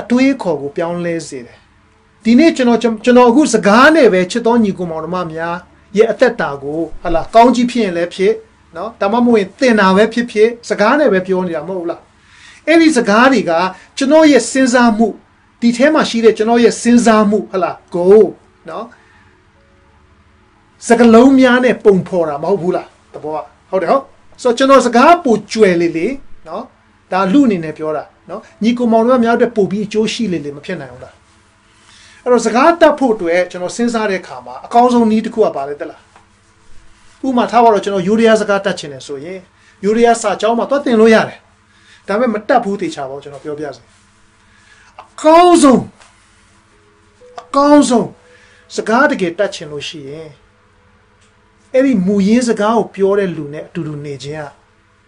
အတွေးခေါ်ကိုပြောင်းလဲစေတယ်ဒီနေ့ကျွန်တော်အခုစကားနဲ့ပဲချစ်တော်ညီကိုမောင်နှမများရဲ့အသက်တာကိုဟာလာကောင်းကြီးဖြစ်ရင်လည်းဖြစ်နော်ဒါမှမဟုတ်ရင်သင်တာပဲဖြစ်စကားနဲ့ပဲပြောနေတာမဟုတ်လားအဲ့ဒီစကားတွေကကျွန်တော်ရဲ့စဉ်းစားမှုဒီထဲမှာရှိတဲ့ကျွန်တော်ရဲ့စဉ်းစားမှုဟာလာကိုနော်စကလုံးများနဲ့ပုံဖော်တာမဟုတ်ဘူးလားတဘောကဟုတ်တယ်ဟုတ်ဆိုတော့ကျွန်တော်စကားပိုကြွယ်လေနော်ဒါလူအနေနဲ့ပြောတာနော်ညီကိုမောင်တို့များအတွက်ပို့ပြီးအကျိုးရှိလေမဖြစ်နိုင်ဘူးလားအဲ့တော့စကားတတ်ဖို့အတွက်ကျွန်တော်စဉ်းစားတဲ့အခါမှာအကောင်းဆုံးနည်းတစ်ခုကပါလေတက်လားဥပမာထားပါတော့ကျွန်တော်ယူရီးယားစကားတတ်ချင်တယ်ဆိုရင်ယူရီးယားစာကြောင်းမှာသွားသင်လို့ရတယ်ဒါပေမဲ့မတတ်ဘူးတေချာပေါ့ကျွန်တော်ပြောပြစေအကောင်းဆုံးစကားတကယ်တတ်ချင်လို့ရှိရင်အဲ့ဒီမူရင်းစကားကိုပြောတဲ့လူနဲ့အတူတူနေခြင်းอ่ะ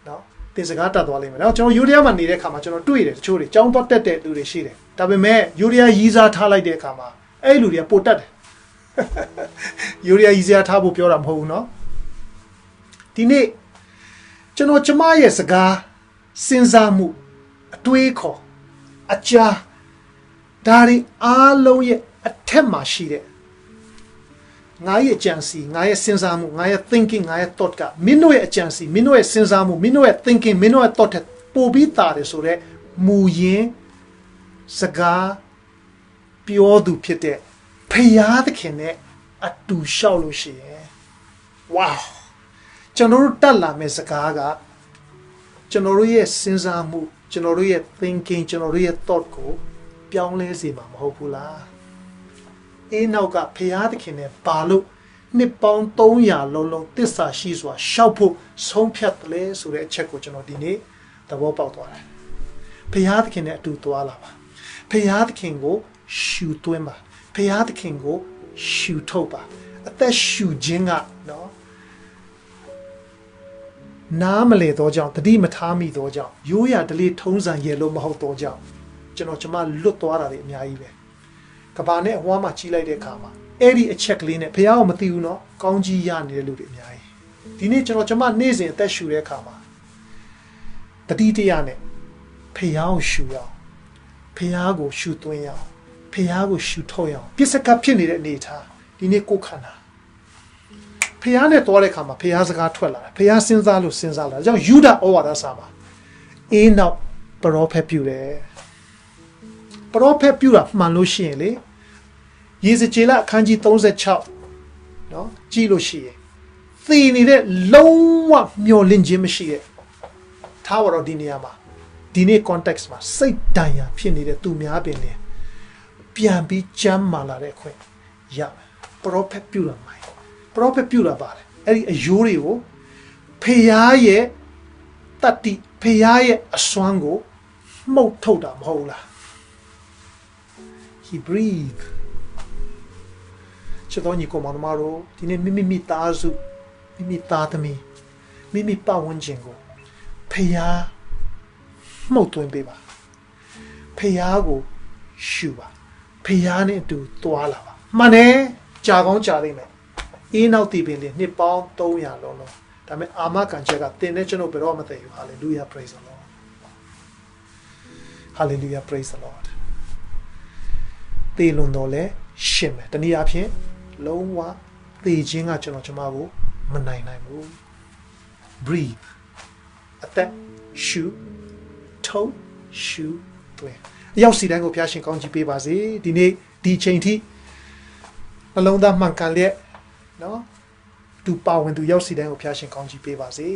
เนาะသင်စကားတတ်သွားလိမ့်မယ်เนาะကျွန်တော်ယူရီးယားမှာနေတဲ့အခါမှာကျွန်တော်တွေ့တယ်တချို့တွေကြောင်းသွားတက်တဲ့လူတွေရှိတယ်ဒါပေမဲ့ယူရီးယားရီးစားထားလိုက်တဲ့အခါမှာအဲ့လူတွေကပိုတက်တယ်ယူရီးယားရီးစားထားဖို့ပြောတာမဟုတ်ဘူးเนาะဒီနေ့ကျွန်တော်ကျမရဲ့စကားစဉ်းစားမှုအတွေးခေါ်အကြာဒါတွေအားလုံးရဲ့အထက်မှာရှိတဲ့ငါရဲ့အကြံစီငါရဲ့စဉ်းစားမှုငါရဲ့ thinking ငါရဲ့ thought ကမင်းတို့ရဲ့အကြံစီမင်းတို့ရဲ့စဉ်းစားမှုမင်းတို့ရဲ့ thinking မင်းတို့ရဲ့ thought ပို့ပြီးတာတယ်ဆိုတော့မူရင်းစကားပြောသူဖြစ်တဲ့ဖယားသခင်နဲ့အတူလျှောက်လို့ရှိရင် wow ကျွန်တော်တို့တက်လာမယ့်စကားကကျွန်တော်တို့ရဲ့စဉ်းစားမှုကျွန်တော်တို့ရဲ့ thinking ကျွန်တော်တို့ရဲ့ thought ကိုပြောင်းလဲစေမှာမဟုတ်ဘူးလားအေးနောက်ကဖယားသခင်နဲ့ပါလို့နှစ်ပေါင်း300လုံးတစ္ဆာရှိစွာရှောက်ဖို့ဆုံးဖြတ်တယ်လေဆိုတဲ့အချက်ကိုကျွန်တော်ဒီနေ့သဘောပေါက်သွားတယ်ဖယားသခင်နဲ့အတူသွားလာပါဖယားသခင်ကိုရှူသွင်းပါဖယားသခင်ကိုရှူထုတ်ပါအသက်ရှူခြင်းကနော်နားမလေတော့ကြောင့်တတိမထားမိတော့ကြောင့်ရိုးရာဒလေးထုံးစံရဲ့လို့မဟုတ်တော့ကြောင့်ကျွန်တော်လွတ်သွားတာတွေအများကြီးပဲကဘာနဲ့အဝါမှာကြီးလိုက်တဲ့အခါမှာအဲ့ဒီအချက်ကလေးနဲ့ဖះအောင်မသိဘူးเนาะကောင်းကြီးရနေတဲ့လူတွေအများကြီးဒီနေ့ကျွန်တော်နေ့စဉ်အသက်ရှူတဲ့အခါမှာတတိတရားနဲ့ဖះအောင်ရှူရအောင်ဖះကိုရှူသွင်းရအောင်ဖះကိုရှူထုတ်ရအောင်ပြစ်စကဖြစ်နေတဲ့အနေထားဒီနေ့ကိုယ်ခန္ဓာဖះနဲ့တွားတဲ့အခါမှာဖះစကားထွက်လာတယ်ဖះစဉ်းစားလို့စဉ်းစားလာဒါကြောင့်ယူဒဩဝါဒစာမှာအေးနောက်ပရောဖက်ပြုတယ်ပရောဖက်ပြုတာမှန်လို့ရှိရင်လေယေဇကျေလအခန်းကြီး36เนาะကြည့်လို့ရှိရင်သေနေတဲ့လုံးဝမျောလင့်ခြင်းမရှိတဲ့ထားပါတော့ဒီနေရာမှာဒီနေ့ context မှာစိတ်တန်ရာဖြစ်နေတဲ့သူများပင်လေပြန်ပြီးကြမ်းမာလာတဲ့အခွင့်ရမယ်ပရောဖက်ပြုတာမိုင်းပရောဖက်ပြုတာပါတယ်အဲ့ဒီအယိုးတွေကိုဖျားရဲ့တတိဖျားရဲ့အစွမ်းကိုမှုတ်ထုတ်တာမဟုတ်လားHe breathed ချစ်တော်ညီကိုမောင်နှမတို့ဒီနေ့မိသားစုမိသားသမီးမိပတ်ဝန်းကျင်ကိုဖျားမှုတ်သွင်းပေးပါဖျားကိုရှူပါဖျားနဲ့အတူသွားလာပါမှန်တယ်ကြာကောင်းကြာလိမ့်မယ်အေးနောက်တည်ပင်လေနှစ်ပေါင်း300လုံးဒါပေမဲ့အာမခံချက်ကတင်တဲ့ကျွန်တော်ဘယ်တော့မသိဘူး Hallelujah praise the Lord Hallelujah praise the Lordသေလွန်တော့လဲရှင်မယ်တနည်းအားဖြင့်လုံးဝသေခြင်းကကျွန်တော်ကျမကိုမနိုင်ဘူး breathe အသက်ရှူထုတ်ရှူသွင်းအရောက်စီတိုင်းကိုဖျားရှင်ကောင်းချီးပေးပါစေဒီနေ့ဒီချိန်ထိနှလုံးသားမှန်ကန်လျက်နော်သူပါဝင်သူရောက်စီတိုင်းကိုဖျားရှင်ကောင်းချီးပေးပါစေ